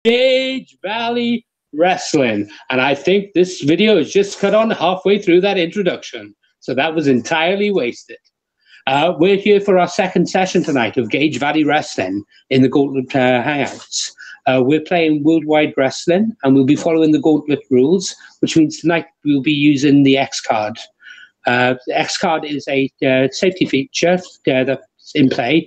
Gage Valley Wrestling. And I think this video is just cut on halfway through that introduction. So that was entirely wasted. We're here for our second session tonight of Gage Valley Wrestling in the Gauntlet Hangouts. We're playing Worldwide Wrestling, and we'll be following the Gauntlet rules, which means tonight we'll be using the X card. The X card is a safety feature that's in play.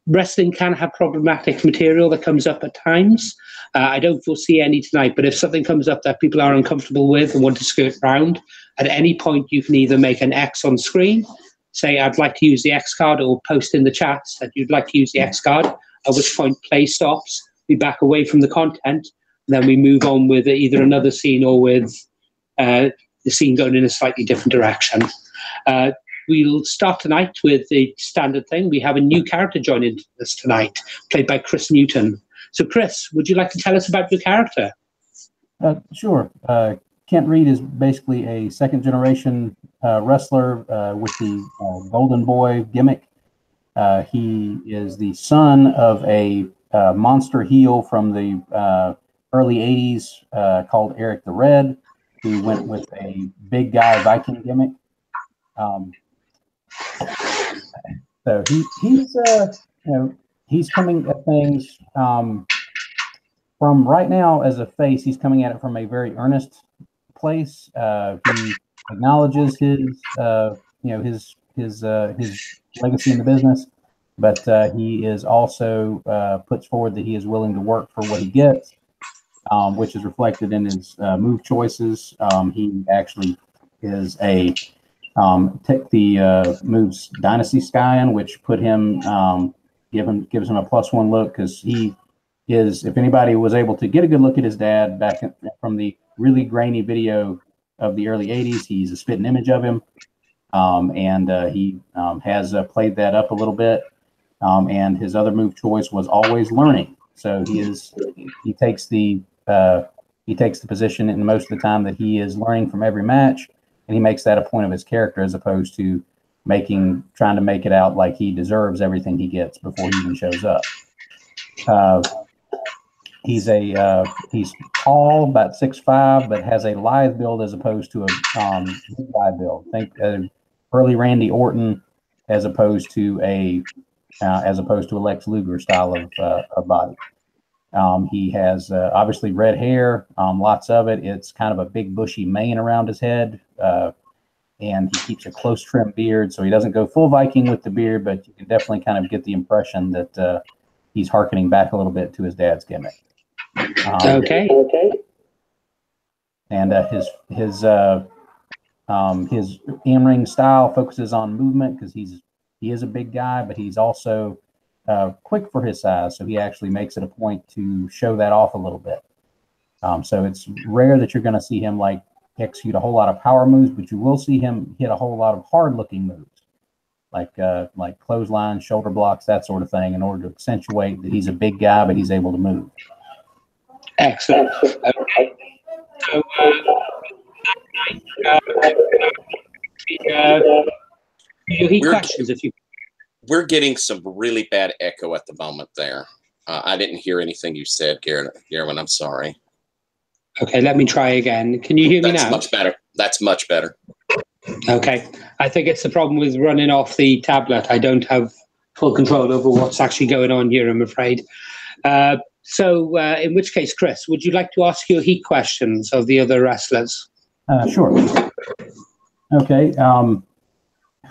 Wrestling can have problematic material that comes up at times. I don't foresee any tonight, but if something comes up that people are uncomfortable with and want to skirt around, at any point you can either make an X on screen, say I'd like to use the X card, or post in the chat that you'd like to use the X card, at which point play stops, we back away from the content, and then we move on with either another scene or with the scene going in a slightly different direction. We'll start tonight with the standard thing. We have a new character joining us tonight, played by Chris Newton. So, Chris, would you like to tell us about your character? Sure. Kent Reed is basically a second-generation wrestler with the Golden Boy gimmick. He is the son of a monster heel from the early 80s called Eric the Red, who went with a big guy Viking gimmick. So he's coming at things from right now as a face. He's coming at it from a very earnest place. He acknowledges his legacy in the business, but he is also puts forward that he is willing to work for what he gets, which is reflected in his move choices. He actually is took the moves Dynasty Skyin, which put him gives him a +1 look, because he is, if anybody was able to get a good look at his dad back from the really grainy video of the early 80s, he's a spitting image of him, and he has played that up a little bit, and his other move choice was always learning. So he takes the position in most of the time that he is learning from every match, and he makes that a point of his character, as opposed to trying to make it out like he deserves everything he gets before he even shows up. He's tall, about 6'5", but has a lithe build as opposed to a big guy build. Think early Randy Orton as opposed to a Lex Luger style of body. He has obviously red hair, lots of it. It's kind of a big bushy mane around his head, and he keeps a close trimmed beard, so he doesn't go full Viking with the beard, but you can definitely kind of get the impression that he's hearkening back a little bit to his dad's gimmick. Okay. And his in-ring style focuses on movement, because he is a big guy, but he's also quick for his size, so he actually makes it a point to show that off a little bit. So it's rare that you're going to see him execute a whole lot of power moves, but you will see him hit a whole lot of hard-looking moves, like clothesline, shoulder blocks, that sort of thing, in order to accentuate that he's a big guy, but he's able to move. Excellent. Okay. So, your questions, if you. We're getting some really bad echo at the moment there. I didn't hear anything you said, Garwin. I'm sorry. Okay, let me try again. Can you hear me now? That's much better. That's much better. Okay. I think it's the problem with running off the tablet. I don't have full control over what's actually going on here, I'm afraid. So in which case, Chris, would you like to ask your heat questions of the other wrestlers? Sure. Okay.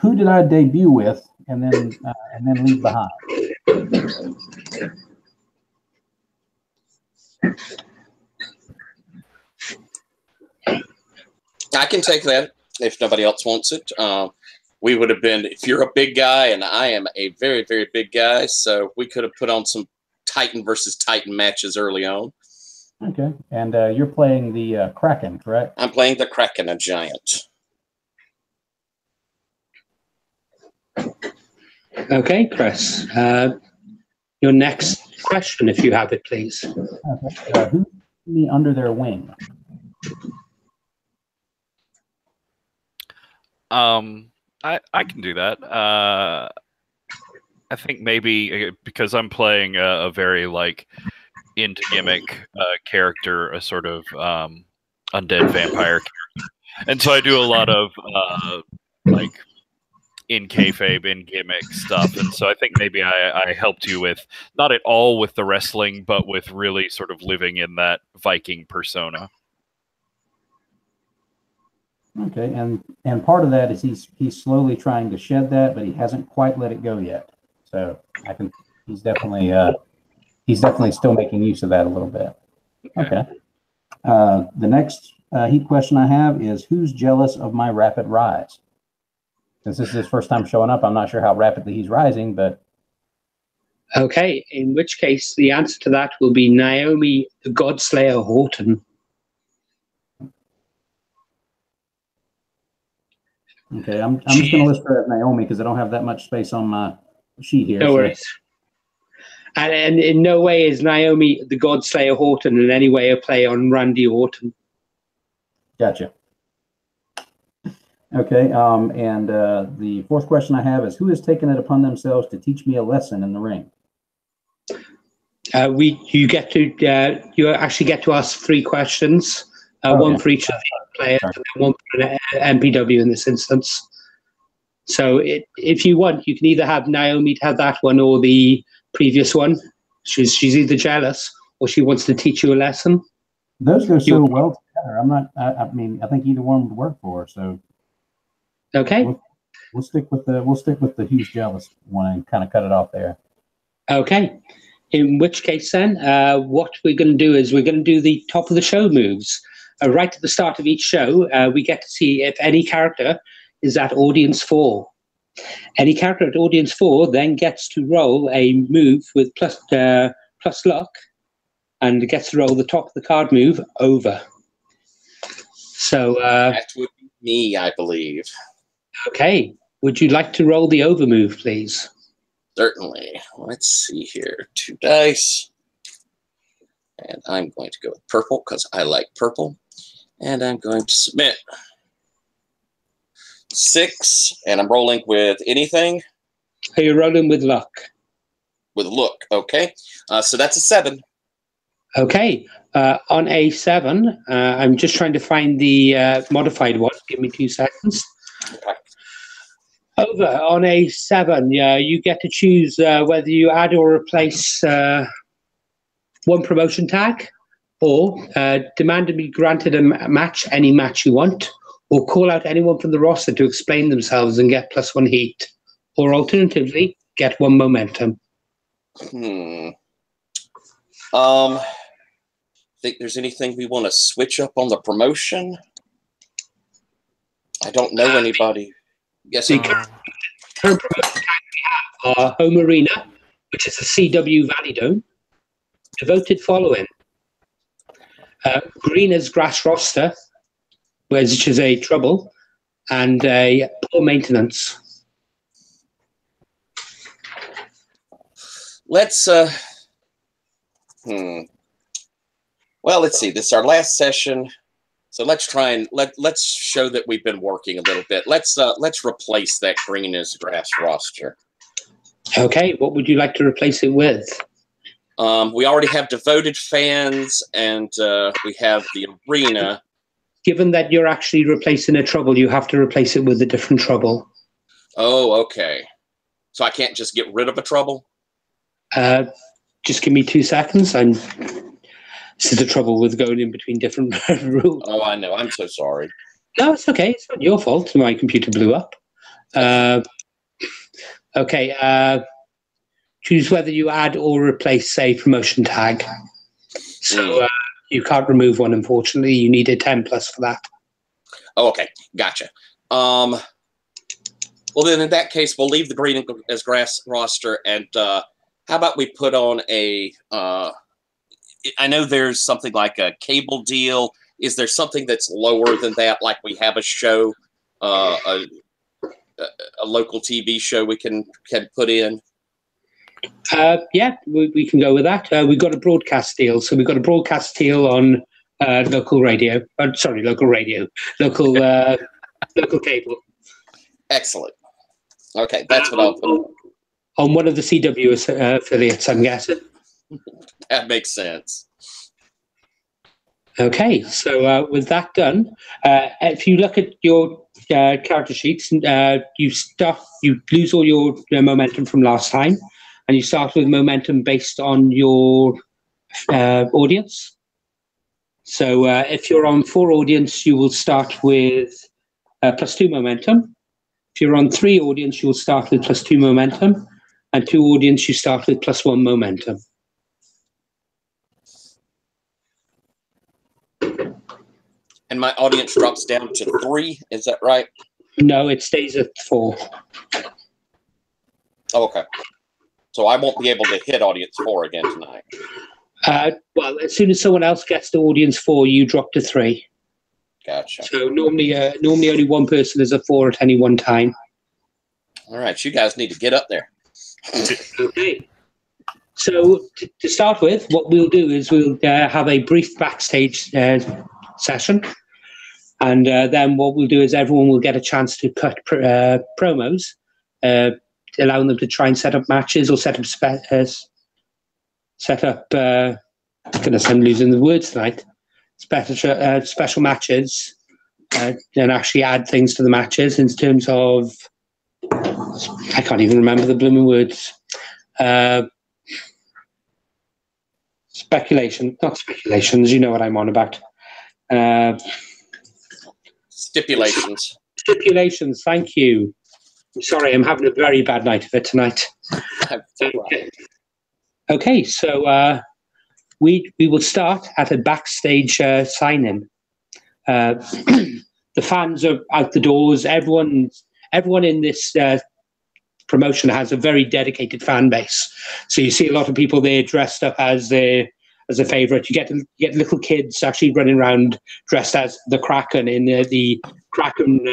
Who did I debut with and then leave behind? I can take that if nobody else wants it. We would have been, if you're a big guy, and I am a very, very big guy, so we could have put on some Titan versus Titan matches early on. Okay. And you're playing the Kraken, correct? I'm playing the Kraken, a giant. Okay, Chris. Your next question, if you have it, please. Okay. Who's me under their wing? I can do that. I think maybe because I'm playing a very into gimmick character, a sort of undead vampire character. And so I do a lot of like in kayfabe, in gimmick stuff. And so I think maybe I helped you with, not at all with the wrestling, but with really sort of living in that Viking persona. Okay, and part of that is he's slowly trying to shed that, but he hasn't quite let it go yet. So he's definitely still making use of that a little bit. Okay. The next heat question I have is, who's jealous of my rapid rise? Since this is his first time showing up, I'm not sure how rapidly he's rising, but. Okay, in which case the answer to that will be Naomi, the Godslayer Horton. Okay, I'm just going to list her as Naomi because I don't have that much space on my sheet here. No worries. And in no way is Naomi, the Godslayer Horton, in any way a play on Randy Orton. Gotcha. Okay, and the fourth question I have is, who has taken it upon themselves to teach me a lesson in the ring? You actually get to ask 3 questions, one for each of the players, and then one for an MPW in this instance. So if you want, you can either have Naomi to have that one or the previous one. She's either jealous or she wants to teach you a lesson. Those go so well together. I think either one would work for her. So okay, we'll stick with the who's jealous one and kind of cut it off there. Okay. In which case then, what we're going to do is we're going to do the top of the show moves. Right at the start of each show, we get to see if any character is at audience 4. Any character at audience 4 then gets to roll a move with plus luck, and gets to roll the top of the card move over. So that would be me, I believe. Okay. Would you like to roll the over move, please? Certainly. Let's see here. 2 dice. And I'm going to go with purple because I like purple. And I'm going to submit. 6. And I'm rolling with anything? Are you rolling with luck? With luck. Okay. So that's a 7. Okay. On a 7, I'm just trying to find the modified one. Give me 2 seconds. Okay. Over on a 7, you get to choose whether you add or replace one promotion tag, or demand to be granted a match, any match you want, or call out anyone from the roster to explain themselves and get +1 heat, or alternatively, get 1 momentum. Think there's anything we want to switch up on the promotion? I don't know anybody. Yes, the current promotion tag we have are Home Arena, which is a CW Valley Dome, Devoted Following, Greener's Grass Roster, which is a Trouble, and a Poor Maintenance. Let's well, let's see. This is our last session. So let's try and let's show that we've been working a little bit. Let's replace that Greener's Grass roster. Okay, what would you like to replace it with? We already have Devoted Fans, and we have the Arena. Given that you're actually replacing a Trouble, you have to replace it with a different Trouble. Oh, okay. So I can't just get rid of a Trouble? Just give me 2 seconds. This is the trouble with going in between different rules. Oh, I know. I'm so sorry. No, it's okay. It's not your fault. My computer blew up. Okay. Choose whether you add or replace a promotion tag. So you can't remove one, unfortunately. You need a 10+ for that. Oh, okay. Gotcha. Well, then in that case, we'll leave the Green as Grass roster. And how about we put on a... I know there's something like a cable deal. Is there something that's lower than that, like we have a show, a local TV show we can put in? Yeah, we can go with that. We've got a broadcast deal. So we've got a broadcast deal on local radio. Local cable. Excellent. Okay, that's what I'll put on one of the CW affiliates, I'm guessing. That makes sense. Okay, so with that done, if you look at your character sheets, you lose all your momentum from last time, and you start with momentum based on your audience. So if you're on 4 audience, you will start with +2 momentum. If you're on 3 audience, you'll start with +2 momentum, and 2 audience, you start with +1 momentum. And my audience drops down to 3. Is that right? No, it stays at 4. Oh, okay. So I won't be able to hit audience 4 again tonight. Well, as soon as someone else gets to audience 4, you drop to 3. Gotcha. So normally only one person is a 4 at any one time. All right, you guys need to get up there. Okay. So to start with, what we'll do is we'll have a brief backstage session, and then what we'll do is everyone will get a chance to cut promos, allowing them to try and set up matches or set up. Goodness, I'm losing the words tonight. Special matches, and actually add things to the matches in terms of. I can't even remember the blooming words. Not speculations. You know what I'm on about. Stipulations. Stipulations. Thank you. I'm sorry, I'm having a very bad night of it tonight. Okay, so we will start at a backstage sign-in. The fans are out the doors. Everyone in this promotion has a very dedicated fan base. So you see a lot of people there dressed up as a favorite. You get little kids actually running around dressed as the Kraken in the Kraken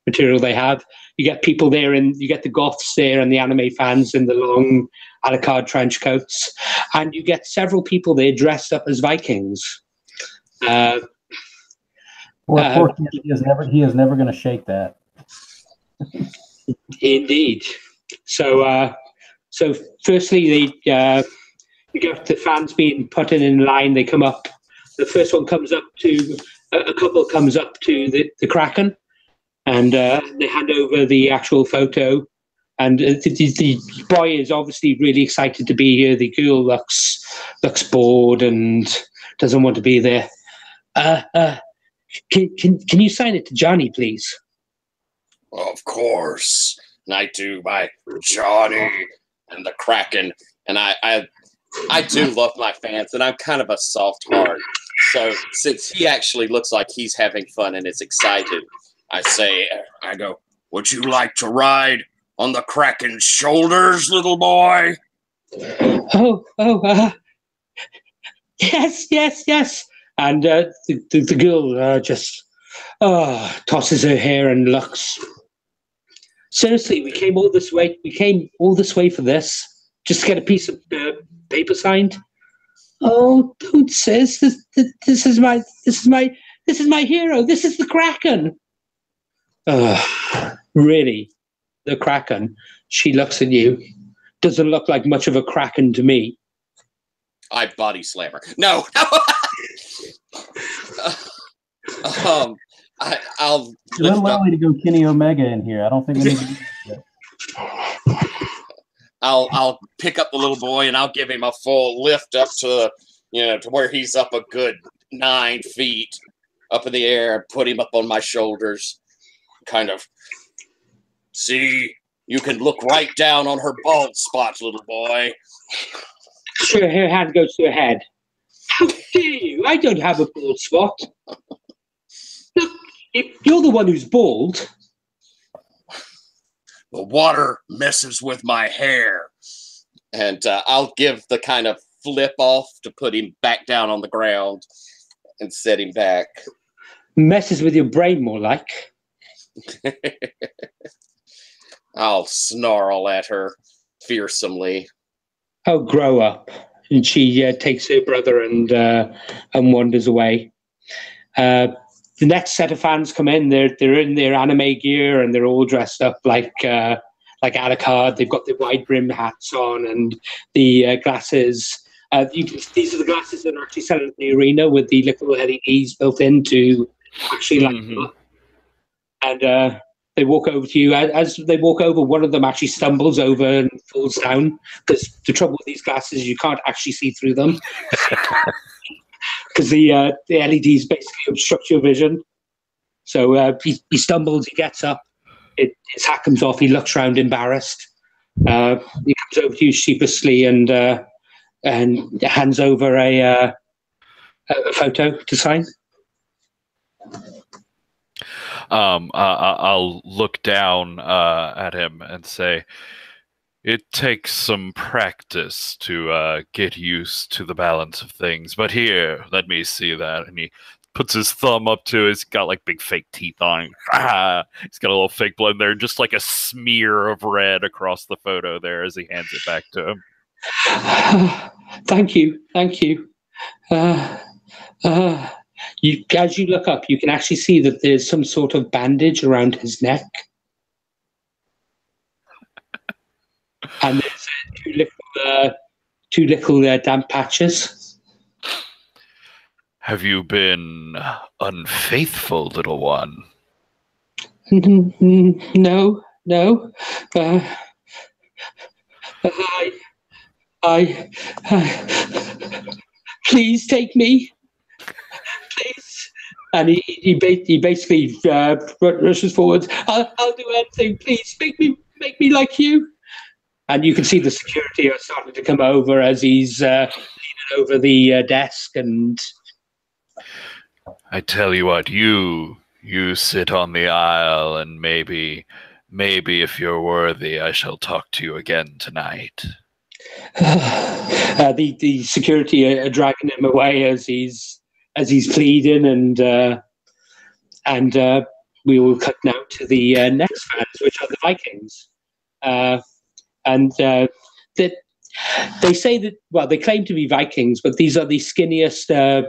material they have. You get people there, and you get the goths there and the anime fans in the long Alucard trench coats, and you get several people there dressed up as Vikings. Well, of course, he is never going to shake that. Indeed. So firstly, you got the fans being put in line. They come up. The first one comes up to a couple comes up to the Kraken, and they hand over the actual photo. And the boy is obviously really excited to be here. The girl looks bored and doesn't want to be there. Can you sign it to Johnny, please? Of course. And I do my Johnny and the Kraken. And I do love my fans, and I'm kind of a soft heart. So since he actually looks like he's having fun and is excited, I go, would you like to ride on the Kraken's shoulders, little boy? Yes. And the girl just tosses her hair and looks. Seriously, we came all this way. We came all this way for this, just to get a piece of paper signed. Oh, don't sis. This is my hero. This is the Kraken. Really, the Kraken? She looks at you. Doesn't look like much of a Kraken to me. I body slam her. No. I'll a little early to go Kenny Omega in here. I don't think we need to do that. I'll pick up the little boy and I'll give him a full lift up to where he's up a good 9 feet up in the air and put him up on my shoulders. Kind of, see, you can look right down on her bald spot, little boy. Sure, her hand goes to her head. How dare you? I don't have a bald spot. Look, you're the one who's bald. The water messes with my hair. And I'll give the kind of flip off to put him back down on the ground and set him back. Messes with your brain, more like. I'll snarl at her fearsomely. Oh, grow up. And she takes her brother and wanders away. The next set of fans come in. They're in their anime gear and they're all dressed up like like Alucard. They've got the wide brim hats on and the glasses. These are the glasses that are actually selling in the arena with the little LEDs built in to actually light them up. And they walk over to you. As they walk over, one of them actually stumbles over and falls down. Because the trouble with these glasses, you can't actually see through them. Because the LEDs basically obstruct your vision. So he stumbles, he gets up, his hat comes off, he looks around embarrassed. He comes over to you sheepishly and hands over a photo to sign. I'll look down at him and say, it takes some practice to get used to the balance of things. But here, let me see that. And he puts his thumb up to He's got like big fake teeth on him. He's got a little fake blood there, just like a smear of red across the photo there as he hands it back to him. Thank you. As you look up, you can actually see that there's some sort of bandage around his neck. And there's two little damp patches. Have you been unfaithful, little one? No. I please take me. Please. And he basically rushes forward. I'll do anything. Please make me like you. And you can see the security are starting to come over as he's leaning over the desk. And I tell you what, you sit on the aisle, and maybe if you're worthy, I shall talk to you again tonight. The security are dragging him away as he's pleading, and we will cut now to the next fans, which are the Vikings. They say that, well, they claim to be Vikings, but these are the skinniest,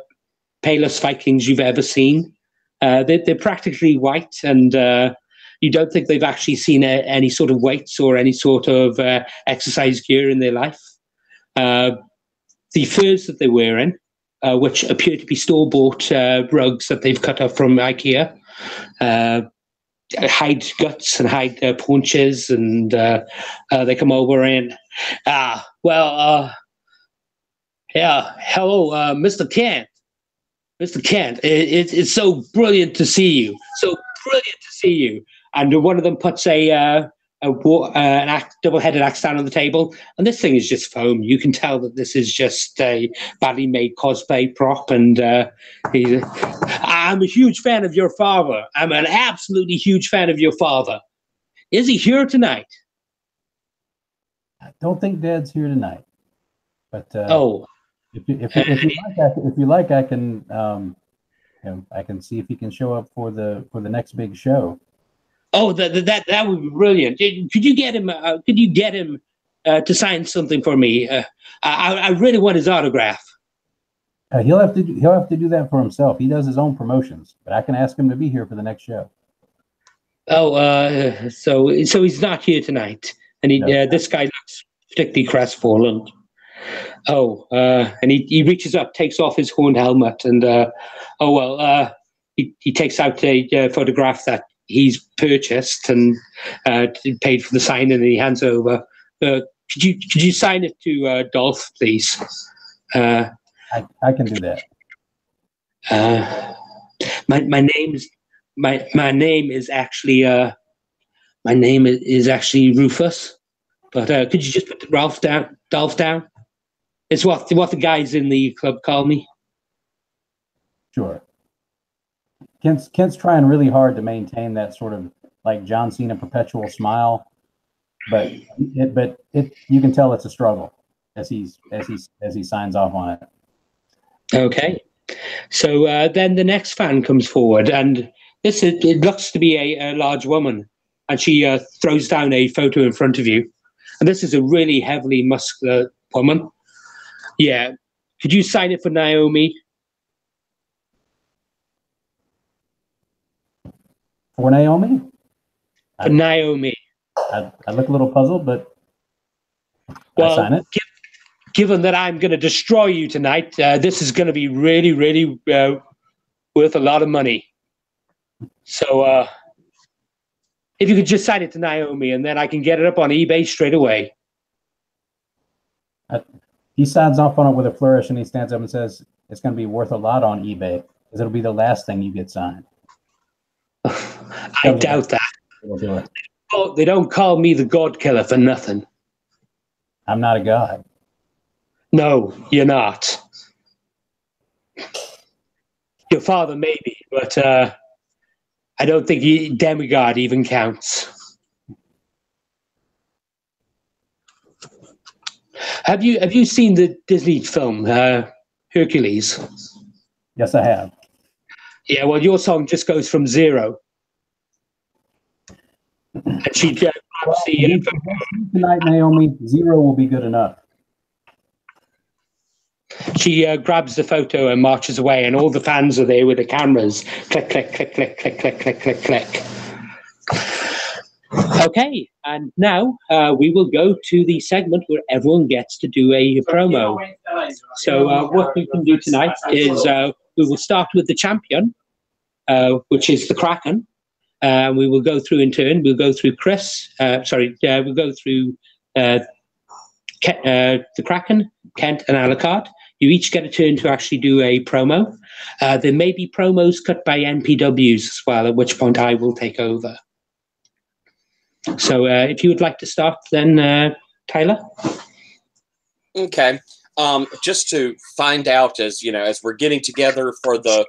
palest Vikings you've ever seen. They're practically white, and you don't think they've actually seen any sort of weights or any sort of exercise gear in their life. The furs that they're wearing, which appear to be store-bought rugs that they've cut off from IKEA, hide guts and hide paunches, and they come over and hello, Mr. Kent. Mr. Kent, it's so brilliant to see you. And one of them puts an double-headed axe down on the table, and this thing is just foam. You can tell that this is just a badly made cosplay prop. And I'm a huge fan of your father. I'm an absolutely huge fan of your father. Is he here tonight? I don't think Dad's here tonight. But if you like, I can I can see if he can show up for the next big show. Oh, that would be brilliant. Could you get him? To sign something for me? I really want his autograph. He'll have to do that for himself. He does his own promotions, but I can ask him to be here for the next show. Oh, so he's not here tonight, and this guy looks particularly crestfallen. Oh, and he reaches up, takes off his horned helmet, and he takes out a photograph that he's purchased and paid for the sign, and he hands over. Could you sign it to Dolph, please? I can do that. My name is actually Rufus, but could you just put Dolph down? It's what the guys in the club call me. Sure. Kent's trying really hard to maintain that sort of like John Cena perpetual smile, but you can tell it's a struggle as he signs off on it. Okay, so then the next fan comes forward, and it looks to be a large woman, and she throws down a photo in front of you, and this is a really heavily muscular woman. Yeah, could you sign it for Naomi? For Naomi? For Naomi. I look a little puzzled, but I sign it. Given that I'm going to destroy you tonight, this is going to be really, really worth a lot of money. So if you could just sign it to Naomi, and then I can get it up on eBay straight away. He signs off on it with a flourish, and he stands up and says, it's going to be worth a lot on eBay, because it'll be the last thing you get signed. I doubt that. We'll do it. Oh, they don't call me the God Killer for nothing. I'm not a god. No, you're not. Your father maybe, but I don't think demigod even counts. Have you seen the Disney film Hercules? Yes, I have. Yeah, well, your song just goes from 0. And she grabs tonight, Naomi, 0 will be good enough. She grabs the photo and marches away, and all the fans are there with the cameras. Click, click, click, click, click, click, click, click, click. Okay, and now we will go to the segment where everyone gets to do a promo. So what we can do tonight is we will start with the champion, which is the Kraken. We will go through in turn. We'll go through Chris. We'll go through the Kraken, Kent, and Alucard. You each get a turn to actually do a promo. There may be promos cut by NPWs as well, at which point I will take over. So if you would like to start, then Tyler. Okay. Just to find out, as we're getting together for the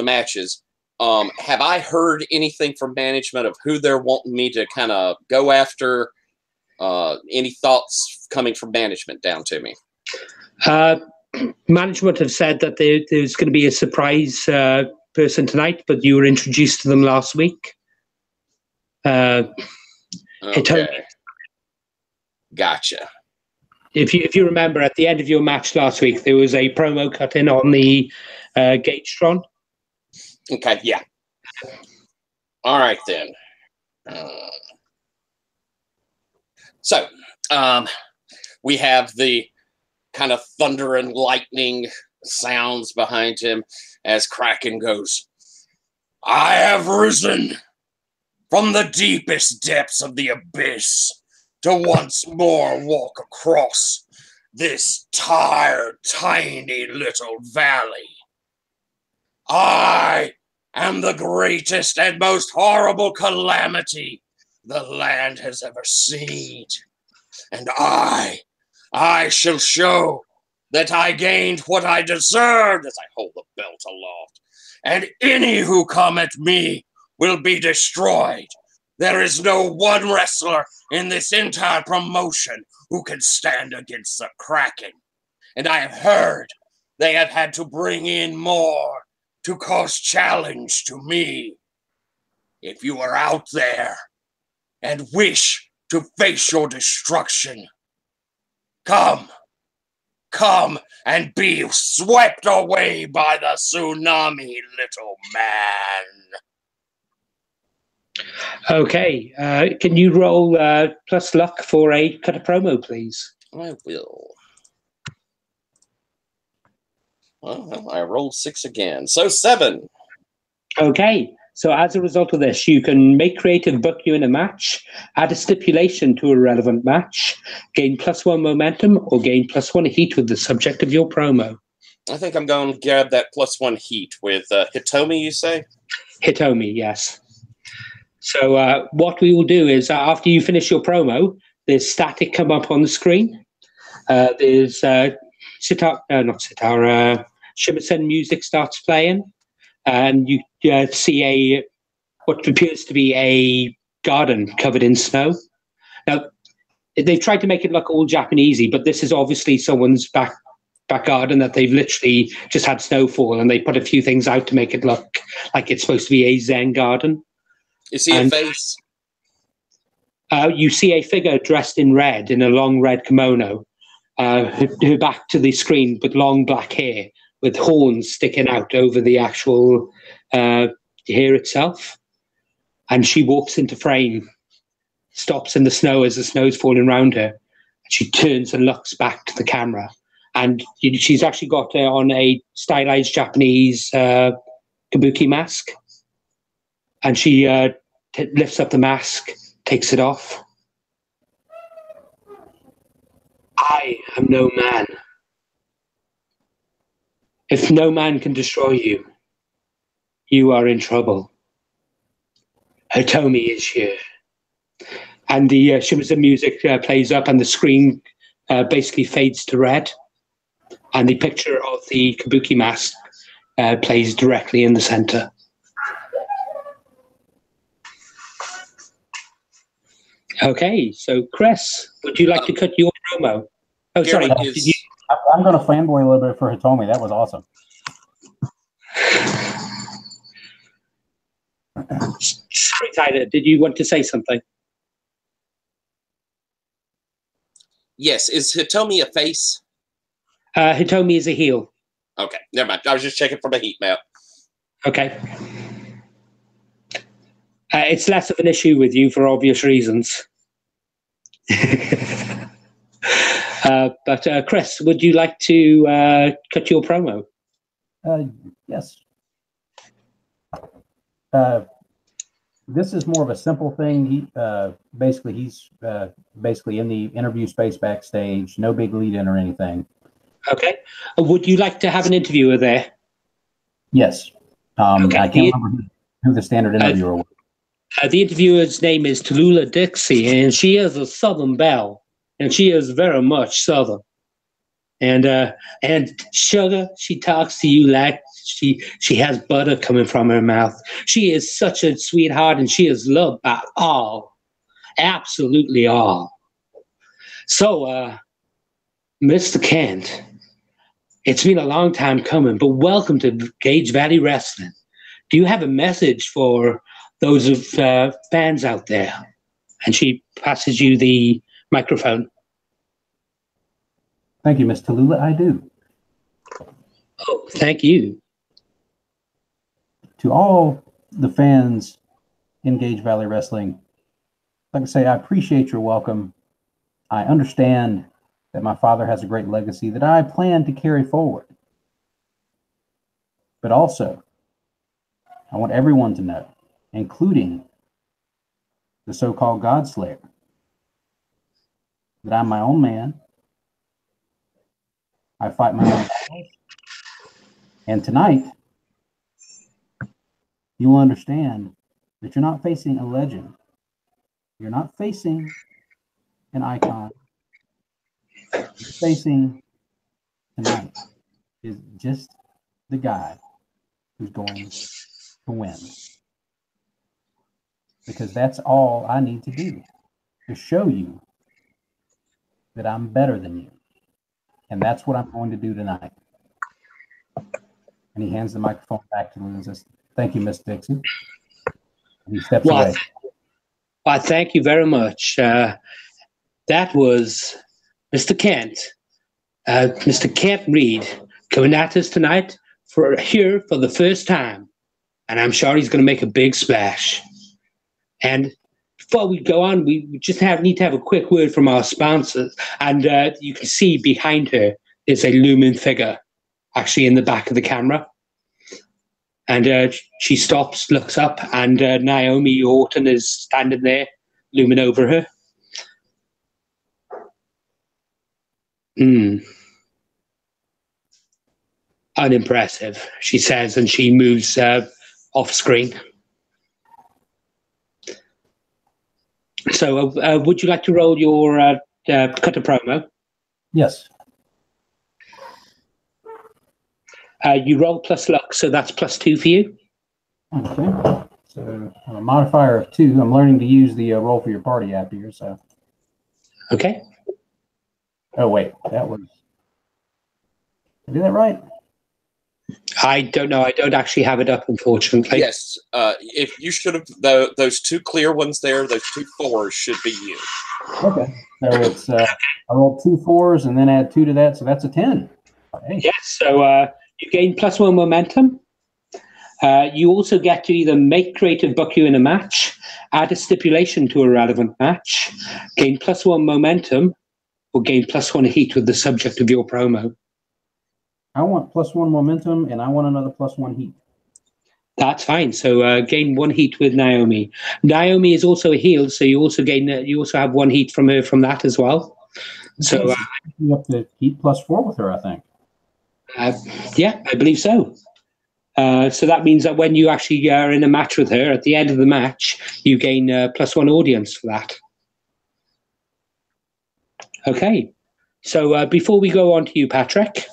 matches, have I heard anything from management of who they're wanting me to kind of go after? Any thoughts coming from management down to me? Management have said that there's going to be a surprise person tonight, but you were introduced to them last week. Okay. Gotcha. If you remember, at the end of your match last week, there was a promo cut in on the Gage-tron. Okay, yeah. All right, then. So, we have the kind of thunder and lightning sounds behind him as Kraken goes, I have risen from the deepest depths of the abyss to once more walk across this tired, tiny little valley. I am the greatest and most horrible calamity the land has ever seen. And I shall show that I gained what I deserved as I hold the belt aloft. And any who come at me will be destroyed. There is no one wrestler in this entire promotion who can stand against the Kraken. And I have heard they have had to bring in more to cause challenge to me. If you are out there and wish to face your destruction, come and be swept away by the tsunami, little man. Okay, can you roll plus luck for a cut a promo, please? I will. Well, I rolled 6 again, so 7. Okay, so as a result of this, you can make creative book you in a match, add a stipulation to a relevant match, gain +1 momentum, or gain +1 heat with the subject of your promo. I think I'm going to grab that +1 heat with Hitomi, you say? Hitomi, yes. So what we will do is after you finish your promo, there's static come up on the screen. There's Shimmerson music starts playing, and you see what appears to be a garden covered in snow. Now, they've tried to make it look all Japanesey, but this is obviously someone's back garden that they've literally just had snowfall, and they put a few things out to make it look like it's supposed to be a Zen garden. You see a face? You see a figure dressed in red, in a long red kimono, her back to the screen with long black hair, with horns sticking out over the actual hair itself. And she walks into frame. stops in the snow as the snow's falling around her. She turns and looks back to the camera. And she's actually got on a stylized Japanese kabuki mask. And she lifts up the mask, takes it off. I am no man. If no man can destroy you, you are in trouble. Hitomi is here. And the Shimazan music plays up, and the screen basically fades to red. And the picture of the kabuki mask plays directly in the center. Okay, so Chris, would you like to cut your promo? Oh, sorry. I'm going to fanboy a little bit for Hitomi. That was awesome. Sorry, Tyler, did you want to say something? Yes. Is Hitomi a face? Hitomi is a heel. Okay, never mind. I was just checking for the heat map. Okay. It's less of an issue with you for obvious reasons. But Chris, would you like to cut your promo? Yes. This is more of a simple thing. He's basically in the interview space backstage. No big lead-in or anything. Okay. Would you like to have an interviewer there? Yes. Okay. I can't remember who the standard interviewer was. The interviewer's name is Tallulah Dixie, and she is a Southern belle, and she is very much Southern. And Sugar, she talks to you like she has butter coming from her mouth. She is such a sweetheart, and she is loved by all, absolutely all. So, Mr. Kent, it's been a long time coming, but welcome to Gage Valley Wrestling. Do you have a message for those of fans out there? And she passes you the microphone. Thank you, Miss Tallulah. I do. Oh, thank you. To all the fans in Gage Valley Wrestling, like I say, I appreciate your welcome. I understand that my father has a great legacy that I plan to carry forward. But also, I want everyone to know, including the so-called God Slayer, that I'm my own man. I fight my own battles. And tonight, you will understand that you're not facing a legend. You're not facing an icon. You're facing tonight is just the guy who's going to win. Because that's all I need to do, to show you that I'm better than you. And that's what I'm going to do tonight. And he hands the microphone back to me and says, "Thank you, Miss Dixie." And he steps away. Well, thank you very much. That was Mr. Kent. Mr. Kent Reed coming at us tonight for the first time. And I'm sure he's going to make a big splash. And before we go on, we just need to have a quick word from our sponsors. And you can see behind her is a looming figure, actually in the back of the camera. And she stops, looks up, and Naomi Orton is standing there, looming over her. Unimpressive, she says, and she moves off screen. So would you like to roll your cut a promo? Yes. You roll plus luck, so that's +2 for you. Okay. So a modifier of 2. I'm learning to use the roll for your party app here. So. Okay. Oh wait, that was. Did I do that right? I don't know. I don't actually have it up, unfortunately. Yes. If you should have those 2 clear ones there, those 2 4s should be you. Okay. So it's I rolled 2 4s and then add 2 to that, so that's a 10. Hey. Yes. So you gain +1 momentum. You also get to either make creative book you in a match, add a stipulation to a relevant match, gain +1 momentum, or gain +1 heat with the subject of your promo. I want +1 momentum, and I want another +1 heat. That's fine. So gain 1 heat with Naomi. Naomi is also a heel, so you also gain. You also have 1 heat from her from that as well. So you have to heat +4 with her, I think. Yeah, I believe so. So that means that when you actually are in a match with her, at the end of the match, you gain +1 audience for that. Okay. So before we go on to you, Patrick,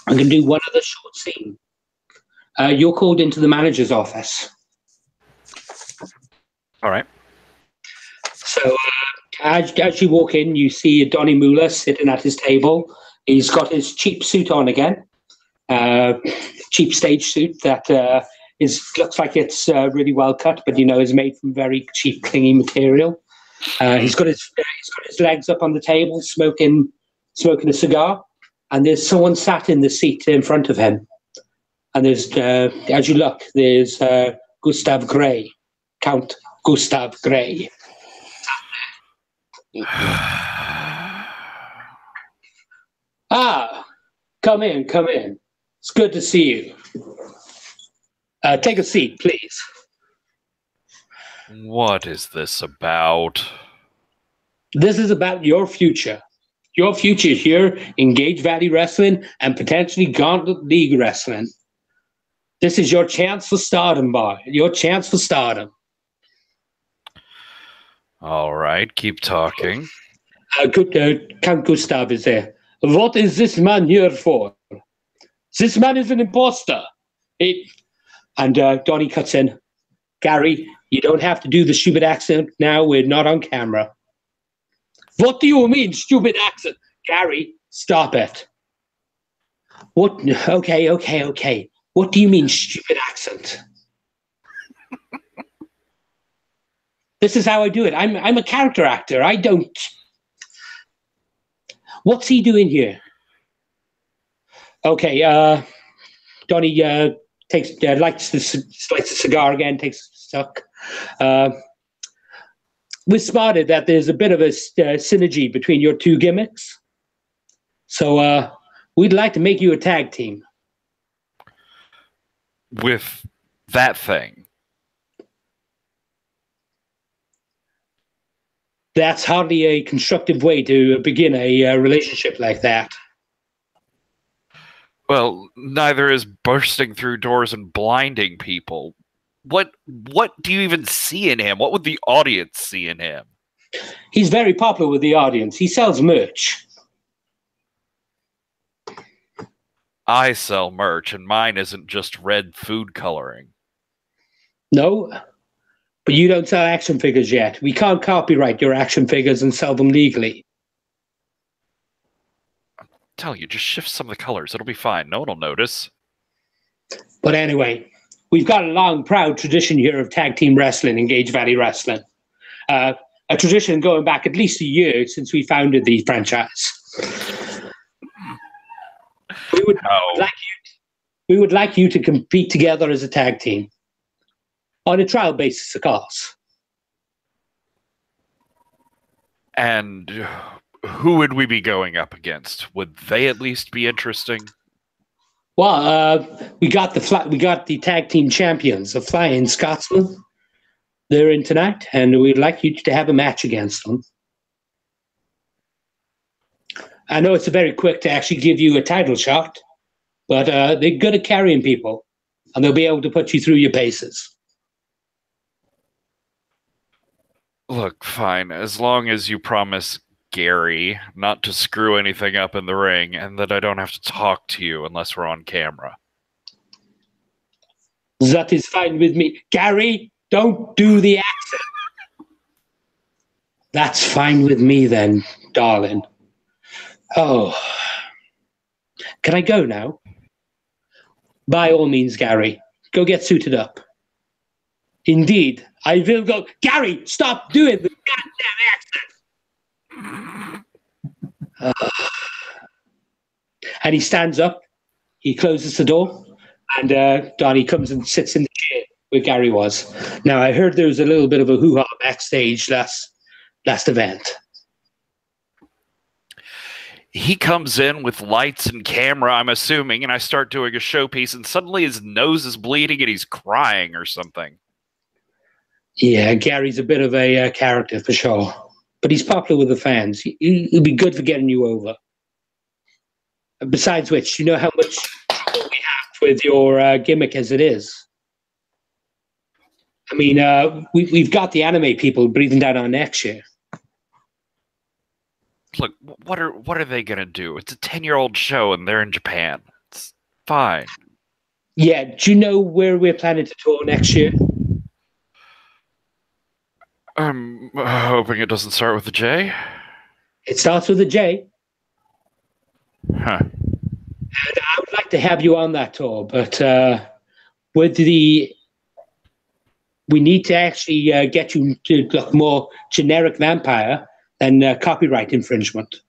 I'm going to do one other short scene. You're called into the manager's office. All right. So as you walk in, you see Donnie Mueller sitting at his table. He's got his cheap suit on again, cheap stage suit that looks like it's really well cut, but is made from very cheap, clingy material. He's got his legs up on the table, smoking a cigar, and there's someone sat in the seat in front of him. And there's, as you look, there's Gustav Grey, Count Gustav Grey. Come in. It's good to see you. Take a seat, please. What is this about? This is about your future. Your future here in Gage Valley Wrestling and potentially Gauntlet League Wrestling. This is your chance for stardom, boy. Your chance for stardom. All right, keep talking. Count Gustav is there. What is this man here for? This man is an imposter. And Donnie cuts in. Gary, you don't have to do the stupid accent now. We're not on camera. What do you mean, stupid accent? Gary, stop it. What? Okay. What do you mean, stupid accent? This is how I do it. I'm a character actor. I don't. What's he doing here? Okay, Donnie lights the cigar again, takes a suck. We spotted that there's a bit of a synergy between your two gimmicks. So we'd like to make you a tag team. With that thing? That's hardly a constructive way to begin a relationship like that. Well, neither is bursting through doors and blinding people. What do you even see in him? What would the audience see in him? He's very popular with the audience. He sells merch. I sell merch, and mine isn't just red food coloring. No, but you don't sell action figures yet. We can't copyright your action figures and sell them legally. I'm telling you, just shift some of the colors. It'll be fine. No one will notice. But anyway, we've got a long, proud tradition here of tag team wrestling in Gage Valley Wrestling. A tradition going back at least a year since we founded the franchise. We would like you to compete together as a tag team. On a trial basis, of course. And who would we be going up against? Would they at least be interesting? Well, we got the tag team champions, the Flying Scotsmen. They're in tonight, and we'd like you to have a match against them. I know it's very quick to actually give you a title shot, but they're good at carrying people, and they'll be able to put you through your paces. Look, fine, as long as you promise Gary not to screw anything up in the ring and that I don't have to talk to you unless we're on camera. That is fine with me. Gary, don't do the accent. That's fine with me then, darling. Oh. Can I go now? By all means, Gary. Go get suited up. Indeed, I will go. Gary, stop doing the goddamn accent. And he stands up. He closes the door. And Donnie comes and sits in the chair where Gary was. Now, I heard there was a little bit of a hoo-ha backstage last event. He comes in with lights and camera, I'm assuming, and I start doing a showpiece, and suddenly his nose is bleeding and he's crying or something. Yeah, Gary's a bit of a character for sure, but he's popular with the fans. He'll be good for getting you over. Besides which, you know how much we have with your gimmick as it is. I mean, we've got the anime people breathing down our necks here. Look, what are they gonna do? It's a 10-year-old show and they're in Japan. It's fine. Yeah, do you know where we're planning to tour next year? I'm hoping it doesn't start with a J. It starts with a J. Huh. And I would like to have you on that tour, but we need to actually get you to look more generic vampire than copyright infringement.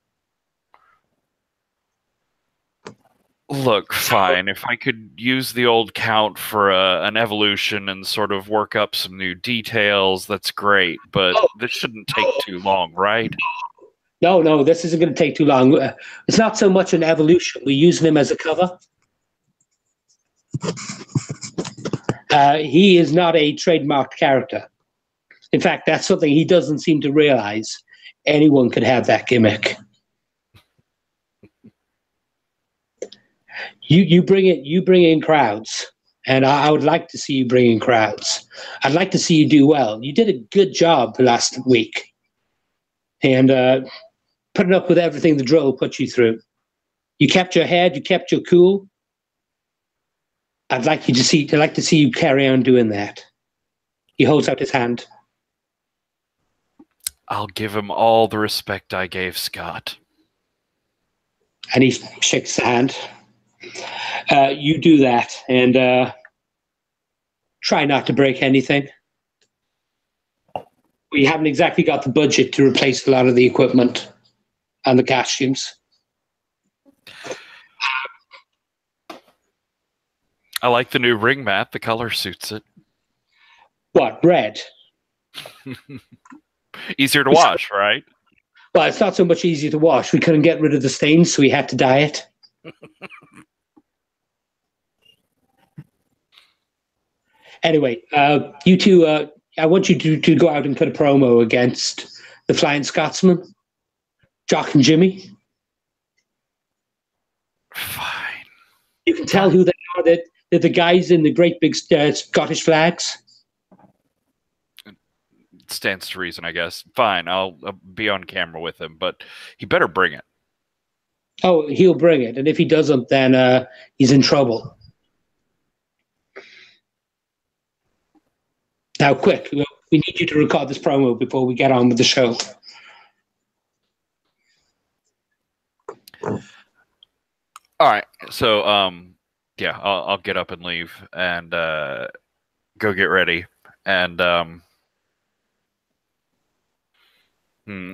Look, fine. If I could use the old count for an evolution and sort of work up some new details, that's great. But this shouldn't take too long, right? No, this isn't going to take too long. It's not so much an evolution. We're using him as a cover. He is not a trademarked character. In fact, that's something he doesn't seem to realize. Anyone could have that gimmick. You bring in crowds, and I would like to see you bring in crowds. I'd like to see you do well. You did a good job last week, and putting up with everything the drill put you through. You kept your head. You kept your cool. I'd like to see you carry on doing that. He holds out his hand. I'll give him all the respect I gave Scott. And he shakes the hand. You do that, and try not to break anything. We haven't exactly got the budget to replace a lot of the equipment and the costumes. I like the new ring mat. The color suits it. What, red? Easier to wash, right? Well, it's not so much easier to wash. We couldn't get rid of the stains, so we had to dye it. Anyway, you two, I want you to go out and cut a promo against the Flying Scotsman, Jock and Jimmy. Fine. You can tell who they are. They're the guys in the great big Scottish flags. Stands to reason, I guess. Fine, I'll be on camera with him, but he better bring it. Oh, he'll bring it, and if he doesn't, then he's in trouble. Now, quick, we need you to record this promo before we get on with the show. All right, so yeah, I'll get up and leave and go get ready, and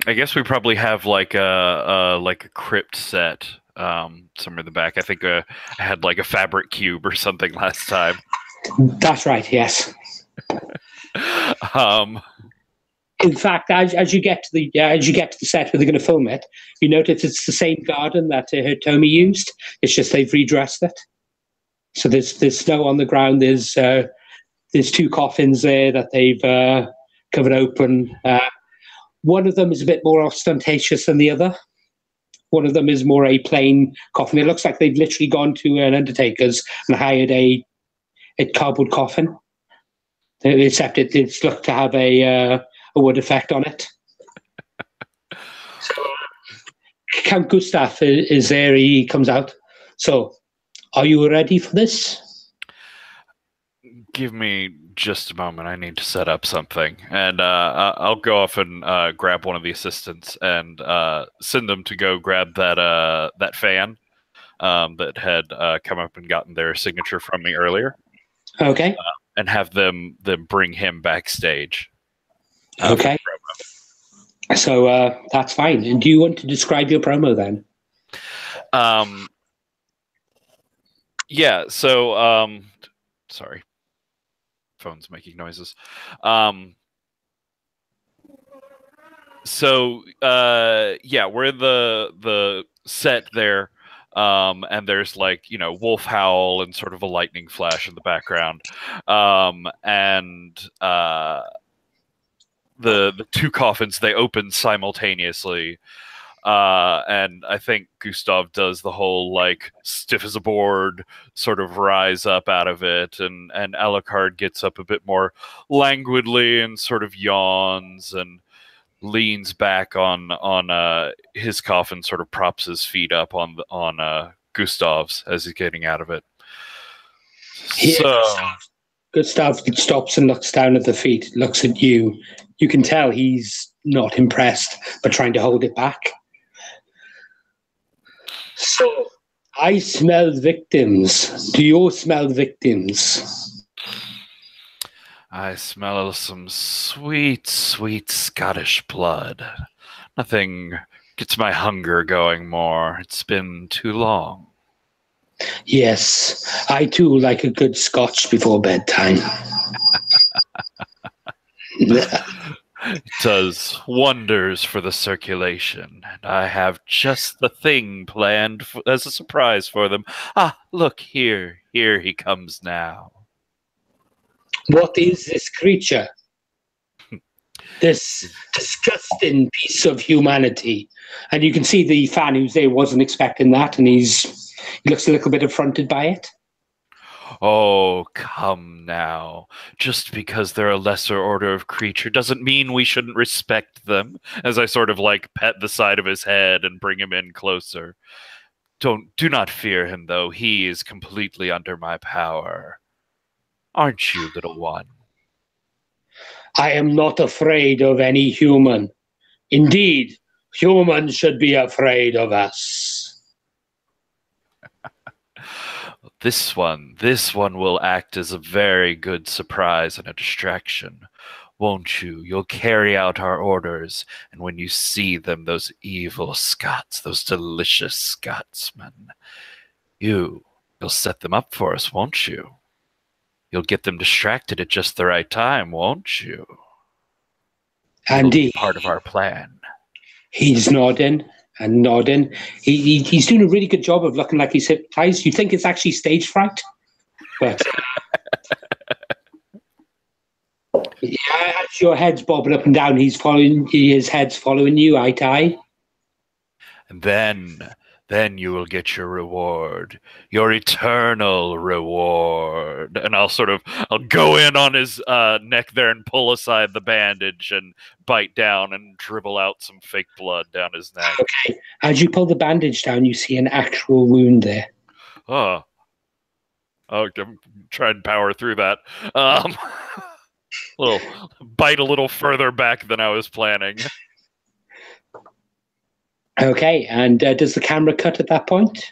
I guess we probably have like a crypt set somewhere in the back. I think I had like a fabric cube or something last time. That's right. Yes. In fact, as you get to the set where they're going to film it, you notice it's the same garden that Hitomi used. It's just they've redressed it. So there's snow on the ground. There's two coffins there that they've covered open. One of them is a bit more ostentatious than the other. One of them is more a plain coffin. It looks like they've literally gone to an undertaker's and hired a cardboard coffin. Except it's looked to have a wood effect on it. So, Count Gustav is there. He comes out. So, are you ready for this? Give me just a moment. I need to set up something, and I'll go off and grab one of the assistants and send them to go grab that fan that had come up and gotten their signature from me earlier. Okay. And have them bring him backstage. Okay. So that's fine. And do you want to describe your promo then? Yeah. So sorry. phone's making noises. So yeah, we're in the set there, and there's like, you know, wolf howl and sort of a lightning flash in the background, and the two coffins, they open simultaneously. And I think Gustav does the whole like stiff as a board sort of rise up out of it, and Alucard gets up a bit more languidly and sort of yawns and leans back on his coffin, sort of props his feet up on Gustav's as he's getting out of it. So Gustav stops and looks down at the feet, looks at you. You can tell he's not impressed, but trying to hold it back. So, I smell victims. Do you smell victims? I smell some sweet, sweet Scottish blood. Nothing gets my hunger going more. It's been too long. Yes, I too like a good scotch before bedtime. It does wonders for the circulation, and I have just the thing planned as a surprise for them. Ah, look, here he comes now. What is this creature? This disgusting piece of humanity. And you can see the fan who's there wasn't expecting that, and he looks a little bit affronted by it. Oh, come now. Just because they're a lesser order of creature doesn't mean we shouldn't respect them, as I sort of like pet the side of his head and bring him in closer. Do not fear him, though. He is completely under my power. Aren't you, little one? I am not afraid of any human. Indeed, humans should be afraid of us. This one will act as a very good surprise and a distraction. Won't you? You'll carry out our orders, and when you see them, those evil Scots, those delicious Scotsmen, you'll set them up for us, won't you? You'll get them distracted at just the right time, won't you? It'll be part of our plan. He's nodding and nodding. He's doing a really good job of looking like he's hypnotized. You think it's actually stage fright, but yeah, as your head's bobbing up and down, his head's following you eye to eye. And then you will get your reward, your eternal reward. And I'll go in on his neck there and pull aside the bandage and bite down and dribble out some fake blood down his neck. Okay. As you pull the bandage down, you see an actual wound there. Oh, I'm trying to power through that. Bite a little further back than I was planning. Okay, and does the camera cut at that point?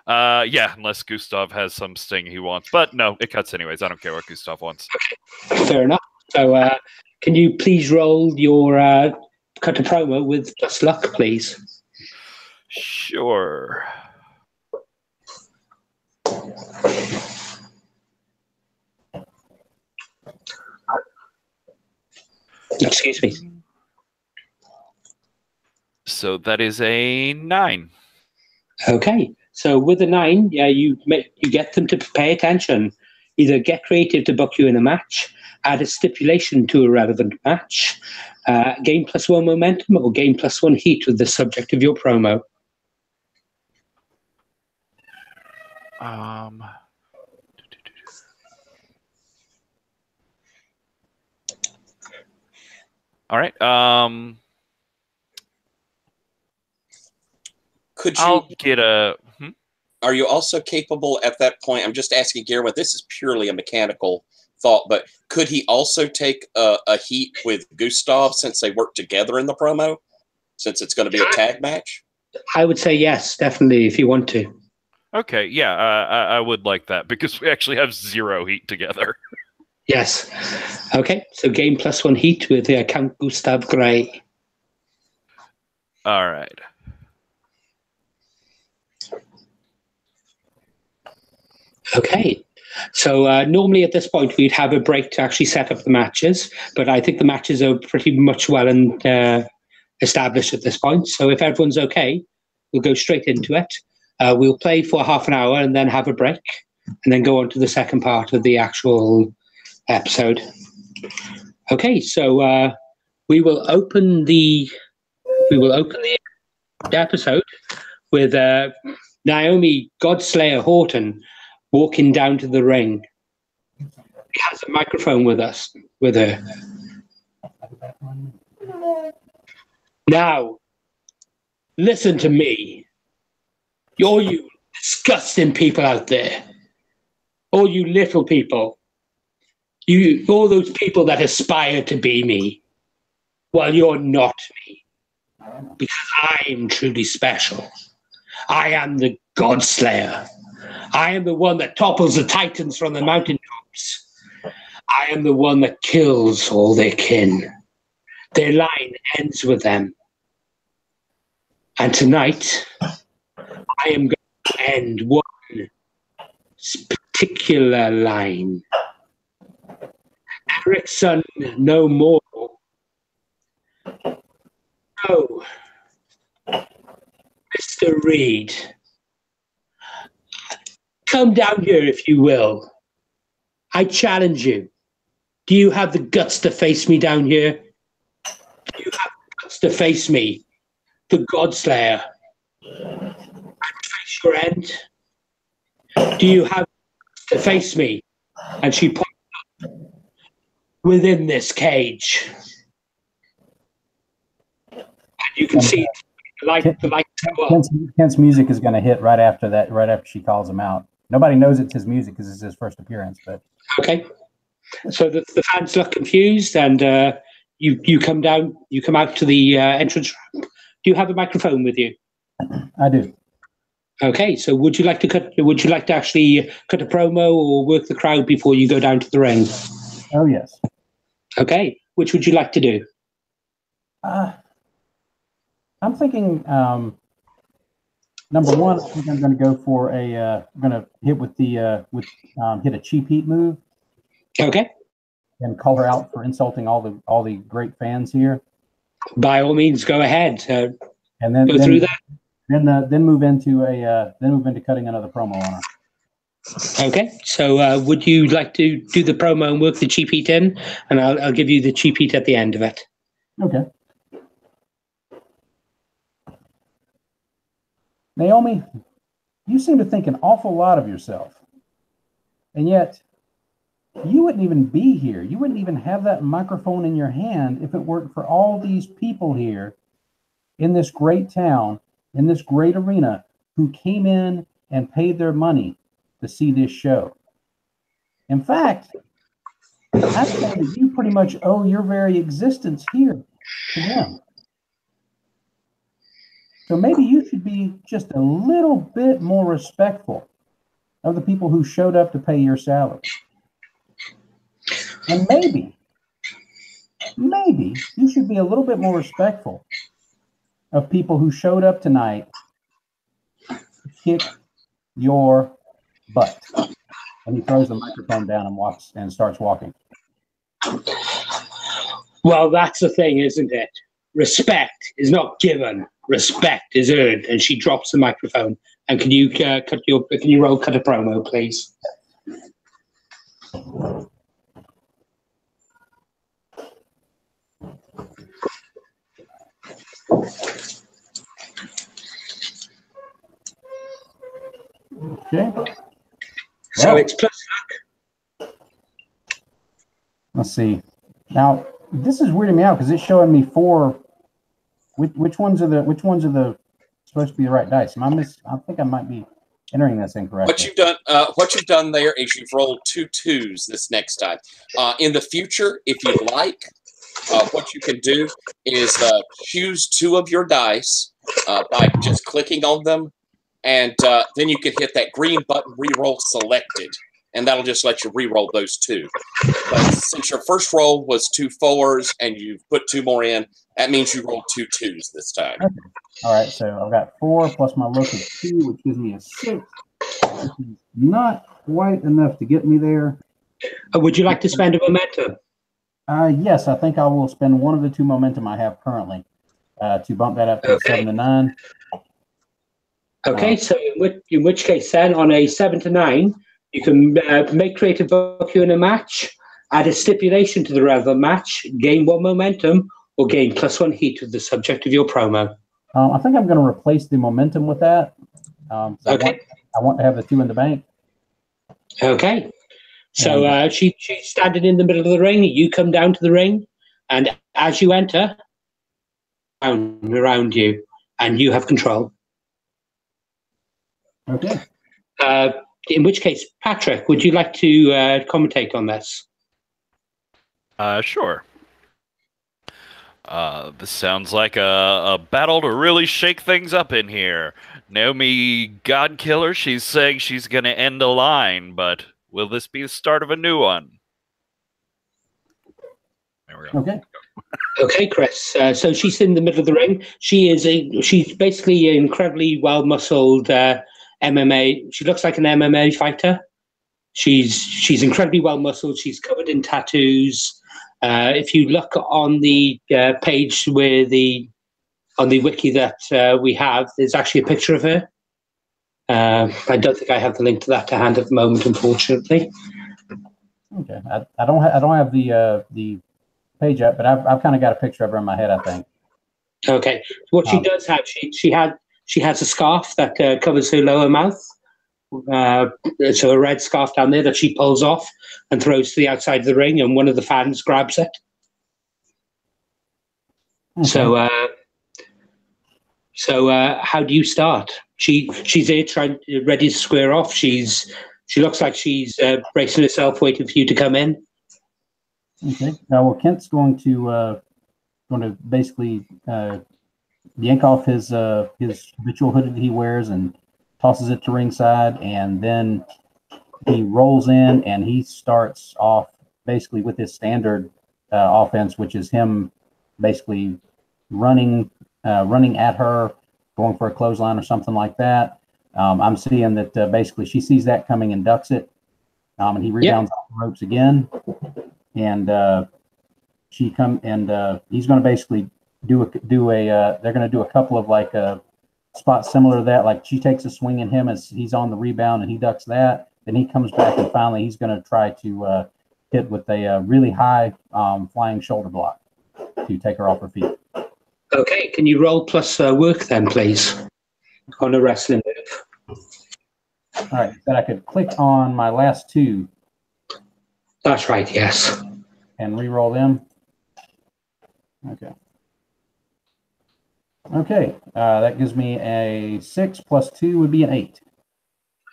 Yeah, unless Gustav has some sting he wants. But no, it cuts anyways. I don't care what Gustav wants. Fair enough. So can you please roll your cut a promo with plus luck, please? Sure. Excuse me. So that is a 9. Okay, so with a 9, yeah, you get them to pay attention. Either get creative to book you in a match, add a stipulation to a relevant match, gain +1 momentum, or gain +1 heat with the subject of your promo. All right. Could you? I'll get a. Are you also capable at that point? I'm just asking Guillermo. This is purely a mechanical thought, but could he also take a heat with Gustav since they work together in the promo? Since it's going to be a tag match? I would say yes, definitely, if you want to. Okay, yeah, I would like that because we actually have 0 heat together. Yes. Okay, so gain +1 heat with Count Gustav Grey. All right. Okay. So normally at this point we'd have a break to actually set up the matches, but I think the matches are pretty much well and established at this point. So if everyone's okay, we'll go straight into it. We'll play for half an hour and then have a break, and then go on to the second part of the actual episode. Okay, so we will open the episode with Naomi Godslayer Horton walking down to the ring. She has a microphone with her. Now, listen to me. All you disgusting people out there. All you little people. All those people that aspire to be me. Well, you're not me. Because I am truly special. I am the Godslayer. I am the one that topples the titans from the mountaintops. I am the one that kills all their kin. Their line ends with them. And tonight, I am going to end one particular line. Erickson no more. No. Mr. Reed, come down here if you will. I challenge you. Do you have the guts to face me down here? Do you have the guts to face me, the Godslayer, and face your end? Do you have to face me? And she points up within this cage. And you can see the light go up. Kent's music is going to hit right after that, right after she calls him out. Nobody knows it's his music because it's his first appearance. But okay, so the fans look confused, and you come down, you come out to the entrance ramp. Do you have a microphone with you? I do. Okay, so would you like to actually cut a promo or work the crowd before you go down to the ring? Oh yes. Okay, which would you like to do? I'm thinking number one. I think I'm going to go for I'm going to hit with the hit a cheap heat move. Okay. And call her out for insulting all the great fans here. By all means, go ahead. And then go through that. Then move into cutting another promo on her. Okay. So would you like to do the promo and work the cheap heat in, and I'll give you the cheap heat at the end of it. Okay. Naomi, you seem to think an awful lot of yourself. And yet, you wouldn't even be here. You wouldn't even have that microphone in your hand if it weren't for all these people here in this great town, in this great arena, who came in and paid their money to see this show. In fact, I'd say that you pretty much owe your very existence here to them. So maybe you should be just a little bit more respectful of the people who showed up to pay your salary. And maybe you should be a little bit more respectful of people who showed up tonight to kick your butt. And he throws the microphone down and starts walking. Well, that's the thing, isn't it? Respect is not given. Respect is earned. And she drops the microphone. And can you cut a promo, please? Okay. So it's plus luck. Let's see. Now this is weirding me out because it's showing me four. Which ones are the supposed to be the right dice? I think I might be entering this incorrectly. What you've done there is you've rolled 2 2s this next time. In the future, if you like, what you can do is choose 2 of your dice by just clicking on them, and then you can hit that green button, reroll selected, and that'll just let you reroll those 2. But since your first roll was 2 4s and you've put 2 more in, that means you rolled 2 2s this time. Okay. All right, so I've got 4 plus my luck is 2, which gives me a 6. Not quite enough to get me there. Would you like to spend a momentum? Yes, I think I will spend one of the 2 momentum I have currently to bump that up to 7 to 9. Okay, so in which case then, on a 7 to 9, you can make creative book you in a match, add a stipulation to the relevant match, gain 1 momentum, or gain +1 heat with the subject of your promo. I think I'm going to replace the momentum with that. Okay. I want to have the 2 in the bank. Okay. So she's standing in the middle of the ring. You come down to the ring, and as you enter, around you, and you have control. Okay. In which case, Patrick, would you like to commentate on this? Sure. This sounds like a battle to really shake things up in here. Naomi Godkiller, she's saying she's going to end a line, but will this be the start of a new one? There we go. Okay. Okay, Chris. So she's in the middle of the ring. She's basically an incredibly well-muscled MMA. She looks like an MMA fighter. She's incredibly well-muscled. She's covered in tattoos. If you look on the page on the wiki that we have, there's actually a picture of her. I don't think I have the link to that to hand at the moment, unfortunately. Okay. I don't have the page up, but I've kind of got a picture of her in my head, I think. Okay. What she does have, she has a scarf that covers her lower mouth. So a red scarf down there that she pulls off and throws to the outside of the ring, and one of the fans grabs it. Okay. So how do you start? She's there ready to square off. She looks like she's bracing herself, waiting for you to come in. Okay. Now, well, Kent's going to basically yank off his habitual hoodie that he wears and tosses it to ringside, and then he rolls in and he starts off basically with his standard offense, which is him basically running at her, going for a clothesline or something like that. I'm seeing that basically she sees that coming and ducks it, and he rebounds off the ropes again, and he's going to basically do a they're going to do a couple of like spots similar to that. Like she takes a swing at him as he's on the rebound and he ducks that. Then he comes back and finally he's going to try to hit with a really high flying shoulder block to take her off her feet. Okay, can you roll plus work then, please, on a wrestling move? All right, then I could click on my last 2. That's right, yes. And re-roll them. Okay. Okay, that gives me a 6 plus 2 would be an 8.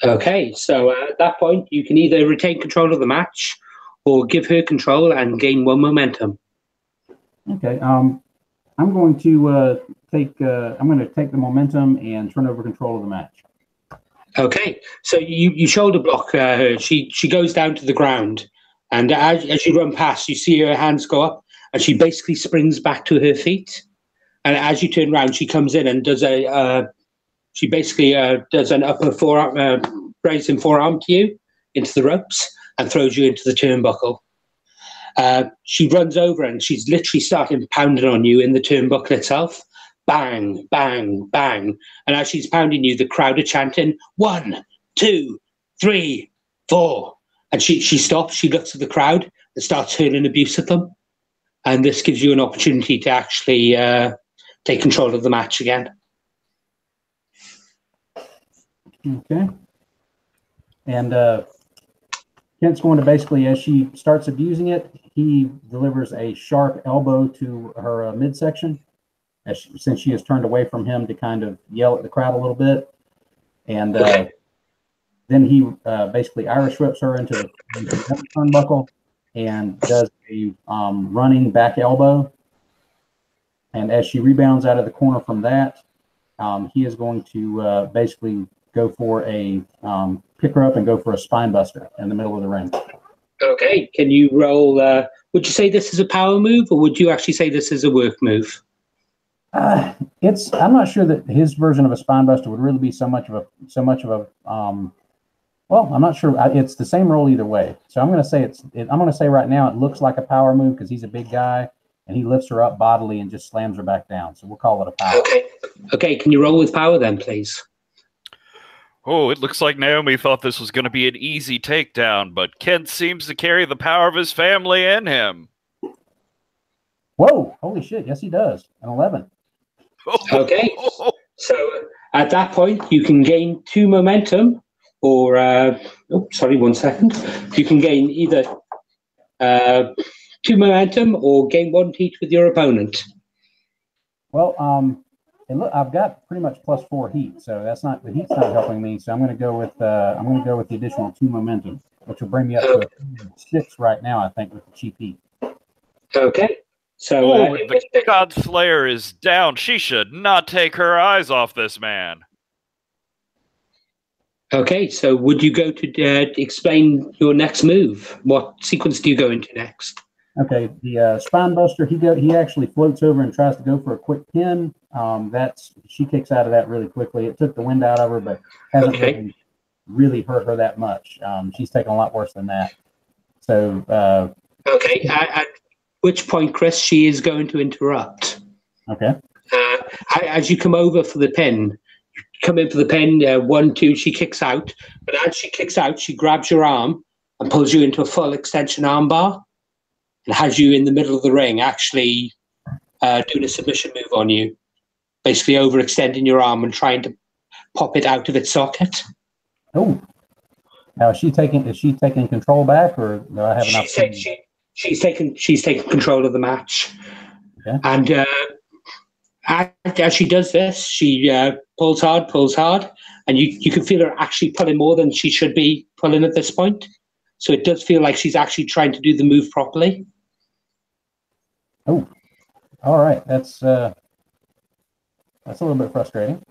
Okay, so at that point, you can either retain control of the match or give her control and gain 1 momentum. Okay, I'm going to take the momentum and turn over control of the match. Okay, so you shoulder block her. She goes down to the ground, and as you run past, you see her hands go up, and she basically springs back to her feet. And as you turn around, she comes in and does does an upper forearm, bracing forearm to you into the ropes and throws you into the turnbuckle. She runs over and she's literally starting pounding on you in the turnbuckle itself. Bang, bang, bang. And as she's pounding you, the crowd are chanting, 1, 2, 3, 4. And she stops, she looks at the crowd and starts hurling abuse at them. And this gives you an opportunity to actually take control of the match again. Okay. And Kent's going to basically, as she starts abusing it, he delivers a sharp elbow to her midsection, since she has turned away from him to kind of yell at the crowd a little bit. And then he basically Irish whips her into the turnbuckle and does a running back elbow. And as she rebounds out of the corner from that, he is going to basically go for a pick her up and go for a spine buster in the middle of the ring. Okay, can you roll? Would you say this is a power move, or would you actually say this is a work move? I'm not sure that his version of a spine buster would really be so much of a well, I'm not sure. It's the same role either way. So I'm going to say I'm going to say right now it looks like a power move because he's a big guy and he lifts her up bodily and just slams her back down. So we'll call it a power. Okay. Can you roll with power then, please? Oh, it looks like Naomi thought this was going to be an easy takedown, but Kent seems to carry the power of his family in him. Whoa! Holy shit! Yes, he does. An 11. Okay. So at that point, you can gain 2 momentum. Or, sorry, 1 second. You can gain either 2 momentum or gain 1 heat with your opponent. Well, and look, I've got pretty much +4 heat, so the heat's not helping me. So I'm going to go with the additional 2 momentum, which will bring me up to 6 right now. I think with the cheap heat. Okay. So the God Slayer is down. She should not take her eyes off this man. Okay, so would you go to explain your next move? What sequence do you go into next? Okay, the spine buster. He actually floats over and tries to go for a quick pin. She kicks out of that really quickly. It took the wind out of her, but hasn't really hurt her that much. She's taken a lot worse than that. So okay, at which point, Chris, she is going to interrupt. Okay. As you come over for the pin. Come in for the pin, 1, 2, she kicks out. But as she kicks out, she grabs your arm and pulls you into a full extension armbar and has you in the middle of the ring, actually doing a submission move on you, basically overextending your arm and trying to pop it out of its socket. Oh, now is she taking control back, or do I have enough? She's taking control of the match, okay. And as she does this, she pulls hard, and you can feel her actually pulling more than she should be pulling at this point. So it does feel like she's actually trying to do the move properly. Oh, all right. That's a little bit frustrating.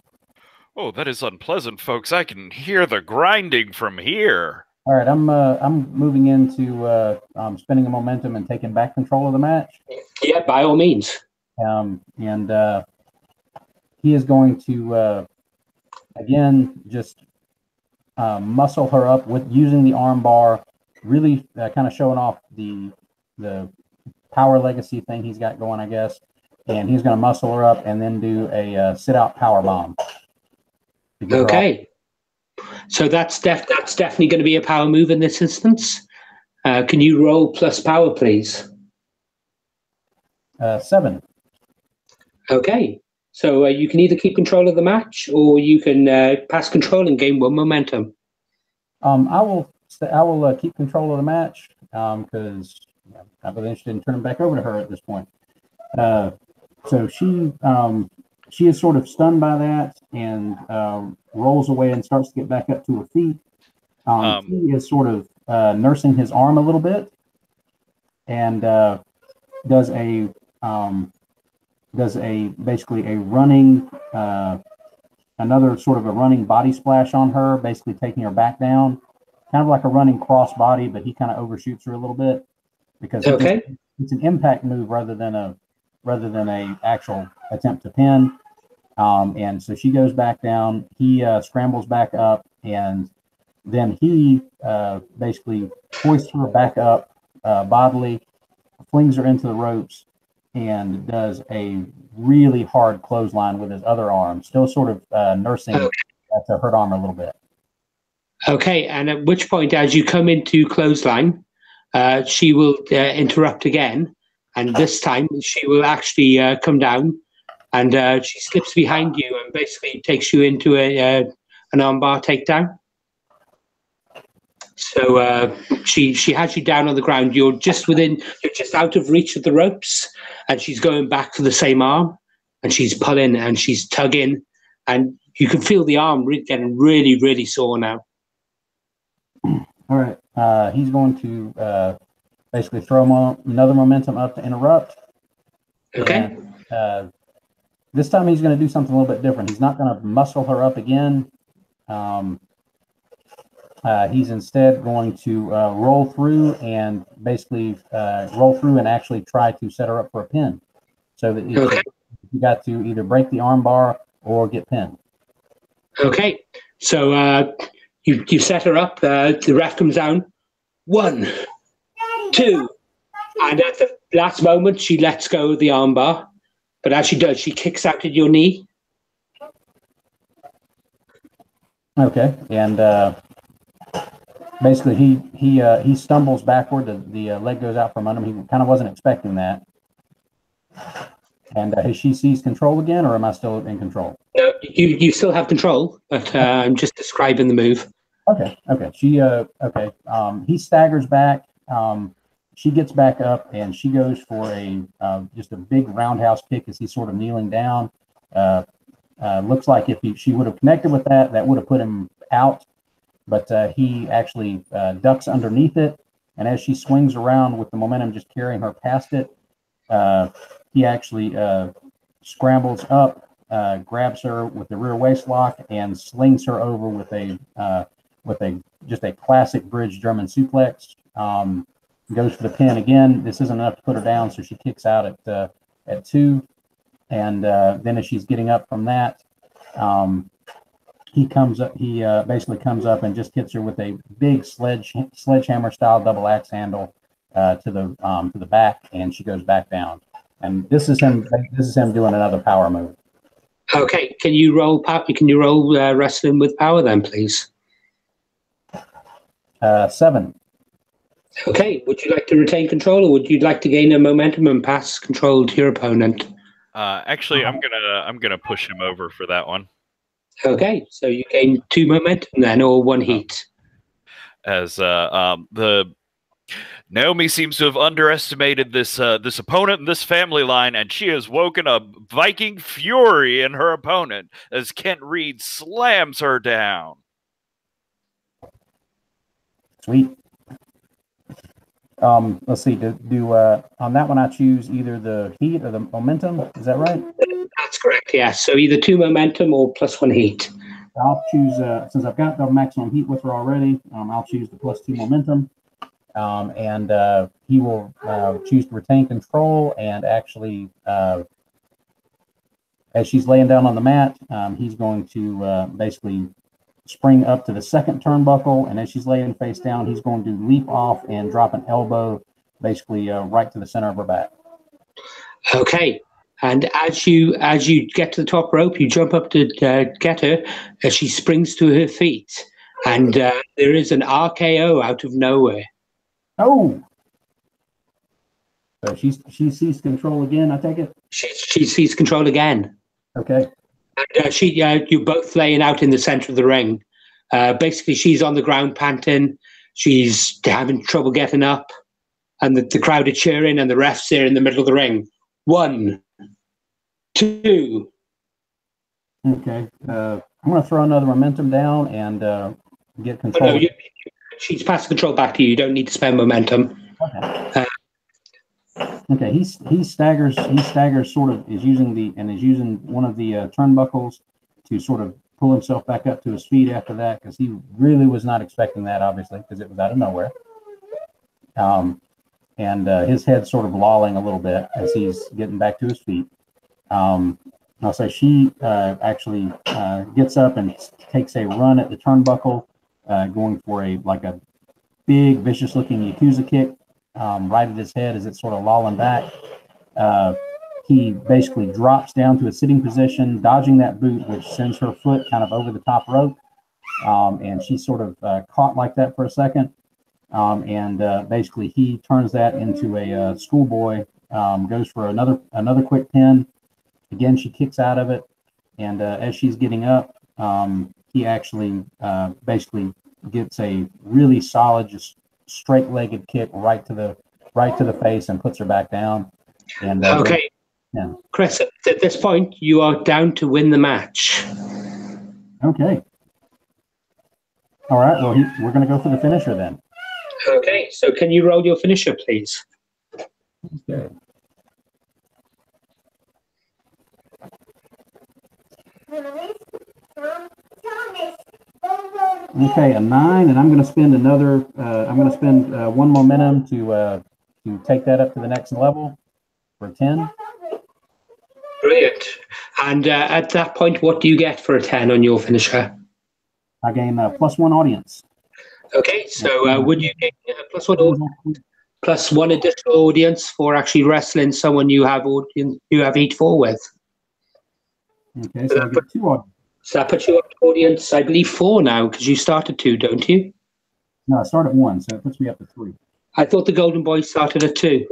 Oh, that is unpleasant, folks. I can hear the grinding from here. All right, I'm moving into spinning a momentum and taking back control of the match. Yeah, by all means. And he is going to again just muscle her up with using the arm bar, really kind of showing off the power legacy thing he's got going, I guess. And he's going to muscle her up and then do a sit out power bomb. Okay, so that's definitely going to be a power move in this instance. Can you roll plus power, please? 7. Okay, so you can either keep control of the match or you can pass control and gain 1 momentum. I will keep control of the match because I'm really interested in turning back over to her at this point. So she is sort of stunned by that and rolls away and starts to get back up to her feet. He is sort of nursing his arm a little bit and does basically a running, another sort of a running body splash on her, basically taking her back down, kind of like a running cross body, but he kind of overshoots her a little bit because it's an impact move rather than a actual attempt to pin. And so she goes back down. He scrambles back up, and then he basically hoists her back up bodily, flings her into the ropes, and does a really hard clothesline with his other arm, still sort of nursing to hurt arm a little bit. Okay, and at which point, as you come into clothesline, she will interrupt again, and this time she will actually come down, and she slips behind you and basically takes you into an armbar takedown. So she has you down on the ground. You're just out of reach of the ropes, and she's going back for the same arm, and she's pulling and she's tugging, and you can feel the arm getting really, really sore now. All right, he's going to basically throw another momentum up to interrupt. Okay. And, this time he's going to do something a little bit different. He's not going to muscle her up again. He's instead going to roll through and basically actually try to set her up for a pin. So that You got to either break the armbar or get pinned. Okay, so you set her up. The ref comes down. 1, 2, and at the last moment, she lets go of the armbar. But as she does, she kicks out at your knee. Okay, and basically he stumbles backward. The leg goes out from under him. He kind of wasn't expecting that. And has she seized control again, or am I still in control? No, you still have control, but I'm just describing the move. Okay. He staggers back. She gets back up, and she goes for just a big roundhouse kick as he's sort of kneeling down. Looks like if she would have connected with that, that would have put him out. But he actually ducks underneath it, and as she swings around with the momentum just carrying her past it, he actually scrambles up, grabs her with the rear waist lock, and slings her over with just a classic bridge German suplex. Goes for the pin again. This isn't enough to put her down, so she kicks out at 2. And then as she's getting up from that, he comes up. He basically comes up and just hits her with a big sledgehammer style double axe handle to the back, and she goes back down. And this is him doing another power move. Okay, can you roll wrestling with power then, please? 7. Okay, would you like to retain control, or would you like to gain a momentum and pass control to your opponent? Actually, I'm gonna push him over for that one. Okay, so you gain 2 momentum then, or 1 heat. As Naomi seems to have underestimated this opponent in this family line, and she has woken a Viking fury in her opponent as Kent Reed slams her down. Sweet. Let's see. Do on that one I choose either the heat or the momentum? Is that right? That's correct. Yes. So either 2 momentum or +1 heat. I'll choose since I've got the maximum heat with her already. I'll choose the +2 momentum, and he will choose to retain control. And actually, as she's laying down on the mat, he's going to basically spring up to the second turnbuckle, and as she's laying face down, he's going to leap off and drop an elbow, basically right to the center of her back. Okay, and as you get to the top rope, you jump up to get her as she springs to her feet, and there is an RKO out of nowhere. Oh, so she seized control again. I take it. She seized control again. Okay. And you're both laying out in the center of the ring. Basically, she's on the ground panting. She's having trouble getting up. And the crowd are cheering, and the ref's there in the middle of the ring. 1, 2. Okay. I'm going to throw another momentum down and get control. No, she's passed control back to you. You don't need to spend momentum. Okay. Okay, he staggers sort of is using one of the turnbuckles to sort of pull himself back up to his feet after that, because he really was not expecting that, obviously, because it was out of nowhere. And his head's sort of lolling a little bit as he's getting back to his feet. I'll say she actually gets up and takes a run at the turnbuckle, going for a big vicious looking Yakuza kick. Right at his head as it's sort of lolling back. He basically drops down to a sitting position, dodging that boot, which sends her foot kind of over the top rope. And she's sort of caught like that for a second. And basically he turns that into a schoolboy, goes for another quick pin. Again, she kicks out of it. And as she's getting up, he actually basically gets a really solid, just straight-legged kick right to the face and puts her back down. And okay, yeah. Chris, at this point you are down to win the match. Okay. All right. Well, we're going to go for the finisher then. Okay. So can you roll your finisher, please? Okay. Okay, a 9, and I'm going to spend one momentum to take that up to the next level for 10. Brilliant. And at that point, what do you get for a 10 on your finisher? I gain +1 audience. Okay, so would you get plus one additional audience for actually wrestling someone you have heat for with? Okay, so I get 2 audience. So that puts you up to audience, I believe, 4 now, because you started 2, don't you? No, I start at 1, so it puts me up to 3. I thought the Golden Boy started at 2.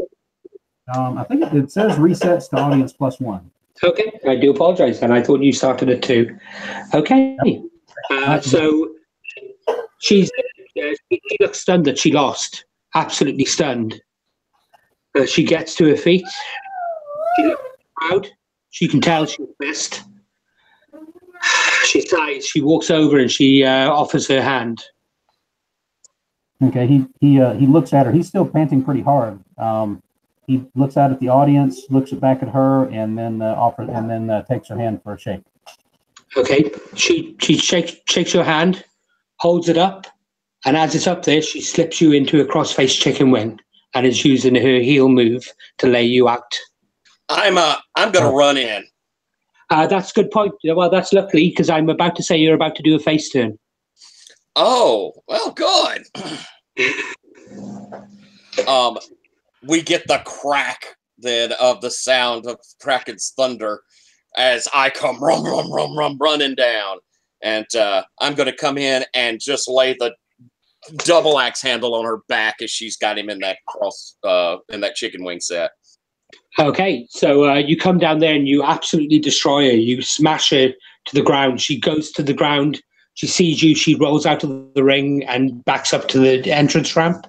I think it says resets to audience +1. Okay, I do apologize, and I thought you started at 2. Okay, so she looks stunned that she lost, absolutely stunned. She gets to her feet. She looks proud. She can tell she's missed. She sighs. She walks over and she offers her hand. Okay, he looks at her. He's still panting pretty hard. He looks out at the audience, looks back at her, and then takes her hand for a shake. Okay, she shakes your hand, holds it up, and as it's up there, she slips you into a cross-faced chicken wing and is using her heel move to lay you out. I'm gonna run in. That's a good point. Well, that's luckily because I'm about to say you're about to do a face turn. Oh, well, good. We get the crack then of the sound of Kraken's thunder as I come running down, and I'm going to come in and just lay the double axe handle on her back as she's got him in that chicken wing set. Okay, so you come down there and you absolutely destroy her. You smash her to the ground. She goes to the ground. She sees you. She rolls out of the ring and backs up to the entrance ramp.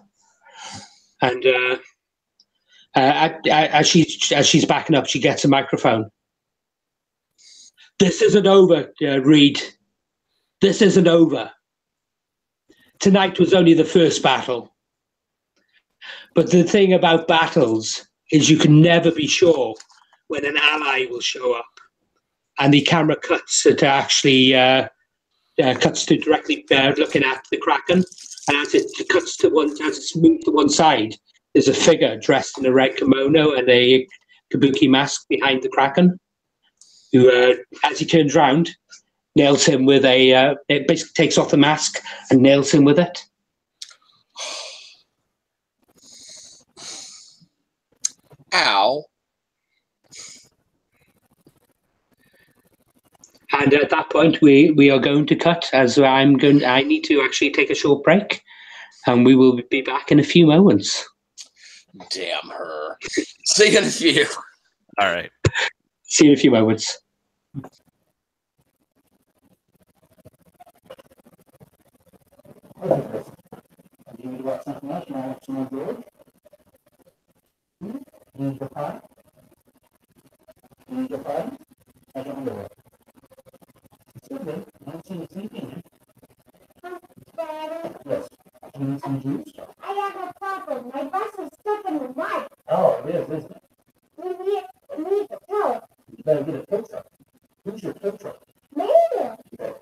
And as she's backing up, she gets a microphone. This isn't over, Reed. This isn't over. Tonight was only the first battle. But the thing about battles is you can never be sure when an ally will show up. And the camera cuts to directly looking at the Kraken. And as it cuts to as it's moved to one side, there's a figure dressed in a red kimono and a kabuki mask behind the Kraken, who, as he turns round, nails him with it basically takes off the mask and nails him with it. Ow. And at that point, we are going to cut, as I need to actually take a short break, and we will be back in a few moments. Damn her. See you in a few. All right. See you in a few moments. I have a problem. My bus is stuck in the mud. Oh, it is, isn't it? We need to go. You better get a tow truck. Who's your tow truck? Maybe. Okay.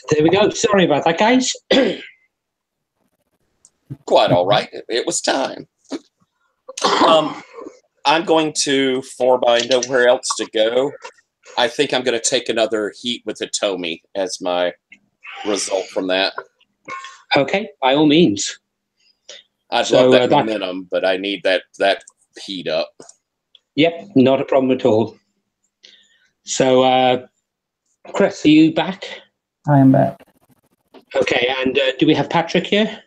There we go. Sorry about that, guys. Quite all right. It was time. I'm going to, for my nowhere else to go, I think I'm going to take another heat with Hitomi as my result from that. Okay, by all means. I'd love that momentum, but I need that heat up. Yep, not a problem at all. So, Chris, are you back? I am back. Okay, and do we have Patrick here?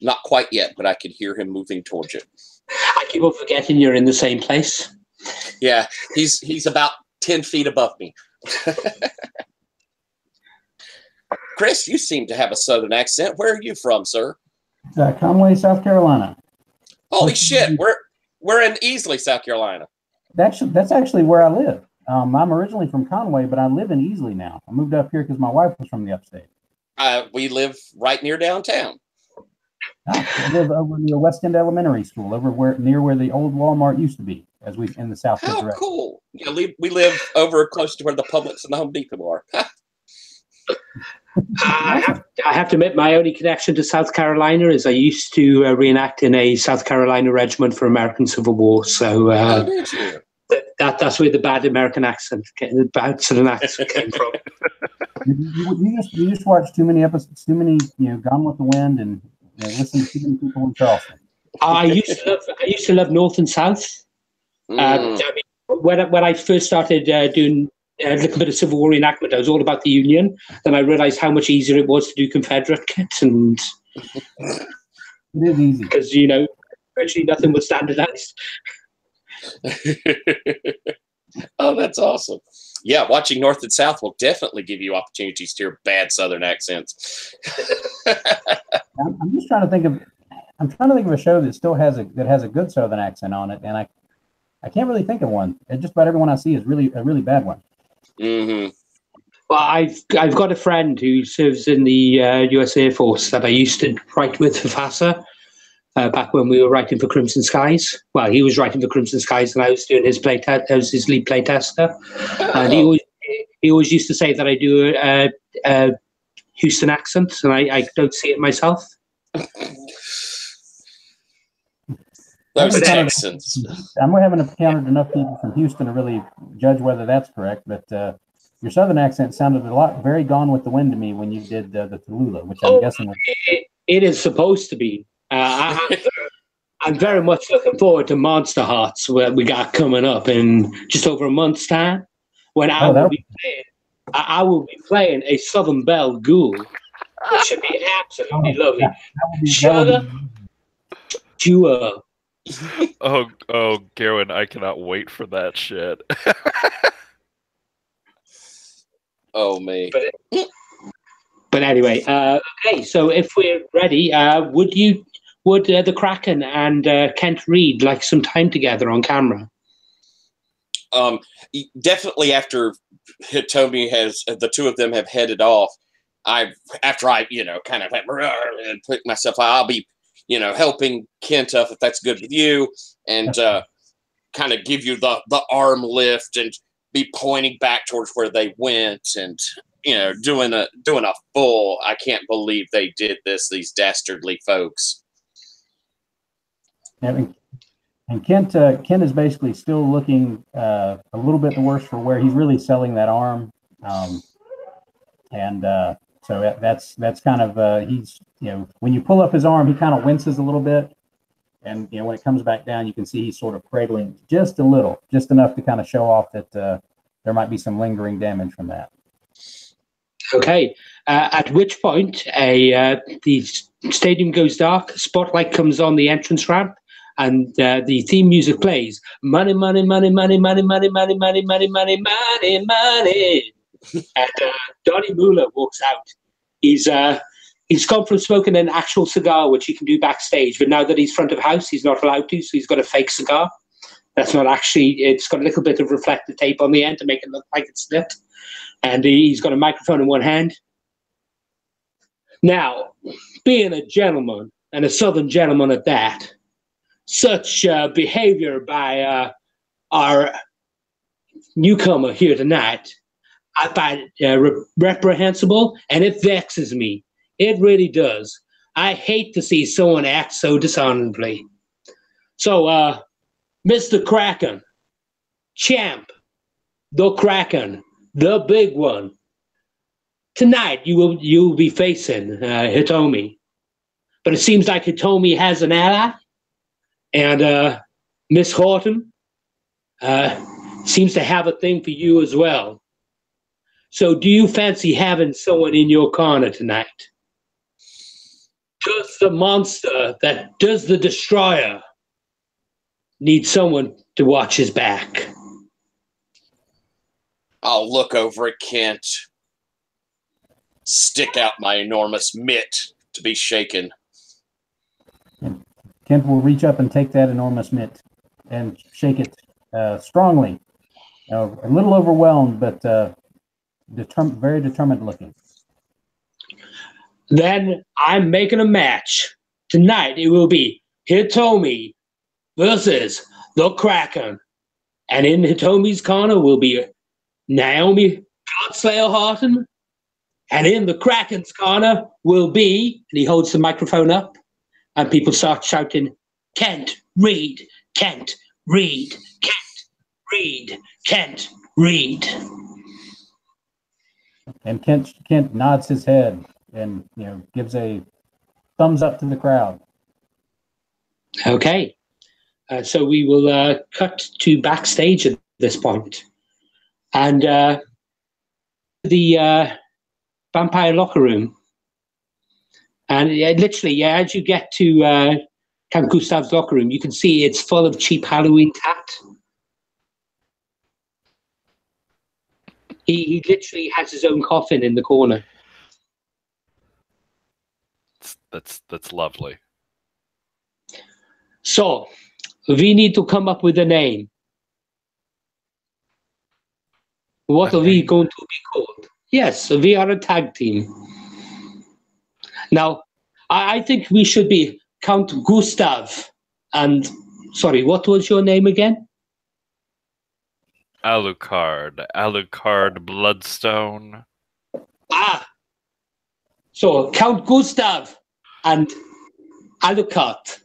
Not quite yet, but I can hear him moving towards it. I keep on forgetting you're in the same place. Yeah, he's about 10 feet above me. Chris, you seem to have a southern accent. Where are you from, sir? Conway, South Carolina. Holy shit, we're in Easley, South Carolina. That's actually where I live. I'm originally from Conway, but I live in Easley now. I moved up here because my wife was from the upstate. We live right near downtown. I live over near West End Elementary School, near where the old Walmart used to be, as we in the south. How direction. Cool! Yeah, we live over close to where the Publix and the Home Depot are. I have to admit, my only connection to South Carolina is I used to reenact in a South Carolina regiment for American Civil War. So did you? That's where the bad American accent, the bad Southern accent came from. You just watch too many episodes, too many, Gone with the Wind, and listen to too many people in Charleston. I used to love North and South. I mean, when I first started doing a little bit of Civil War reenactment, I was all about the Union. Then I realized how much easier it was to do Confederate kits, and it is easy because virtually nothing was standardized. Oh, that's awesome. Yeah, watching North and South will definitely give you opportunities to hear bad Southern accents. I'm just trying to think of a show that still has a good Southern accent on it, and I can't really think of one. Just about everyone I see is really a really bad one. Mm-hmm. Well, I've got a friend who serves in the U.S. Air Force that I used to write with for FASA back when we were writing for Crimson Skies. Well, he was writing for Crimson Skies, and I was doing his playtest. I was his lead playtester, and he always used to say that I do a Houston accent, and I don't see it myself. Those Texans. I haven't encountered enough people from Houston to really judge whether that's correct, but your Southern accent sounded very Gone with the Wind to me when you did the Tallulah, which I'm guessing was... It is supposed to be. I'm very much looking forward to Monster Hearts, where we got coming up in just over a month's time, when I will be playing a Southern Belle Ghoul, which should be absolutely lovely. Sugar, Jewel. Oh, Garwin, I cannot wait for that shit. Oh, me. But anyway, okay. So if we're ready, would the Kraken and Kent Reed like some time together on camera? Definitely after Hitomi the two of them have headed off. After I kind of and put myself, I'll be helping Kent up if that's good with you, and kind of give you the arm lift and be pointing back towards where they went, and doing a full. I can't believe they did this. These dastardly folks. And Kent is basically still looking a little bit the worse for wear. He's really selling that arm, so that's kind of he's when you pull up his arm, he kind of winces a little bit, and when it comes back down, you can see he's sort of cradling just a little, just enough to kind of show off that there might be some lingering damage from that. Okay. At which point, the stadium goes dark. A spotlight comes on the entrance ramp, and the theme music plays. Money, money, money, money, money, money, money, money, money, money, money, money. And Donnie Mueller walks out. He's gone from smoking an actual cigar, which he can do backstage, but now that he's front of house, he's not allowed to, so he's got a fake cigar. That's not actually, it's got a little bit of reflective tape on the end to make it look like it's lit. And he's got a microphone in one hand. Now, being a gentleman, and a Southern gentleman at that, such behavior by our newcomer here tonight, I find reprehensible, and it vexes me. It really does. I hate to see someone act so dishonorably. So, Mr. Kraken, champ, the Kraken, the big one. Tonight you'll be facing Hitomi, but it seems like Hitomi has an ally, and Miss Horton seems to have a thing for you as well. So, do you fancy having someone in your corner tonight? Does the monster that does the destroyer need someone to watch his back? I'll look over at Kent, stick out my enormous mitt to be shaken. Kent will reach up and take that enormous mitt and shake it strongly. A little overwhelmed, but very determined looking. Then I'm making a match. Tonight it will be Hitomi versus the Kraken. And in Hitomi's corner will be Naomi Godslayer Horton. And in the Kraken's corner will be, and he holds the microphone up, and people start shouting, Kent, Reed, Kent, Reed, Kent, Reed, Kent, Reed. And Kent nods his head and gives a thumbs up to the crowd. Okay. So we will cut to backstage at this point. And the vampire locker room. And literally, as you get to Count Gustav's locker room, you can see it's full of cheap Halloween tat. He literally has his own coffin in the corner. That's lovely. So, we need to come up with a name. What are we going to be called? Yes, we are a tag team. Now, I think we should be Count Gustav and, sorry, what was your name again? Alucard Bloodstone. Ah, so Count Gustav and Alucard.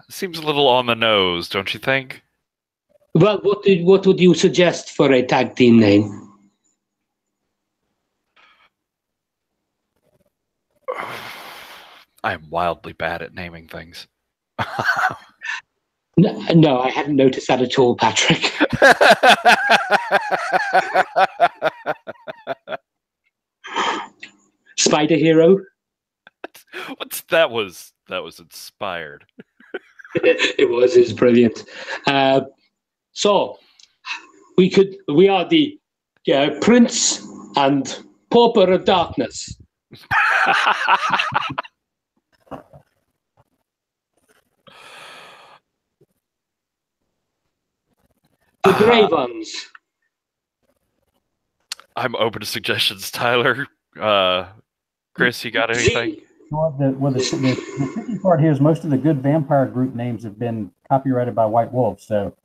Seems a little on the nose, don't you think? Well, what would you suggest for a tag team name? I am wildly bad at naming things. No, I hadn't noticed that at all, Patrick. Spider Hero? That was inspired. It was brilliant. So we are the Prince and Pauper of Darkness. The Grey Ones. I'm open to suggestions, Tyler. Chris, you got anything? Well, the tricky part here is most of the good vampire group names have been copyrighted by White Wolf. So,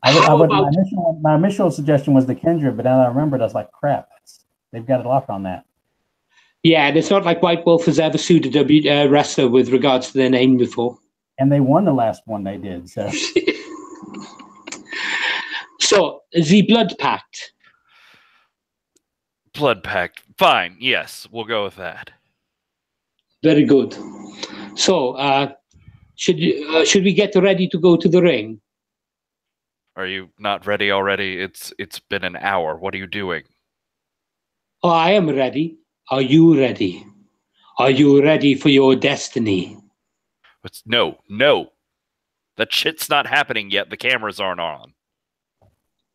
my initial suggestion was the Kendra, but now that I remembered, I was like, crap, they've got it locked on that. Yeah, and it's not like White Wolf has ever sued a wrestler with regards to their name before. And they won the last one they did. So, so the Blood Pact. Blood Pact. Fine. Yes, we'll go with that. Very good. So, should we get ready to go to the ring? Are you not ready already? It's been an hour. What are you doing? Oh, I am ready. Are you ready? Are you ready for your destiny? No. That shit's not happening yet. The cameras aren't on.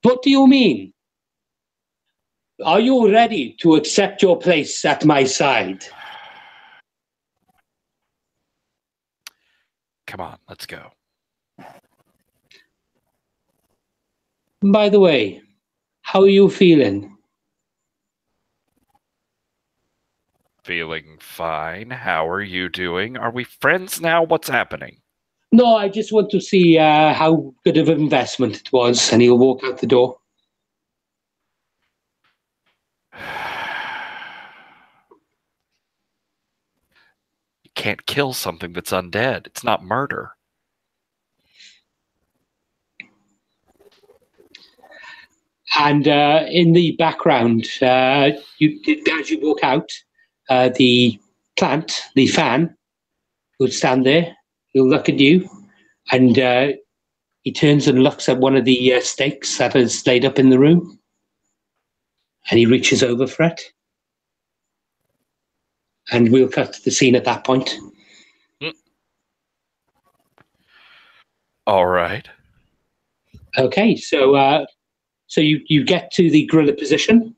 What do you mean? Are you ready to accept your place at my side? Come on, let's go. By the way, how are you feeling? Feeling fine. How are you doing? Are we friends now? What's happening? No, I just want to see how good of an investment it was. And he'll walk out the door. You can't kill something that's undead. It's not murder. And in the background, as you walk out, the plant, the fan, will stand there. He'll look at you, and he turns and looks at one of the stakes that is laid up in the room, and he reaches over for it. And we'll cut to the scene at that point. All right. Okay, so you get to the gorilla position.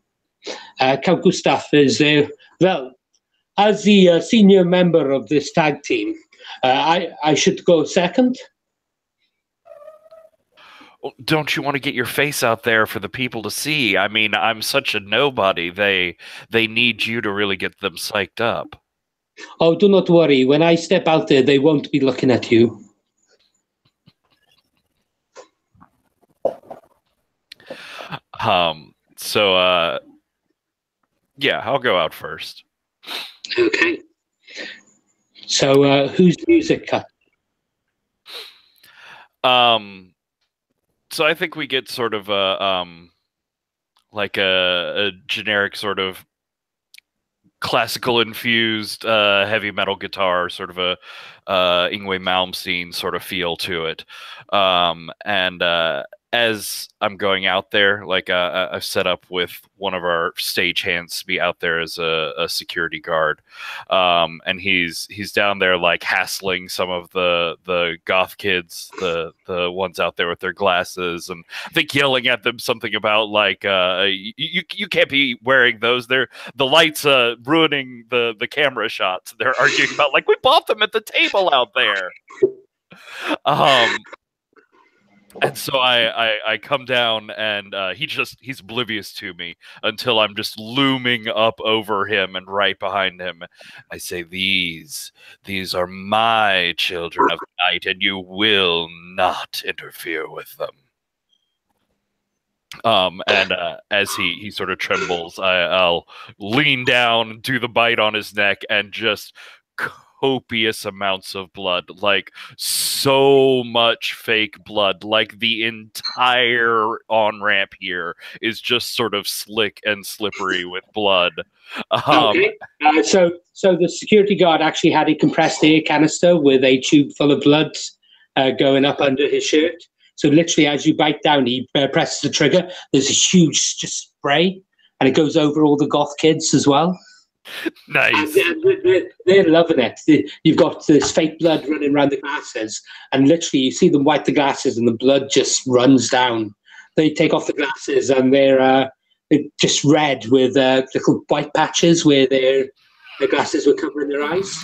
Count Gustav is there. Well, as the senior member of this tag team, I should go second. Well, don't you want to get your face out there for the people to see? I mean, I'm such a nobody. They need you to really get them psyched up. Oh, do not worry. When I step out there, they won't be looking at you. Yeah, I'll go out first. Okay. So, whose music cut? So I think we get sort of a generic sort of classical infused heavy metal guitar, sort of a Yngwie Malmsteen sort of feel to it. As I'm going out there, like I've set up with one of our stagehands to be out there as a security guard, and he's down there like hassling some of the goth kids, the ones out there with their glasses, and I think yelling at them something about like you can't be wearing those. They're the lights ruining the camera shots. They're arguing about like we bought them at the table out there. And so I come down and he's oblivious to me until I'm just looming up over him and right behind him. I say, these are my children of night, and you will not interfere with them. As he sort of trembles, I'll lean down, do the bite on his neck, and just copious amounts of blood, like so much fake blood, like the entire on-ramp here is just sort of slick and slippery with blood. Okay. So the security guard actually had a compressed air canister with a tube full of blood going up under his shirt. So literally, as you bite down, he presses the trigger. There's a huge just spray, and it goes over all the goth kids as well. Nice. And they're loving it. You've got this fake blood running around the glasses, and literally you see them wipe the glasses, and the blood just runs down. They take off the glasses, and they're just red with little white patches where their glasses were covering their eyes.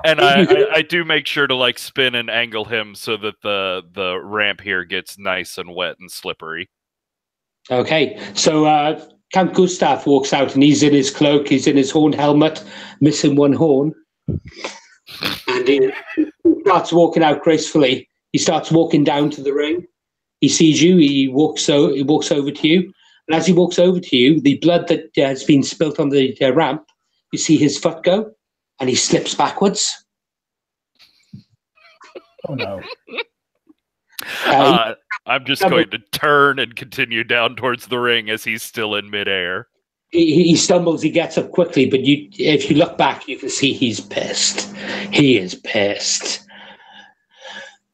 And I do make sure to like spin and angle him so that the ramp here gets nice and wet and slippery. Okay, so Count Gustav walks out, and he's in his cloak, he's in his horn helmet, missing one horn. And he starts walking out gracefully. He starts walking down to the ring. He sees you, he walks over to you. And as he walks over to you, the blood that has been spilt on the ramp, you see his foot go, and he slips backwards. Oh, no. I'm just going to turn and continue down towards the ring as he's still in midair. He stumbles, he gets up quickly, but if you look back, you can see he's pissed. He is pissed.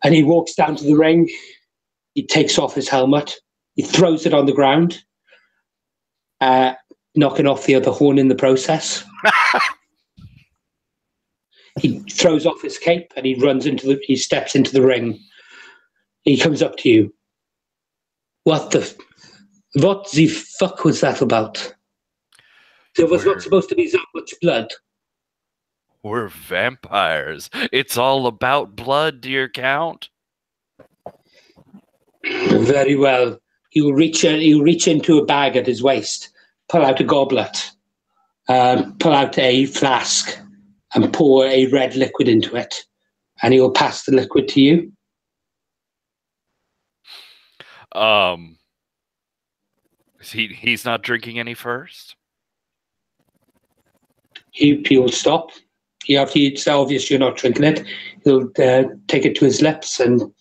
And he walks down to the ring. He takes off his helmet. He throws it on the ground. Now knocking off the other horn in the process. He throws off his cape and he steps into the ring. He comes up to you. What the fuck was that about? There was not supposed to be so much blood. We're vampires. It's all about blood, dear Count. Very well. He'll reach into a bag at his waist, pull out a goblet, pull out a flask, and pour a red liquid into it. And he'll pass the liquid to you. He's not drinking any first? He'll stop. After it's obvious you're not drinking it, he'll take it to his lips and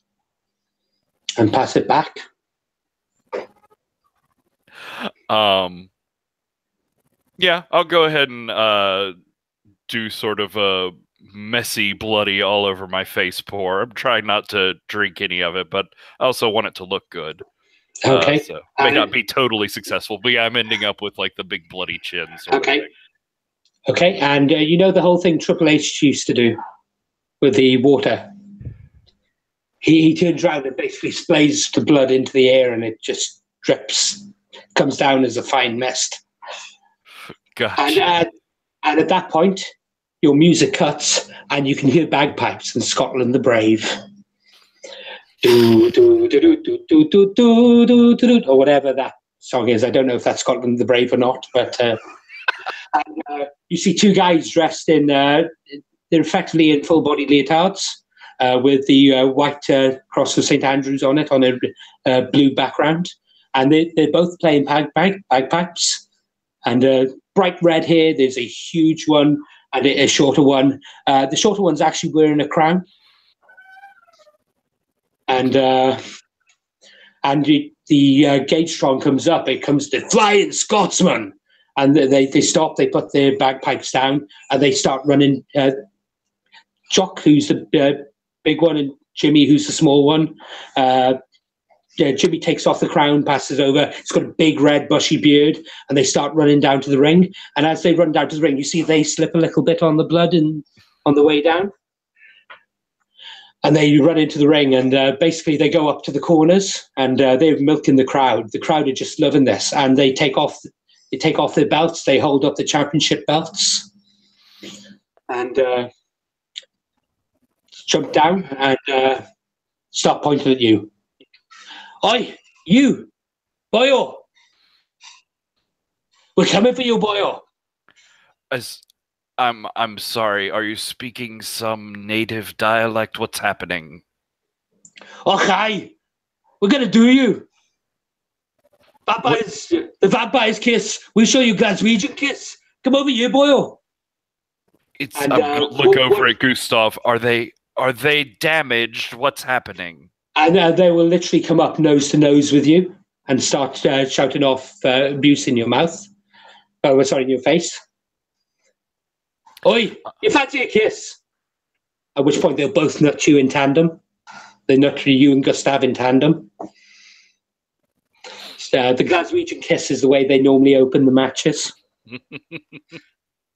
pass it back. Yeah, I'll go ahead and do sort of a messy, bloody, all over my face pour. I'm trying not to drink any of it, but I also want it to look good. Okay. So may not be totally successful, but yeah, I'm ending up with like the big bloody chin. Okay. Okay, and you know the whole thing Triple H used to do with the water? He turns around and basically sprays the blood into the air and it just drips, comes down as a fine mist. Gotcha. And at that point, your music cuts and you can hear bagpipes in Scotland the Brave. Do, do, do, do, do, do, do, do, do, do, or whatever that song is. I don't know if that's Scotland the Brave or not, but you see two guys dressed in, they're effectively in full-body leotards with the white cross of St. Andrews on it, on a blue background. And they're both playing bagpipes. And bright red hair, there's a huge one and a shorter one. The shorter one's actually wearing a crown. And the Gage Strong comes up. It comes to Flying Scotsman. And they stop, they put their bagpipes down, and they start running. Jock, who's the big one, and Jimmy, who's the small one. Jimmy takes off the crown, passes over. He's got a big red bushy beard, and they start running down to the ring. And as they run down to the ring, you see they slip a little bit on the blood on the way down. And they run into the ring, and basically they go up to the corners, and they're milking the crowd. The crowd are just loving this, and they take off their belts. They hold up the championship belts and jump down and start pointing at you. Oi, you, boyo. We're coming for you, boyo. I'm sorry. Are you speaking some native dialect? What's happening? Okay, we're gonna do you. The vampire's kiss. We'll show you Glaswegian kiss. Come over here, boyo. I'm gonna look over at Gustav. Are they damaged? What's happening? And they will literally come up nose to nose with you and start shouting off abuse in your mouth. Oh, sorry, in your face. Oi, you fancy a kiss? At which point they'll both nut you in tandem. They nut you and Gustav in tandem. The Glaswegian kiss is the way they normally open the matches.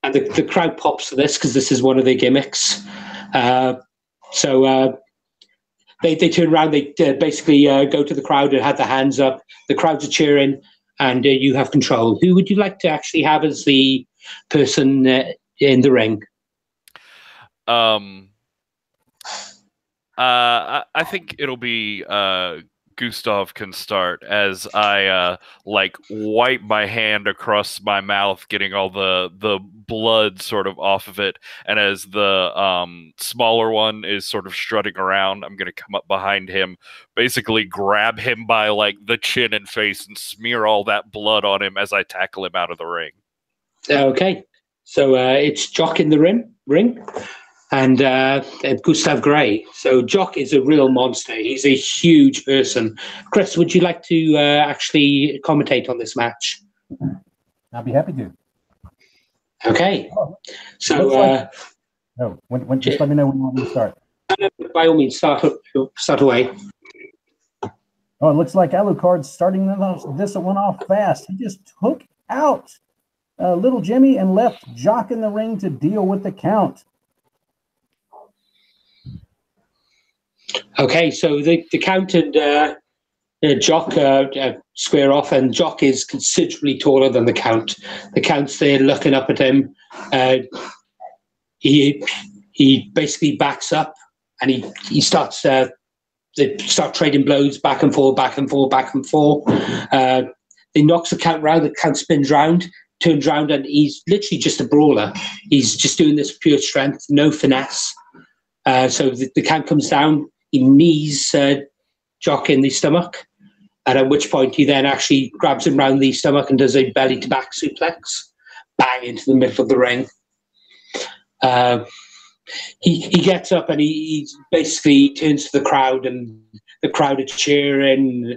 And the crowd pops for this because this is one of their gimmicks. So they turn around, they basically go to the crowd and have their hands up. The crowds are cheering and you have control. Who would you like to actually have as the person in the ring? I think it'll be Gustav can start as I wipe my hand across my mouth, getting all the blood sort of off of it, and as the smaller one is sort of strutting around, I'm gonna come up behind him, basically grab him by like the chin and face and smear all that blood on him as I tackle him out of the ring. Okay, so it's Jock in the ring. And Gustav Gray. So Jock is a real monster. He's a huge person. Chris, would you like to actually commentate on this match? I'll be happy to. Okay. So just let me know when you want me to start. By all means, start away. Oh, it looks like Alucard's starting this one off fast. He just took out Little Jimmy and left Jock in the ring to deal with the count. Okay, so the Count and Jock square off, and Jock is considerably taller than the Count. The Count's there looking up at him. He basically backs up, and he starts. They start trading blows back and forth, back and forth, back and forth. He knocks the Count round. The Count spins round, turns round, and he's literally just a brawler. He's just doing this pure strength, no finesse. So the Count comes down. He knees Jock in the stomach, and at which point he then actually grabs him round the stomach and does a belly to back suplex, bang into the middle of the ring. He gets up and he basically turns to the crowd, and the crowd are cheering.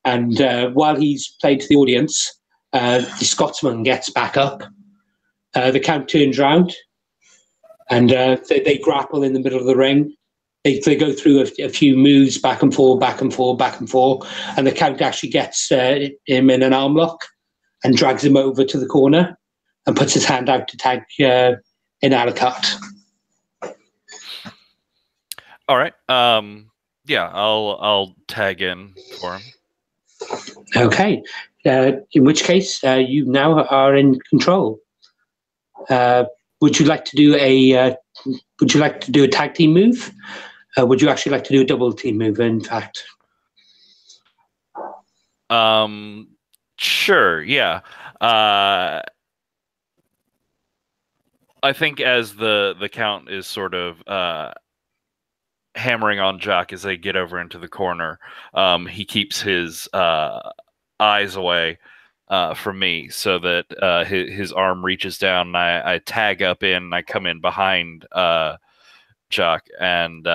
And while he's playing to the audience, the Scotsman gets back up. The Count turns round, and they grapple in the middle of the ring. They go through a few moves back and forth, back and forth, back and forth, and the Count actually gets him in an arm lock and drags him over to the corner and puts his hand out to tag in a la carte. All right. Yeah, I'll tag in for him. Okay. In which case, you now are in control. Would you like to do a tag team move? Would you actually like to do a double team move? In fact, sure. Yeah. I think as the Count is sort of hammering on Jock as they get over into the corner, he keeps his eyes away from me, so that his arm reaches down, and I tag up in, and I come in behind Jock, and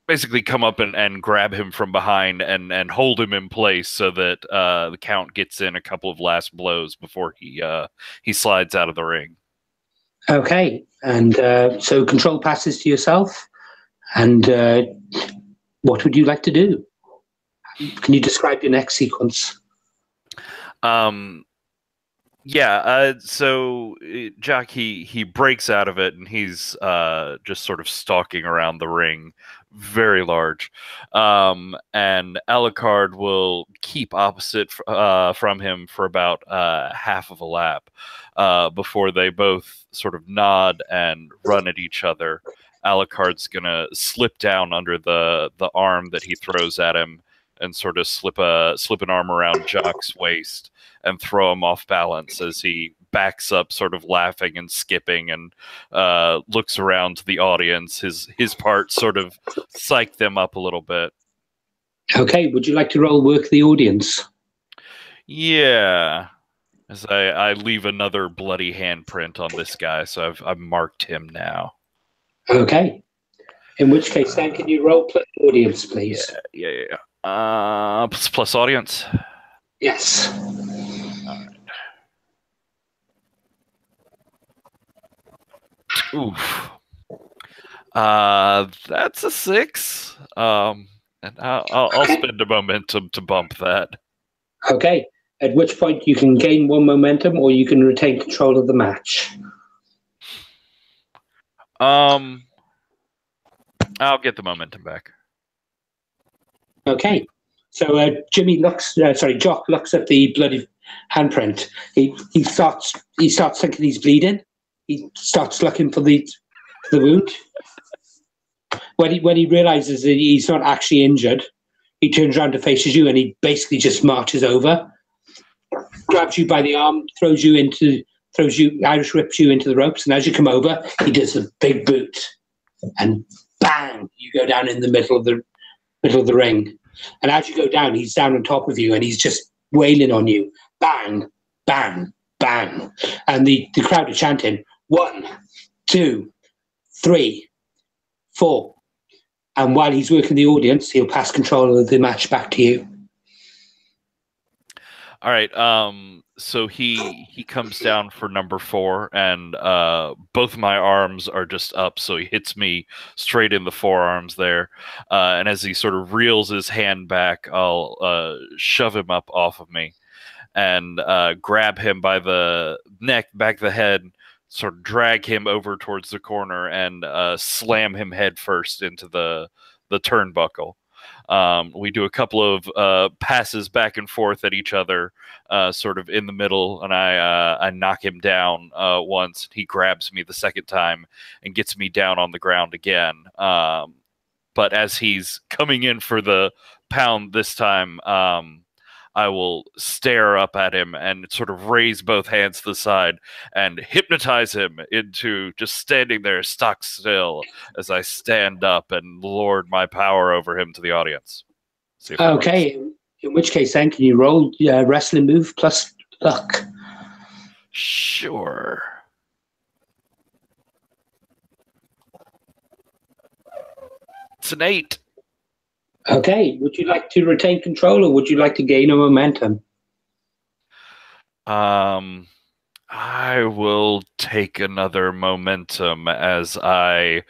basically come up and grab him from behind and hold him in place, so that the Count gets in a couple of last blows before he slides out of the ring. okay. And so control passes to yourself. And what would you like to do? Can you describe your next sequence? Yeah, so Jock, he breaks out of it, and he's just sort of stalking around the ring, very large. And Alucard will keep opposite from him for about half of a lap before they both sort of nod and run at each other. Alucard's gonna slip down under the arm that he throws at him, and sort of slip an arm around Jock's waist and throw him off balance as he backs up, sort of laughing and skipping, and looks around to the audience. His part sort of psyched them up a little bit. Okay, would you like to roll work the audience? Yeah. As I leave another bloody handprint on this guy, so I've marked him now. Okay. In which case, then, can you roll plus audience, please? Yeah. Plus audience. Yes. Oof. That's a 6. And I'll spend a momentum to bump that. Okay. At which point you can gain 1 momentum, or you can retain control of the match. I'll get the momentum back. Okay. So Jock looks at the bloody handprint. He starts thinking he's bleeding. He starts looking for the wound. When he realizes that he's not actually injured, he turns around and faces you, and he basically just marches over, grabs you by the arm, Irish whips you into the ropes, and as you come over, he does a big boot, and bang, you go down in the middle of the ring. And as you go down, he's down on top of you, and he's just wailing on you. Bang, bang, bang. And the crowd are chanting, 1, 2, 3, 4. And while he's working the audience, he'll pass control of the match back to you. All right. So he comes down for number 4, and both my arms are just up, so he hits me straight in the forearms there. And as he sort of reels his hand back, I'll shove him up off of me, and grab him by the neck, back of the head, sort of drag him over towards the corner, and slam him head first into the turnbuckle. We do a couple of passes back and forth at each other, sort of in the middle, and I knock him down once. He grabs me the second time and gets me down on the ground again. But as he's coming in for the pound this time, I will stare up at him and sort of raise both hands to the side and hypnotize him into just standing there stock still as I stand up and lord my power over him to the audience. See if it works. In which case then, can you roll wrestling move plus luck? Sure. It's an 8. Okay, would you like to retain control or would you like to gain a momentum? I will take another momentum as I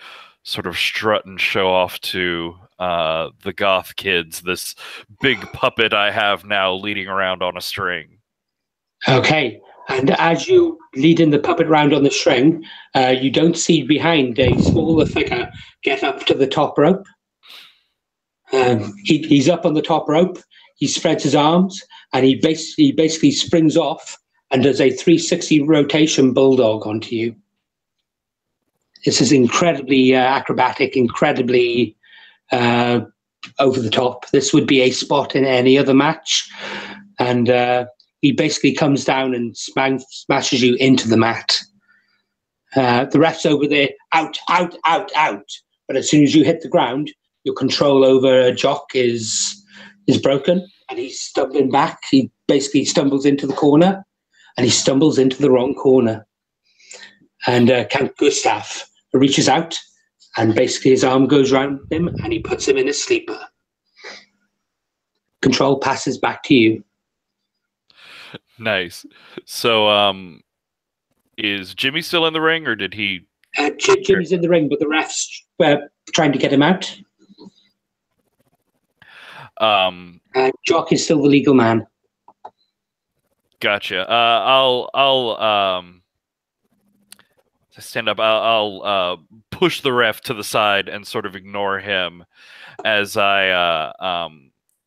sort of strut and show off to the goth kids this big puppet I have now leading around on a string. Okay, and as you lead in the puppet round on the string, you don't see behind a smaller figure get up to the top rope. He's up on the top rope, he spreads his arms, and he basically springs off and does a 360 rotation bulldog onto you. This is incredibly acrobatic, incredibly over the top. This would be a spot in any other match. And he basically comes down and smashes you into the mat. The ref's over there, out, out, out, out. But as soon as you hit the ground, your control over Jock is broken, and he's stumbling back. He basically stumbles into the corner, and he stumbles into the wrong corner. And Count Gustav reaches out, and basically his arm goes around him, and he puts him in a sleeper. Control passes back to you. Nice. So, is Jimmy still in the ring, or did he? Jimmy's in the ring, but the ref's trying to get him out. Jock is still the legal man. Gotcha. I'll stand up. I'll push the ref to the side and sort of ignore him as I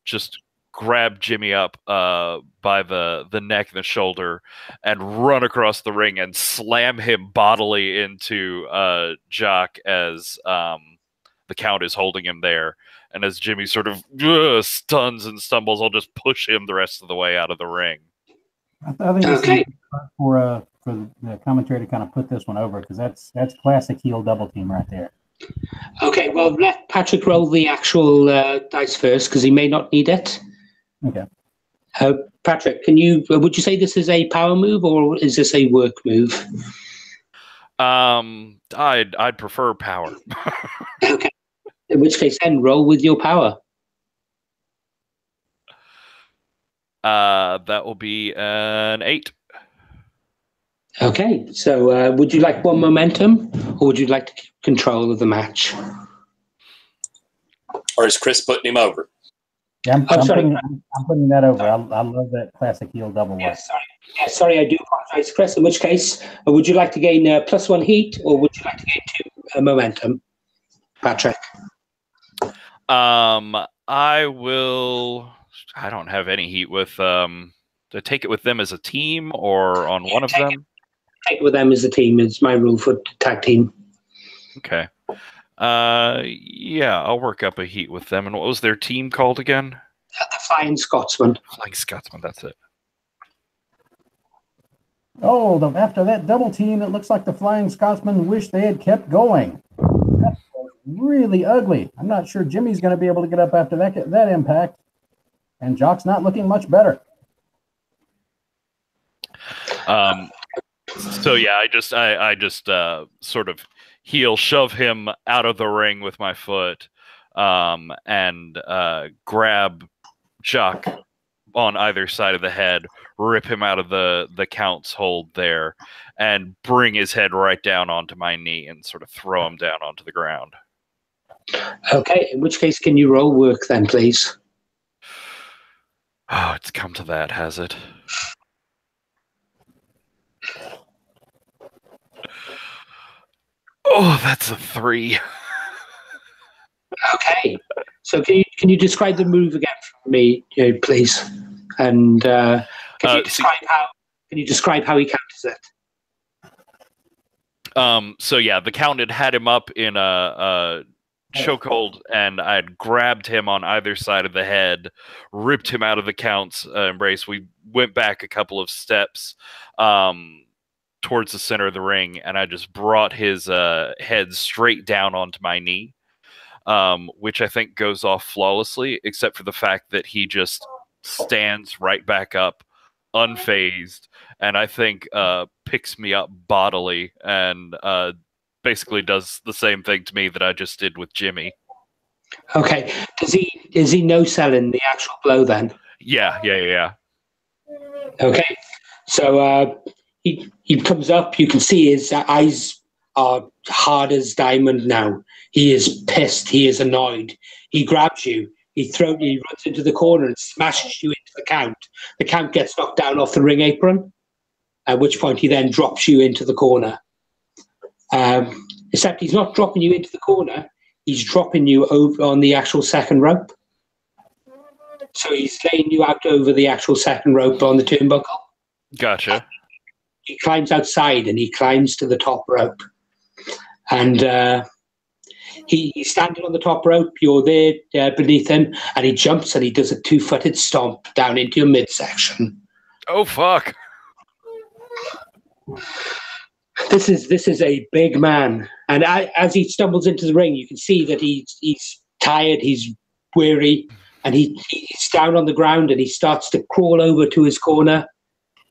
just grab Jimmy up by the neck and the shoulder and run across the ring and slam him bodily into Jock as the Count is holding him there. And as Jimmy sort of stuns and stumbles, I'll just push him the rest of the way out of the ring. I think this is for the commentary to kind of put this one over, because that's classic heel double team right there. Okay, well, let Patrick roll the actual dice first, because he may not need it. Okay. Patrick, would you say this is a power move or is this a work move? I'd prefer power. Okay. In which case, then roll with your power. That will be an 8. Okay, so would you like one momentum, or would you like to keep control of the match? Or is Chris putting him over? Yeah, I'm putting that over. I love that classic heel double work. Sorry, I do apologize, Chris. In which case, would you like to gain +1 heat, or would you like to gain 2 momentum, Patrick? I will. I don't have any heat with. Do I take it with them as a team or on one of them? Take it with them as a team. It's my rule for tag team. Okay. Yeah, I'll work up a heat with them. And what was their team called again? The Flying Scotsman. Flying Scotsman. That's it. Oh, after that double team, it looks like the Flying Scotsman wish they had kept going. That was really ugly. I'm not sure Jimmy's going to be able to get up after that impact. And Jock's not looking much better. So yeah, I just sort of heel shove him out of the ring with my foot, and grab Jock on either side of the head, rip him out of the Count's hold there, and bring his head right down onto my knee and sort of throw him down onto the ground. Okay, in which case, can you roll work then, please? Oh, it's come to that, has it? Oh, that's a 3. Okay. So can you describe the move again for me, please? And can you describe how he counters it? So yeah, the Count had him up in a chokehold, and I had grabbed him on either side of the head, ripped him out of the Count's embrace. We went back a couple of steps towards the center of the ring, and I just brought his head straight down onto my knee, which I think goes off flawlessly, except for the fact that he just stands right back up, unfazed, and I think picks me up bodily and basically does the same thing to me that I just did with Jimmy. Okay. Is he no selling the actual blow then? Yeah. Okay. So he comes up. You can see his eyes are hard as diamond now. He is pissed. He is annoyed. He grabs you. He runs into the corner and smashes you into the Count. The Count gets knocked down off the ring apron, at which point he then drops you into the corner. Except he's not dropping you into the corner. He's dropping you over on the actual second rope. So he's laying you out over the actual second rope on the turnbuckle. Gotcha. He climbs outside and he climbs to the top rope. And he's standing on the top rope. You're there beneath him, and he jumps and he does a 2-footed stomp down into your midsection. Oh, fuck. This is a big man, and as he stumbles into the ring, you can see that he's tired, he's weary, and he's down on the ground, and he starts to crawl over to his corner.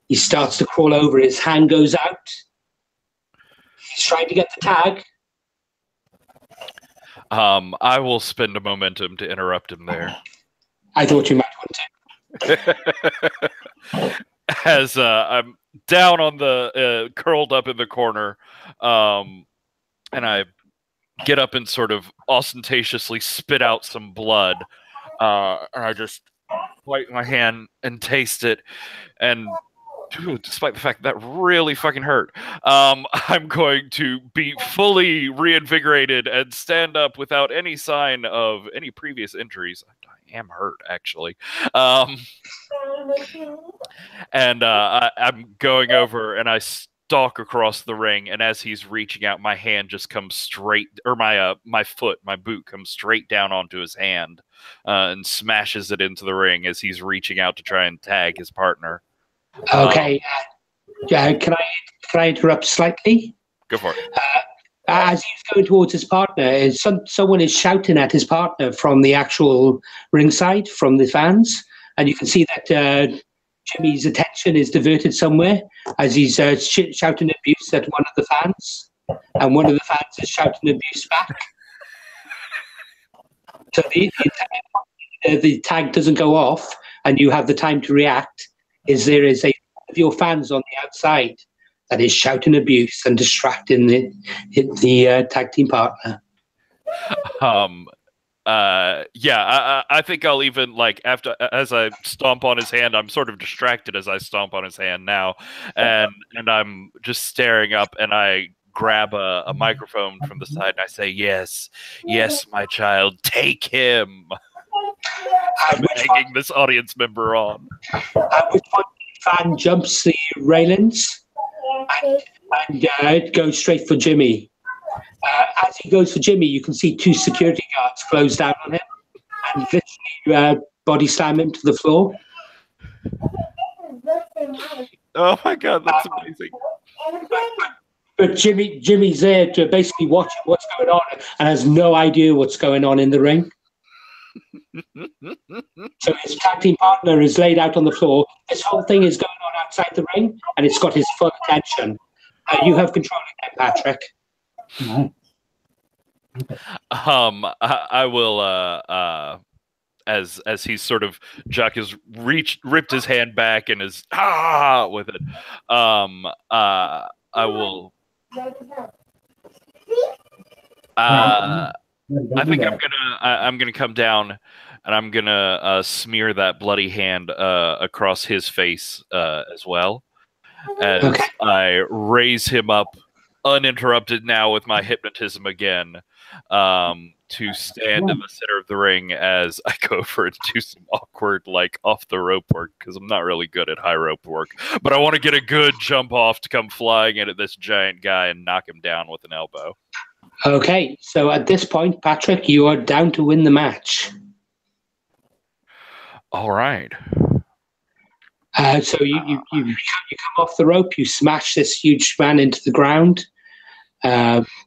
He starts to crawl over. His hand goes out. He's trying to get the tag. I will spend a momentum to interrupt him there. I thought you might want to. As I'm down on the curled up in the corner, and I get up and sort of ostentatiously spit out some blood, and I just wipe my hand and taste it, and despite the fact that really fucking hurt, I'm going to be fully reinvigorated and stand up without any sign of any previous injuries. I am hurt, actually. And I'm going over and I stalk across the ring, and as he's reaching out, my hand just comes straight, or my boot comes straight down onto his hand and smashes it into the ring as he's reaching out to try and tag his partner. Okay. Can I interrupt slightly? Go for it. As he's going towards his partner, someone is shouting at his partner from the actual ringside, from the fans, and you can see that Jimmy's attention is diverted somewhere as he's shouting abuse at one of the fans, and one of the fans is shouting abuse back. So the tag doesn't go off, and you have the time to react. There is a of your fans on the outside that is shouting abuse and distracting the tag team partner. I think I'll even, like, as I stomp on his hand, I'm sort of distracted as I stomp on his hand now, and I'm just staring up, and I grab a microphone from the side and I say, yes, my child, take him. I'm egging this audience member on. At which point the fan jumps the railings and goes straight for Jimmy. As he goes for Jimmy, you can see 2 security guards close down on him and literally body slam him to the floor. Oh my god, that's amazing. But Jimmy's there to basically watch what's going on and has no idea what's going on in the ring. So his tag team partner is laid out on the floor. This whole thing is going on outside the ring, and it's got his full attention. You have control of that, Patrick. I will as he's sort of, Jack has ripped his hand back and is with it. I will. I think I'm gonna come down and I'm gonna smear that bloody hand across his face as well, as I raise him up, uninterrupted now with my hypnotism again, to stand in the center of the ring as I go for it to do some awkward, like, off the rope work, because I'm not really good at high rope work. But I want to get a good jump off to come flying in at this giant guy and knock him down with an elbow. Okay, so at this point, Patrick, you are down to win the match. All right. So you come off the rope, you smash this huge man into the ground.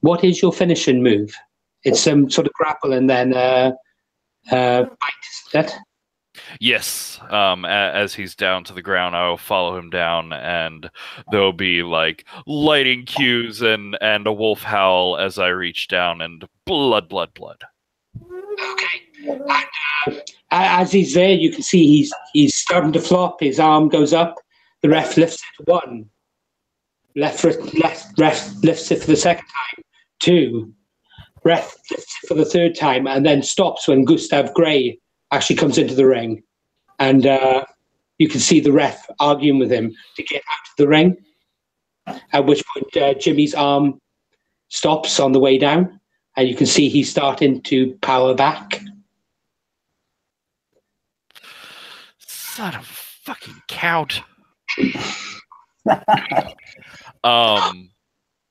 What is your finishing move? It's some sort of grapple and then bite, isn't it? Yes. As he's down to the ground, I will follow him down, and there'll be like lighting cues and a wolf howl as I reach down, and blood. Okay. And, as he's there, you can see he's starting to flop. His arm goes up. The ref lifts it 1. Ref lifts it for the second time. 2. Ref lifts it for the third time, and then stops when Gustav Gray actually comes into the ring. And you can see the ref arguing with him to get out of the ring, at which point Jimmy's arm stops on the way down, and you can see he's starting to power back. Son of a fucking count.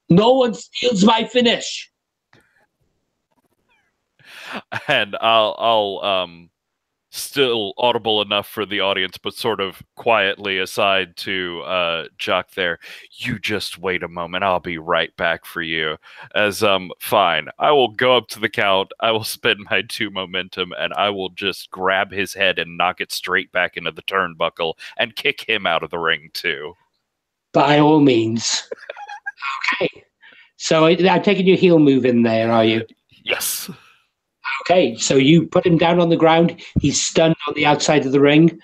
No one steals my finish. And I'll still audible enough for the audience, but sort of quietly aside to Jock there. You just wait a moment. I'll be right back for you. As fine. I will go up to the count. I will spend my 2 momentum, and I will just grab his head and knock it straight back into the turnbuckle and kick him out of the ring too. By all means. Okay. So I'm taking your heel move in there, are you? Yes. Okay, so you put him down on the ground. He's stunned on the outside of the ring.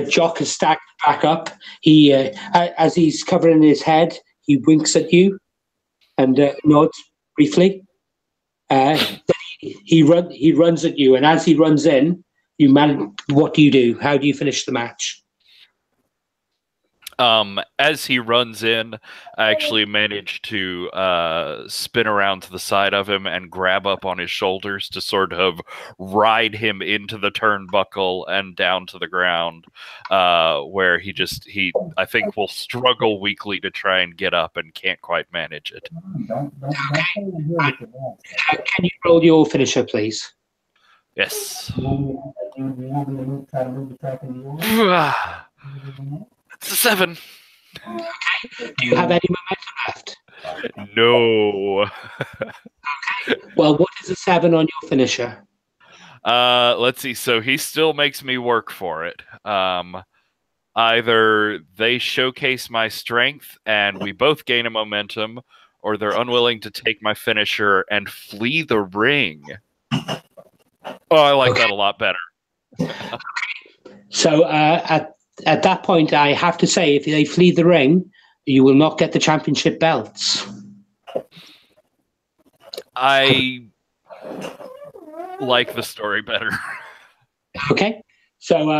Jock has stacked back up. He, as he's covering his head, he winks at you and nods briefly. Then he runs at you, and as he runs in, what do you do? How do you finish the match? As he runs in, I actually managed to spin around to the side of him and grab up on his shoulders to sort of ride him into the turnbuckle and down to the ground, where he I think will struggle weakly to try and get up and can't quite manage it. Okay. Can you roll your finisher, please? Yes. It's a 7. Okay. Do you have any momentum left? No. Okay. Well, what is a 7 on your finisher? Let's see. So he still makes me work for it. Either they showcase my strength and we both gain a momentum, or they're unwilling to take my finisher and flee the ring. Oh, I like that a lot better. So at that point, I have to say, if they flee the ring, you will not get the championship belts. I like the story better. Okay. So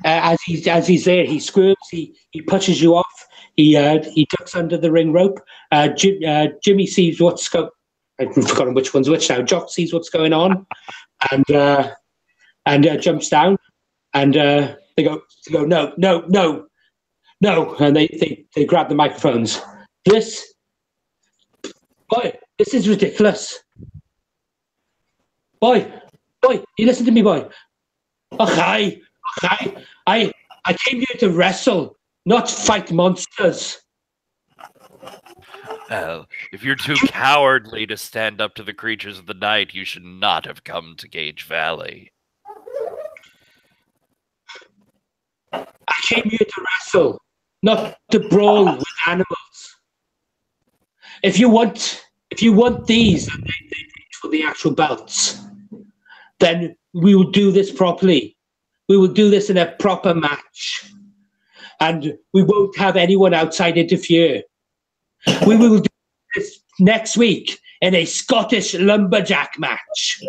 as he's there, he squirms, he pushes you off, he ducks under the ring rope. Jimmy sees what's going. I've forgotten which one's which now. Jock sees what's going on, and jumps down, and they go no, and they grab the microphones. This is ridiculous. Boy, you listen to me, boy. Okay. I came here to wrestle, not fight monsters. Well, if you're too cowardly to stand up to the creatures of the night, you should not have come to Gage Valley. I came here to wrestle, not to brawl with animals. If you want these and they reach for the actual belts, then we will do this properly. We will do this in a proper match. And we won't have anyone outside interfere. We will do this next week in a Scottish lumberjack match.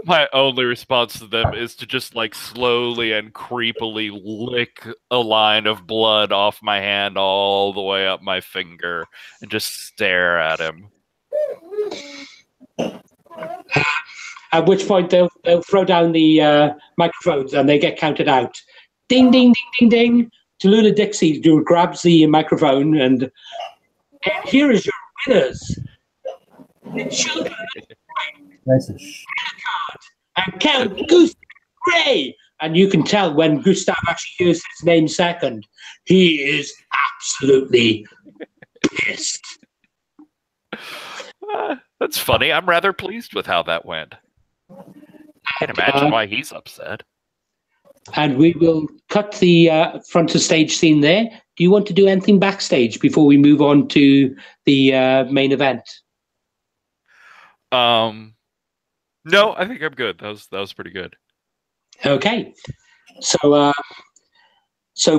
My only response to them is to just like slowly and creepily lick a line of blood off my hand all the way up my finger and just stare at him. At which point they'll throw down the microphones and they get counted out. Ding, ding, ding, ding, ding. Tallulah Dixie grabs the microphone and here is your winners. The children and Count Gustav Grey. And you can tell when Gustav actually hears his name second, he is absolutely pissed. That's funny. I'm rather pleased with how that went. I can't imagine why he's upset. And we will cut the front of stage scene there. Do you want to do anything backstage before we move on to the main event? No, I think I'm good. That was pretty good. Okay. So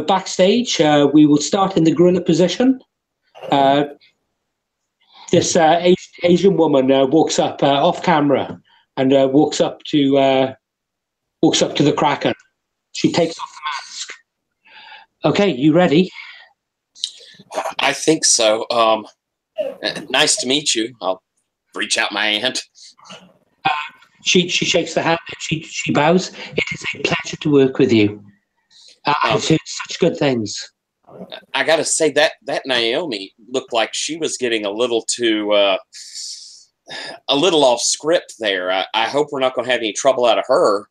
backstage, we will start in the gorilla position. This Asian woman walks up off camera and walks up to the Kraken. She takes off the mask. Okay, you ready? I think so. Nice to meet you. I'll reach out my hand. She shakes the hand and she bows. It is a pleasure to work with you. I've heard such good things. I gotta say that Naomi looked like she was getting a little too a little off script there. I hope we're not going to have any trouble out of her.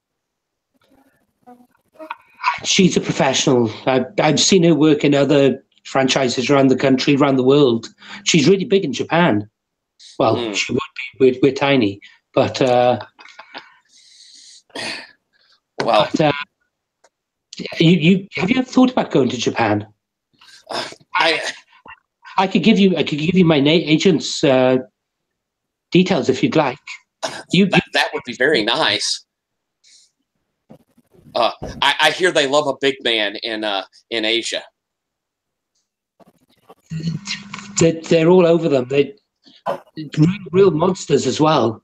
She's a professional. I've seen her work in other franchises around the country, around the world. She's really big in Japan. Well, she would be. We're tiny, but you have you ever thought about going to Japan? I could give you my agent's details if you'd like. That would be very nice. I hear they love a big man in Asia. They're all over them. They're real monsters as well.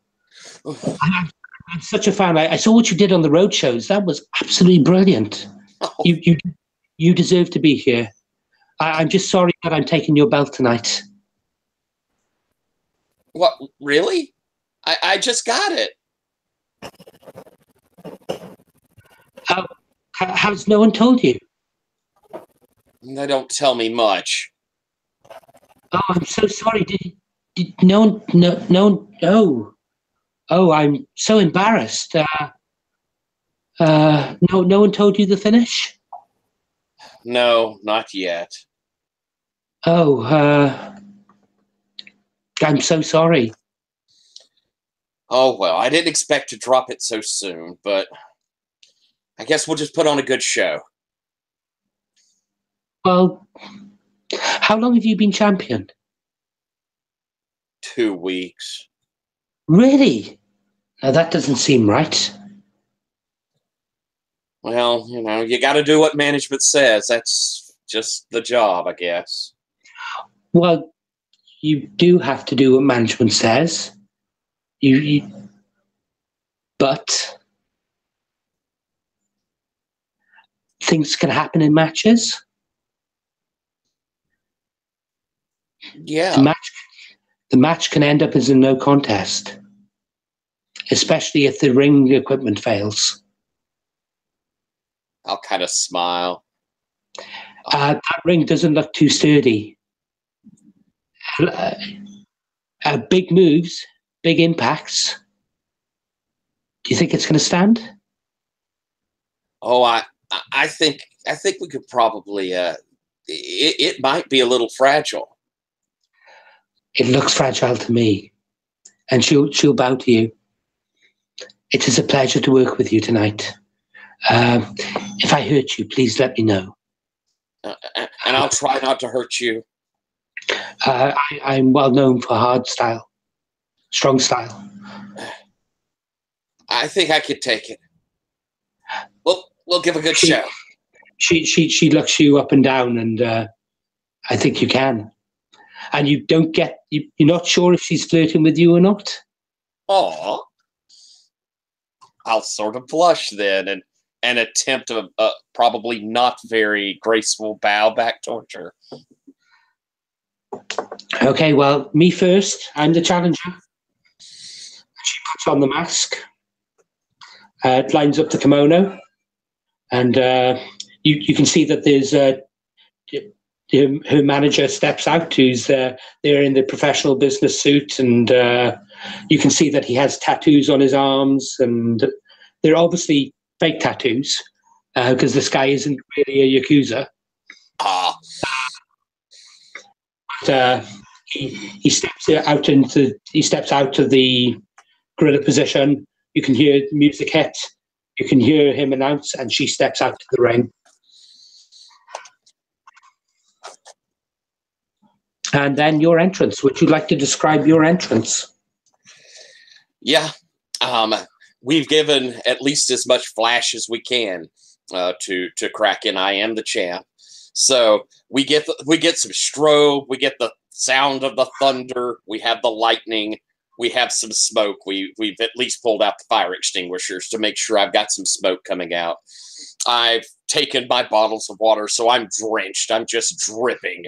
I'm such a fan. I saw what you did on the road shows. That was absolutely brilliant. Oh. You deserve to be here. I'm just sorry that I'm taking your belt tonight. What? Really? I just got it. Has no one told you? They don't tell me much. Oh, I'm so sorry. Did no. Oh, I'm so embarrassed. No one told you the finish? No, not yet. Oh, I'm so sorry. Oh, well, I didn't expect to drop it so soon, but I guess we'll just put on a good show. Well, how long have you been champion? 2 weeks. Really? Now, that doesn't seem right. Well, you got to do what management says. That's just the job, I guess. Well, you do have to do what management says. But things can happen in matches. Yeah. The match can end up as a no contest, especially if the ring equipment fails. I'll kind of smile. That ring doesn't look too sturdy. Big moves, big impacts. Do you think it's going to stand? Oh, I think we could probably. It might be a little fragile. It looks fragile to me, and she'll bow to you. It is a pleasure to work with you tonight. If I hurt you, please let me know. And I'll try not to hurt you. I'm well known for hard style, strong style. I think I could take it. We'll give a good show. She looks you up and down, and I think you can. And you don't get you're not sure if she's flirting with you or not. Aw. I'll sort of blush then and attempt a probably not very graceful bow back towards her. Okay, well, me first. I'm the challenger. She puts on the mask, lines up the kimono, and you can see that there's her manager steps out, who's there in the professional business suit, and you can see that he has tattoos on his arms, and they're obviously fake tattoos because this guy isn't really a Yakuza. But he steps out of the gorilla position. You can hear the music hit. You can hear him announce, and she steps out to the ring. And then your entrance. Would you like to describe your entrance? Yeah. We've given at least as much flash as we can to Kraken. I am the champ. So we get some strobe. We get the sound of the thunder. We have the lightning. We have some smoke. We've at least pulled out the fire extinguishers to make sure I've got some smoke coming out. I've taken my bottles of water, so I'm drenched. I'm just dripping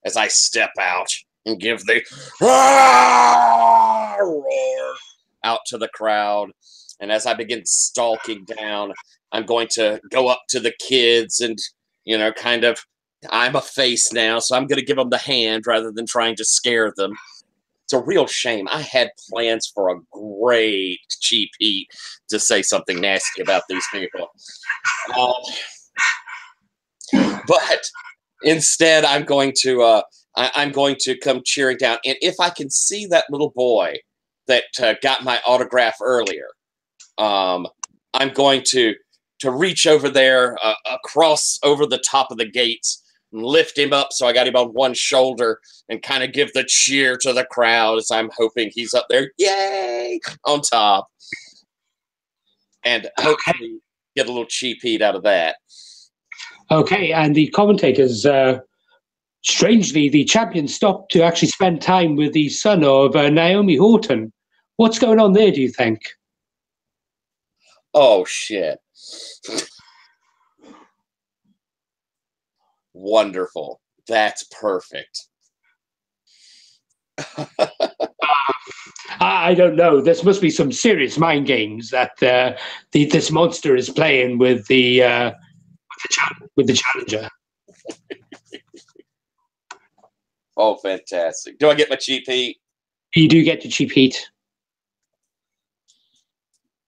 as I step out and give the roar out to the crowd. And as I begin stalking down, I'm going to go up to the kids and, kind of, I'm a face now, so I'm going to give them the hand rather than trying to scare them. It's a real shame. I had plans for a great cheap heat to say something nasty about these people. But instead, I'm going to come cheering down. And if I can see that little boy that got my autograph earlier, I'm going to reach over there, across over the top of the gates, and lift him up so I got him on one shoulder and kind of give the cheer to the crowd as I'm hoping he's up there, yay, on top. And hopefully get a little cheap heat out of that. Okay, and the commentators, strangely, the champion stopped to actually spend time with the son of Naomi Horton. What's going on there, do you think? Oh, shit. Wonderful. That's perfect. I don't know. This must be some serious mind games that this monster is playing with the challenger. Oh, fantastic. Do I get my cheap heat? You do get your cheap heat.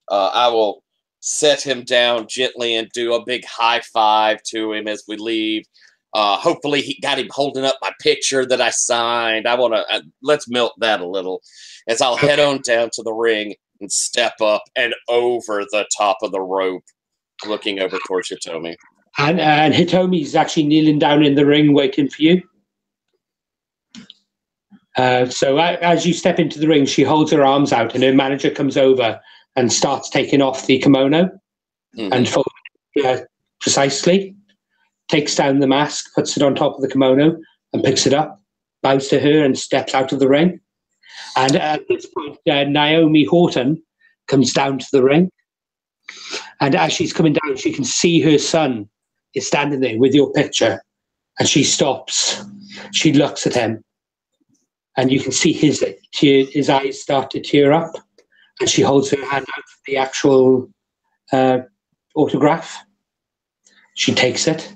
I will set him down gently and do a big high five to him as we leave. Hopefully he got him holding up my picture that I signed. I want to, let's milk that a little as I'll head on down to the ring and step up and over the top of the rope, looking over towards Hitomi. And Hitomi's actually kneeling down in the ring waiting for you. So as you step into the ring, she holds her arms out and her manager comes over and starts taking off the kimono and folding precisely, takes down the mask, puts it on top of the kimono and picks it up, bows to her and steps out of the ring. And at this point, Naomi Horton comes down to the ring. And as she's coming down, she can see her son is standing there with your picture. And she stops. She looks at him. And you can see his eyes start to tear up. And she holds her hand out for the actual autograph. She takes it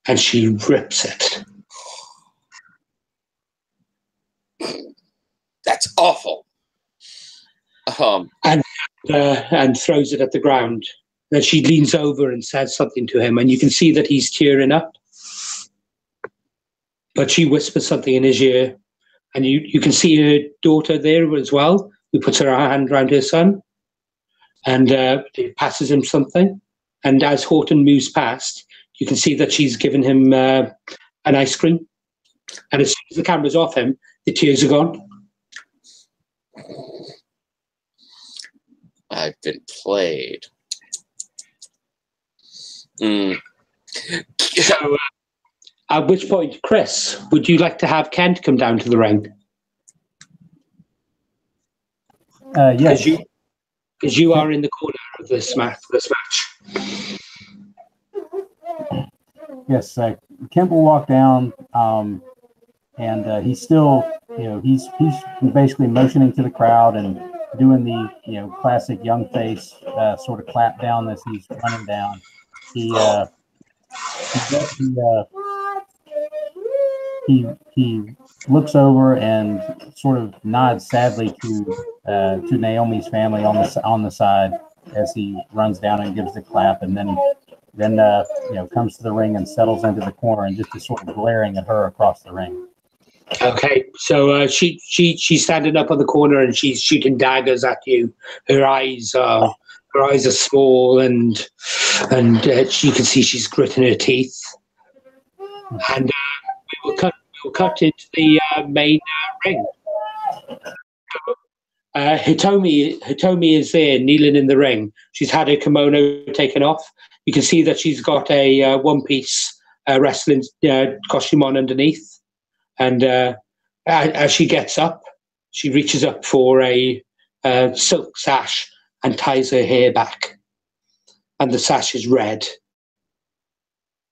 and she rips it. That's awful. And throws it at the ground. Then she leans over and says something to him, and you can see that he's tearing up. But she whispers something in his ear, and you can see her daughter there as well, who puts her hand around her son, and passes him something. And as Horton moves past, you can see that she's given him an ice cream. And as soon as the camera's off him, the tears are gone. I've been played. So, at which point, Chris, would you like to have Kent come down to the ring? Yes. Because you are in the corner this match. Yes, Kemp will walk down, and he's still, he's basically motioning to the crowd and doing the, classic young face sort of clap down as he's running down. He looks over and sort of nods sadly to Naomi's family on the side as he runs down and gives the clap, and then comes to the ring and settles into the corner and just is sort of glaring at her across the ring. Okay, so she's standing up on the corner and she's shooting daggers at you. Her eyes are small and you can see she's gritting her teeth. And we will cut into the main ring. Hitomi is there, kneeling in the ring. She's had her kimono taken off. You can see that she's got a one-piece wrestling costume on underneath. And as she gets up, she reaches up for a silk sash and ties her hair back. And the sash is red.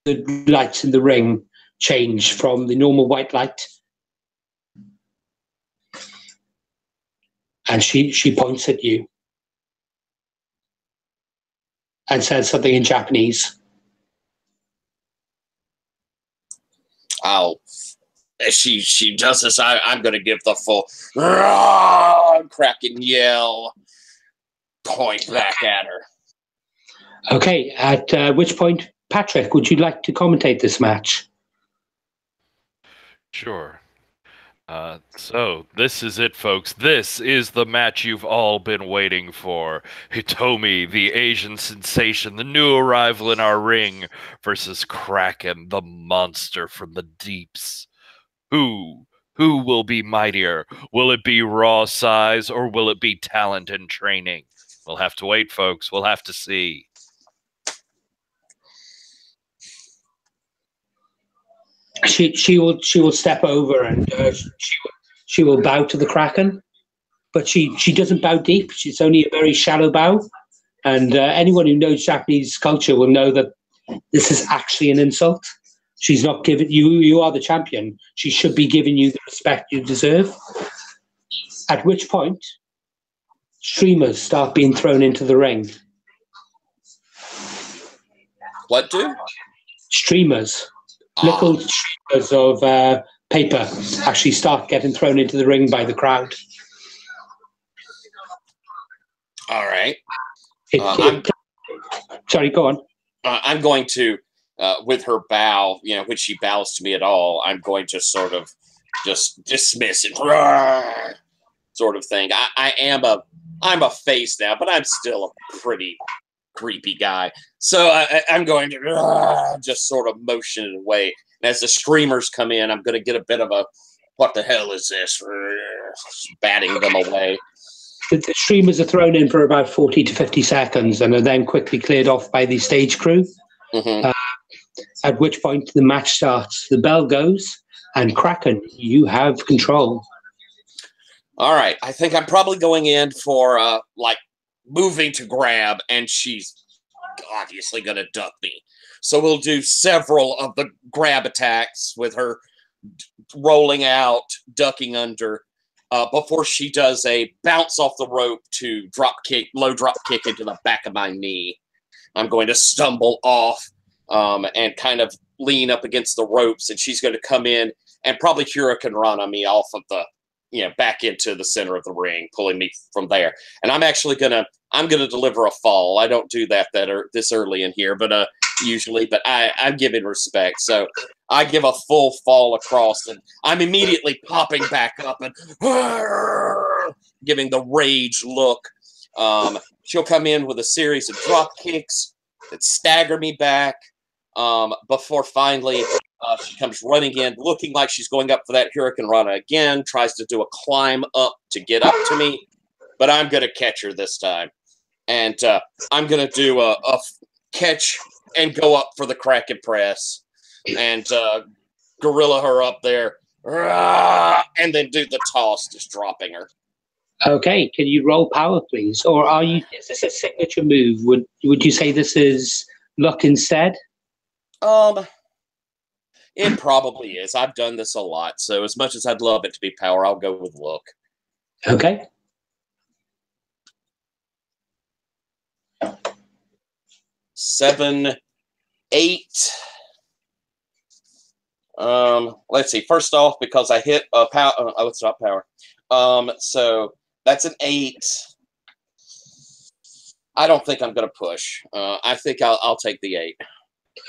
The lights in the ring change from the normal white light. And she points at you and says something in Japanese. She does this. I'm going to give the full cracking yell. Point back at her. Okay, at which point, Patrick, would you like to commentate this match? Sure. So, this is it, folks. This is the match you've all been waiting for. Hitomi, the Asian sensation, the new arrival in our ring, versus Kraken, the monster from the deeps. Who will be mightier? Will it be raw size, or will it be talent and training? We'll have to wait, folks. We'll have to see. She will step over and she will bow to the Kraken, but she doesn't bow deep. It's only a very shallow bow, and anyone who knows Japanese culture will know that this is actually an insult. She's not giving you. You are the champion. She should be giving you the respect you deserve. At which point, streamers start being thrown into the ring. What do? Streamers. Little streamers of paper actually start getting thrown into the ring by the crowd. All right. Sorry, go on. I'm going to, with her bow, when she bows to me at all, I'm going to sort of just dismiss it, sort of thing. I'm a face now, but I'm still a pretty creepy guy. So I'm going to just sort of motion it away. And as the streamers come in, I'm going to get a bit of a, what the hell is this? Batting them away. The streamers are thrown in for about 40 to 50 seconds and are then quickly cleared off by the stage crew. Mm-hmm. At which point the match starts. The bell goes, and Kraken, you have control. All right. I think I'm probably going in for, moving to grab, and she's obviously going to duck me. So we'll do several of the grab attacks with her rolling out, ducking under, before she does a bounce off the rope to low drop kick into the back of my knee. I'm going to stumble off and kind of lean up against the ropes, and she's going to come in and probably Hurricane Run on me off of the, back into the center of the ring, pulling me from there. And I'm actually I'm gonna deliver a fall. I don't do that this early in here, but usually, but I'm giving respect. So I give a full fall across, and I'm immediately popping back up and giving the rage look. She'll come in with a series of drop kicks that stagger me back before finally she comes running in, looking like she's going up for that Hurricane Rana again, tries to do a climb up to get up to me, but I'm going to catch her this time. And I'm going to do a catch and go up for the Kraken press and gorilla her up there and then do the toss, just dropping her. Okay, can you roll power, please? Or is this a signature move? Would you say this is luck instead? It probably is. I've done this a lot, so as much as I'd love it to be power, I'll go with luck. Okay. Seven, 8. Let's see. First off, because I hit a power. Oh, it's not power. So that's an 8. I don't think I'm going to push. I think I'll take the 8.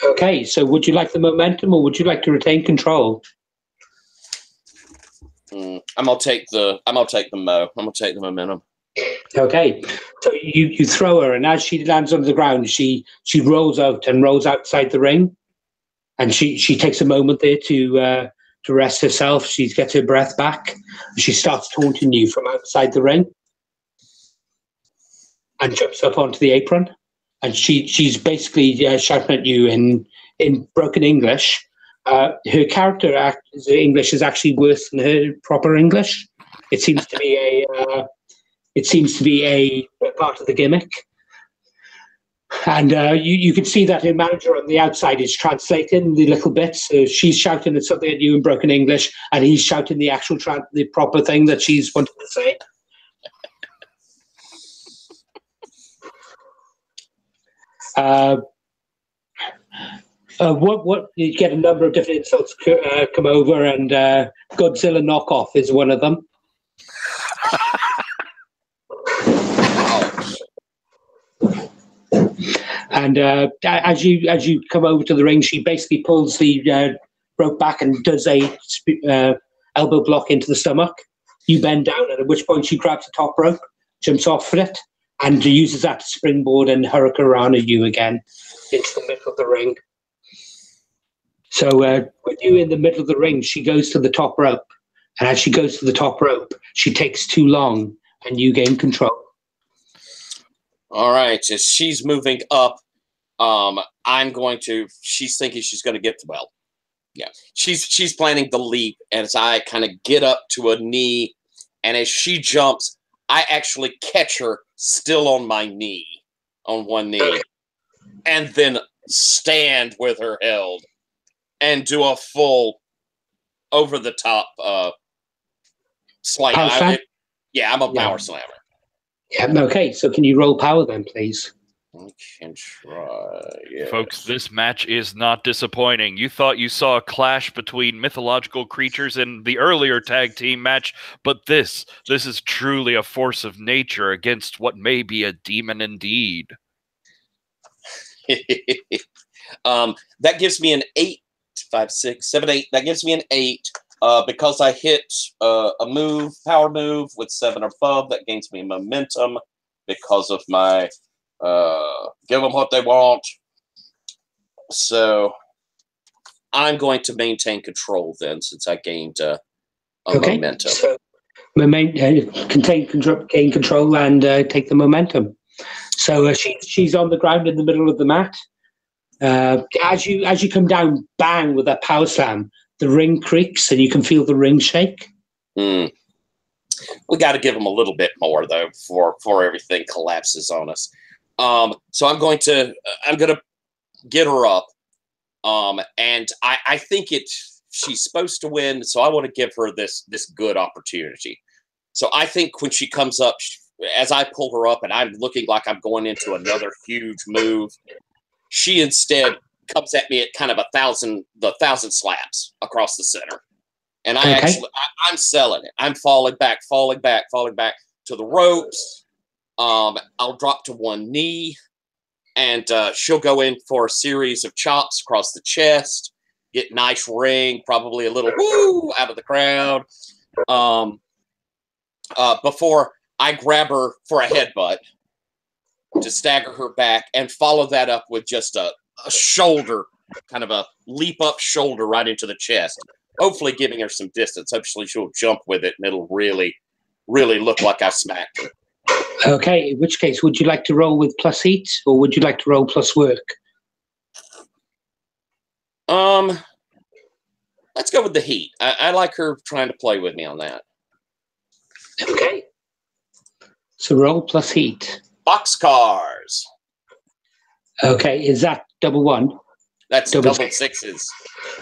Okay, so would you like the momentum or would you like to retain control? I'm gonna take the mo. I'm gonna take the momentum. Okay, so you throw her, and as she lands on the ground, she rolls out and rolls outside the ring, and she takes a moment there to rest herself. She gets her breath back. She starts taunting you from outside the ring, and jumps up onto the apron, and she's basically shouting at you in broken English. Her character English is actually worse than her proper English. It seems to be a part of the gimmick. And you can see that her manager on the outside is translating the little bits. So she's shouting at something at you in broken English, and he's shouting the actual the proper thing that she's wanting to say. What you get a number of different insults come over, and Godzilla knockoff is one of them. And as you come over to the ring, she basically pulls the rope back and does a elbow block into the stomach. You bend down, and at which point she grabs the top rope, jumps off it, and uses that to springboard and hurricanrana you again into the middle of the ring. So with you in the middle of the ring, she goes to the top rope. And as she goes to the top rope, she takes too long, and you gain control. All right. As she's moving up, she's thinking she's going to get the belt. Yeah. She's planning the leap. And as I kind of get up to a knee, and as she jumps, I actually catch her still on my knee, on one knee, and then stand with her held and do a full over-the-top slam. I'm a power slammer. Yeah, okay, so can you roll power then, please? I can try, yes. Folks, this match is not disappointing. You thought you saw a clash between mythological creatures in the earlier tag team match, but this is truly a force of nature against what may be a demon indeed. That gives me an 8. 5, 6, 7, 8. That gives me an 8. Because I hit a power move with 7 or above, that gains me momentum because of my give them what they want. So I'm going to maintain control then, since I gained momentum. So gain control and take the momentum. So she's on the ground in the middle of the mat. As you come down, bang, with that power slam, the ring creaks and you can feel the ring shake. We got to give them a little bit more though before everything collapses on us. So I'm gonna get her up. And I think she's supposed to win, so I want to give her this good opportunity. So I think when she comes up, as I pull her up and I'm looking like I'm going into another huge move, she instead comes at me at kind of the 1,000 slaps across the center. And I'm selling it. I'm falling back to the ropes. I'll drop to one knee, and she'll go in for a series of chops across the chest, get nice ring, probably a little woo out of the crowd, before I grab her for a headbutt to stagger her back and follow that up with just a shoulder, kind of a leap up shoulder right into the chest, hopefully giving her some distance. Hopefully she'll jump with it and it'll really, really look like I smacked her. Okay, in which case, would you like to roll with plus heat or would you like to roll plus work? Let's go with the heat. I like her trying to play with me on that. Okay. So roll plus heat. Boxcars. Okay, is that double one? That's Double double sixes.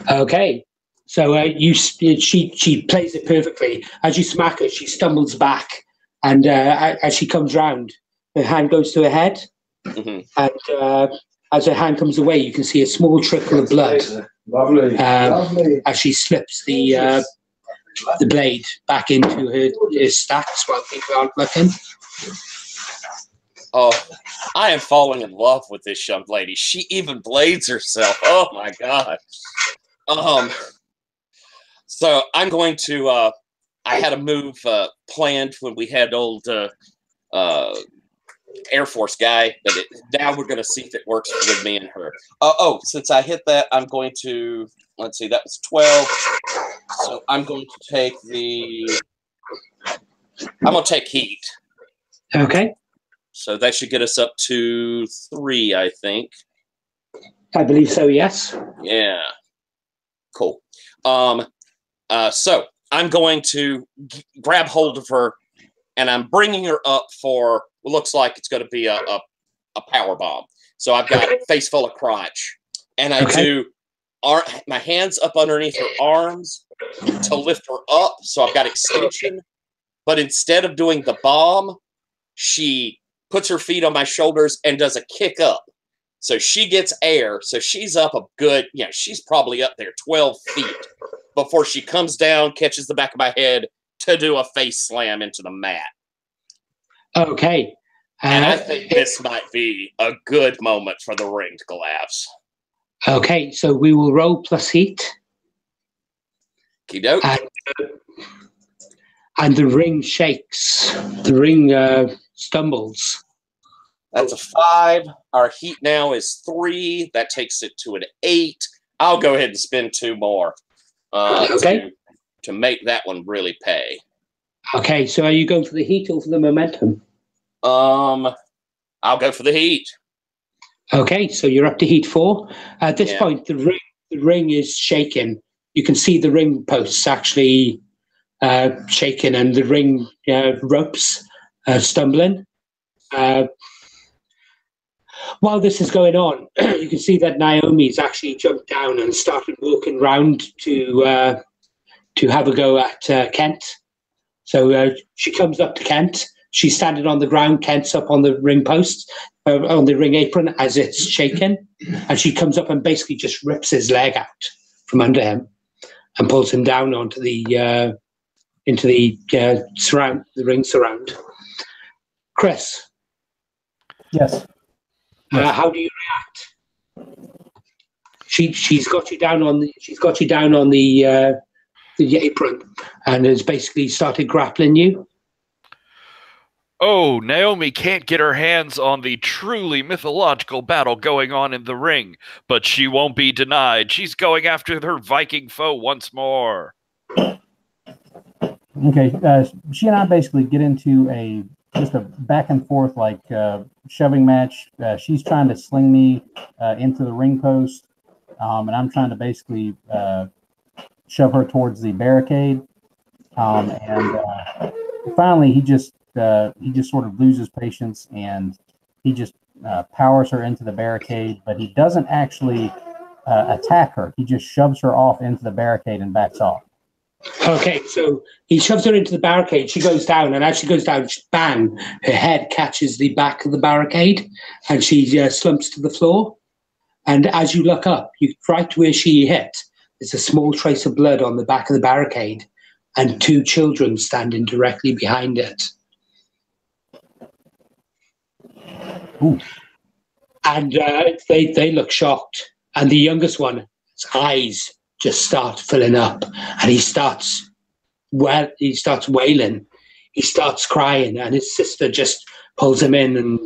Okay, so she plays it perfectly. As you smack her, she stumbles back, and as she comes round, her hand goes to her head, Mhm. and as her hand comes away, you can see a small trickle of blood as she slips the blade back into her stacks while people aren't looking. Oh, I am falling in love with this young lady. She even blades herself. Oh my god. So I'm going to. I had a move planned when we had old Air Force guy, but now we're going to see if it works with me and her. Since I hit that, I'm going to. Let's see, that was 12. So I'm going to take the. I'm going to take heat. Okay, So that should get us up to 3, I think. I believe so. Yes. Yeah. Cool. So I'm going to grab hold of her, and I'm bringing her up for what looks like it's going to be a power bomb. So I've got face full of crotch, and I do my hands up underneath her arms to lift her up. So I've got extension, but instead of doing the bomb, she puts her feet on my shoulders and does a kick up. So she gets air. So she's up a good, she's probably up there 12 feet before she comes down, catches the back of my head to do a face slam into the mat. Okay. And I think this might be a good moment for the ring to collapse. Okay, so we will roll plus heat. Okey-doke. And the ring shakes. The ring stumbles. That's a 5. Our heat now is 3. That takes it to an 8. I'll go ahead and spend 2 more to make that one really pay. Okay, so are you going for the heat or for the momentum? I'll go for the heat. Okay, so you're up to heat 4. At this point, the ring is shaking. You can see the ring posts actually shaking and the ring ropes stumbling. While this is going on, you can see that Naomi's actually jumped down and started walking round to have a go at Kent. So she comes up to Kent. She's standing on the ground. Kent's up on the ring post, on the ring apron as it's shaking. And she comes up and basically just rips his leg out from under him and pulls him down onto the into the surround, the ring surround. Chris. Yes. How do you react? She's got you down on the apron and has basically started grappling you. Oh, Naomi can't get her hands on the truly mythological battle going on in the ring, but she won't be denied. She's going after her Viking foe once more. Okay, she and I basically get into just a back and forth shoving match. She's trying to sling me into the ring post, and I'm trying to basically shove her towards the barricade. And finally, he just sort of loses patience, and he just powers her into the barricade. But he doesn't actually attack her. He just shoves her off into the barricade and backs off. Okay, so he shoves her into the barricade. She goes down, and as she goes down, bang, her head catches the back of the barricade, and she slumps to the floor. And as you look up, right where she hit, there's a small trace of blood on the back of the barricade, and 2 children standing directly behind it. Ooh. And they look shocked. And the youngest one, his eyes just start filling up, and he starts wailing, he starts crying, and his sister just pulls him in and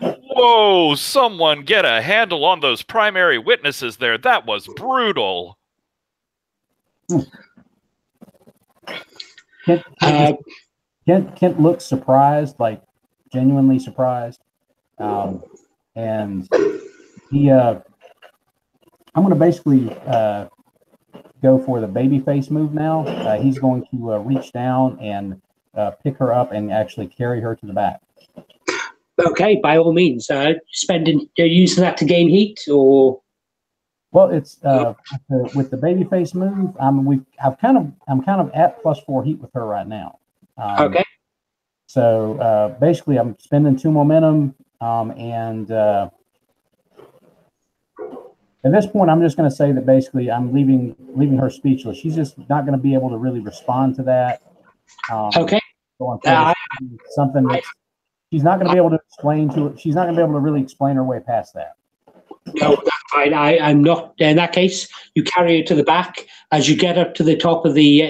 Whoa, someone get a handle on those primary witnesses there. That was brutal. Kent looks surprised, like genuinely surprised. And he I'm going to basically go for the baby face move now. He's going to reach down and pick her up and actually carry her to the back. Okay, by all means. Using that to gain heat, or well, it's with the babyface move. I'm kind of at +4 heat with her right now. Okay. So basically, I'm spending 2 momentum, and at this point, I'm just going to say that basically I'm leaving her speechless. She's just not going to be able to really respond to that. Okay. Something that's she's not going to be able to explain to it. She's not going to be able to really explain her way past that. No, that's fine. I'm not. In that case, you carry her to the back. As you get up to the top of the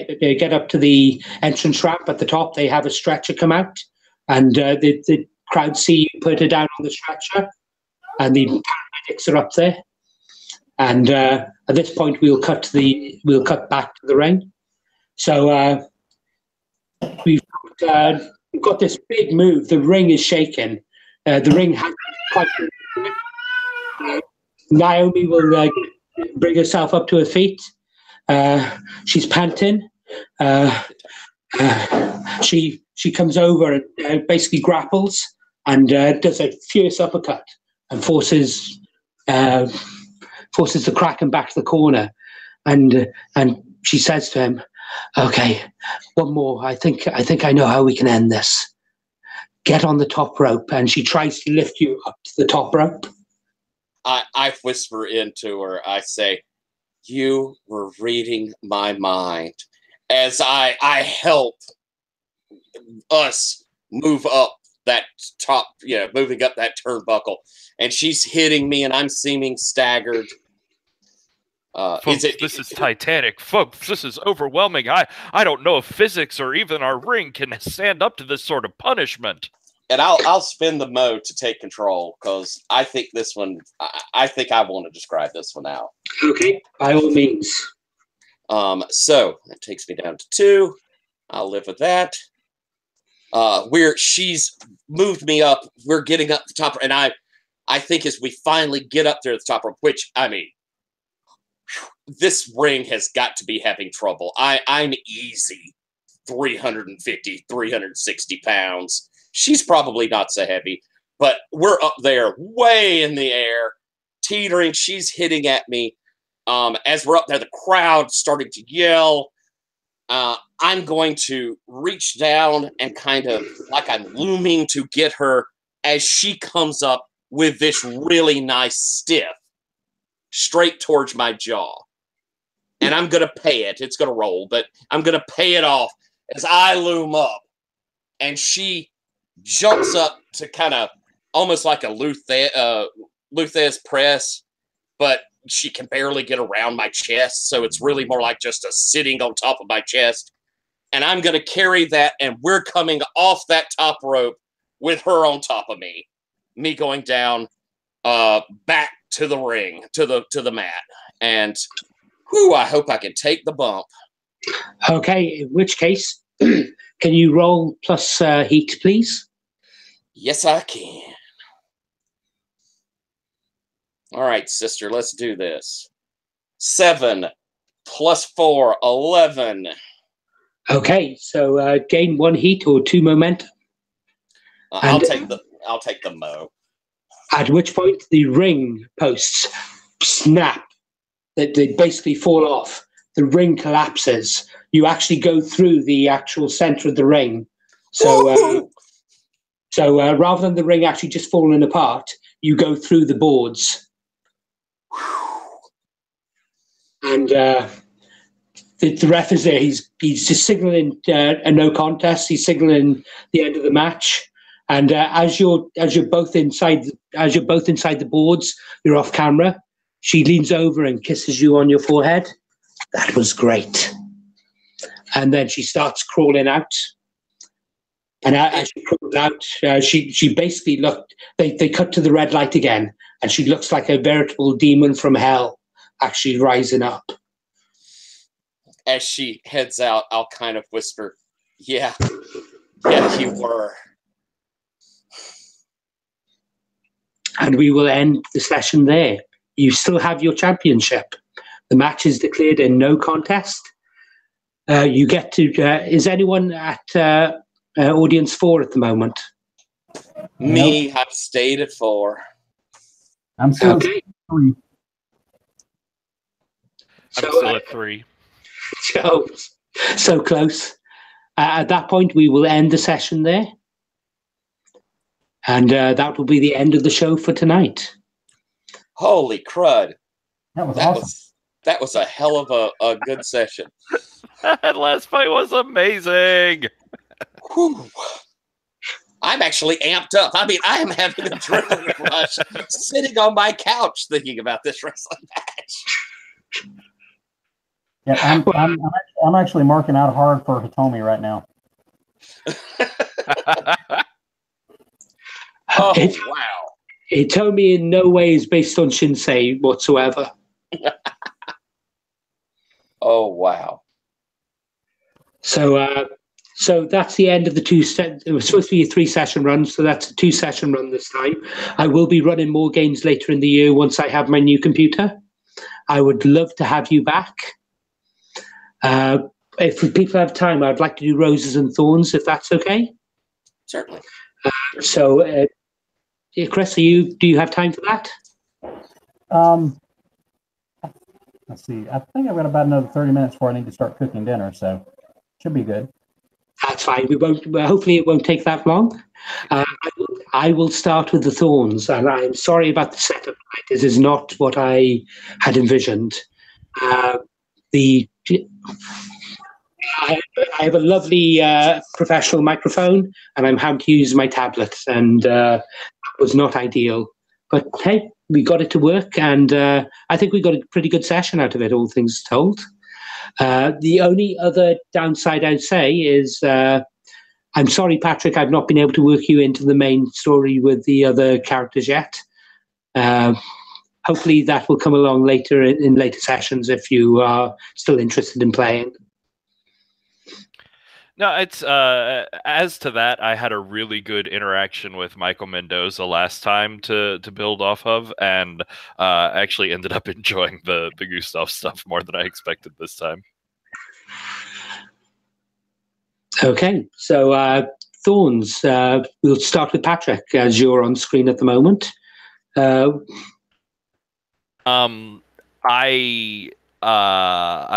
entrance ramp at the top, they have a stretcher come out, and the crowd see you put her down on the stretcher, and the paramedics are up there. And at this point, we'll cut back to the ring. So we've got this big move. The ring is shaking. The ring has quite. Naomi will bring herself up to her feet. She's panting. She comes over and basically grapples and does a fierce uppercut and forces the Kraken back to the corner. And she says to him, "Okay, one more. I think I know how we can end this. Get on the top rope." And she tries to lift you up to the top rope. I whisper into her. I say, "You were reading my mind," as I help us move up that top, moving up that turnbuckle, and she's hitting me, and I'm seeming staggered. Folks, this is Titanic. Folks, this is overwhelming. I don't know if physics or even our ring can stand up to this sort of punishment. And I'll spin the mode to take control, because I think this one, I think I want to describe this one out. Okay, by all means. So that takes me down to 2. I'll live with that. She's moved me up. We're getting up the top, and I think as we finally get up there at the top rope, which, I mean, this ring has got to be having trouble. I'm easy 350, 360 pounds. She's probably not so heavy, but we're up there way in the air, teetering. She's hitting at me. As we're up there, the crowd starting to yell. I'm going to reach down and kind of like I'm looming to get her as she comes up with this really nice stiff straight towards my jaw. And I'm going to pay it. It's going to roll, but I'm going to pay it off as I loom up. And she jumps up to kind of almost like a Luthez press, but she can barely get around my chest. So it's really more like just a sitting on top of my chest. And I'm going to carry that, and we're coming off that top rope with her on top of me going down back to the ring, to the mat. And I hope I can take the bump. Okay, in which case, can you roll plus heat, please? Yes, I can. All right, sister, let's do this. 7 plus 4, 11. Okay, so gain 1 heat or 2 momentum. I'll take the mo. At which point the ring posts snap. They basically fall off. The ring collapses. You actually go through the actual center of the ring. So rather than the ring actually just falling apart, you go through the boards. And the ref is there. He's just signaling a no contest. He's signaling the end of the match. And as you're both inside the boards, you're off camera. She leans over and kisses you on your forehead. That was great. And then she starts crawling out. And as she crawls out, she basically looked. They cut to the red light again, and she looks like a veritable demon from hell, actually rising up. As she heads out, I'll kind of whisper, "Yeah, you were." And we will end the session there. You still have your championship. The match is declared a no contest. You get to. Is anyone at audience 4 at the moment? Me, I've stayed at 4. I'm still Okay. at 3. I'm still at 3. So close. At that point, we will end the session there. And that will be the end of the show for tonight. Holy crud. That was awesome. That was a hell of a good session. That last fight was amazing. Whew. I'm actually amped up. I mean, I am having an adrenaline rush sitting on my couch thinking about this wrestling match. Yeah, I'm actually marking out hard for Hitomi right now. Oh, wow. Hitomi in no way is based on Shinsei whatsoever. Oh, wow. So that's the end of the 2 it was supposed to be a 3-session run, so that's a 2-session run this time. I will be running more games later in the year once I have my new computer. I would love to have you back. If people have time, I'd like to do Roses and Thorns, if that's okay. Certainly. So, Chris, do you have time for that? Let's see. I think I've got about another 30 minutes before I need to start cooking dinner, so should be good. That's fine. We won't. Hopefully, it won't take that long. I will start with the Thorns, and I'm sorry about the setup. This is not what I had envisioned. I have a lovely professional microphone, and I'm having to use my tablet, and that was not ideal. But hey, we got it to work, and I think we got a pretty good session out of it, all things told. The only other downside I'd say is I'm sorry, Patrick, I've not been able to work you into the main story with the other characters yet. Hopefully that will come along later in later sessions if you are still interested in playing. No, it's as to that, I had a really good interaction with Michael Mendoza last time to build off of, and actually ended up enjoying the Gustav stuff more than I expected this time. Okay, so Thorns, we'll start with Patrick as you're on screen at the moment. I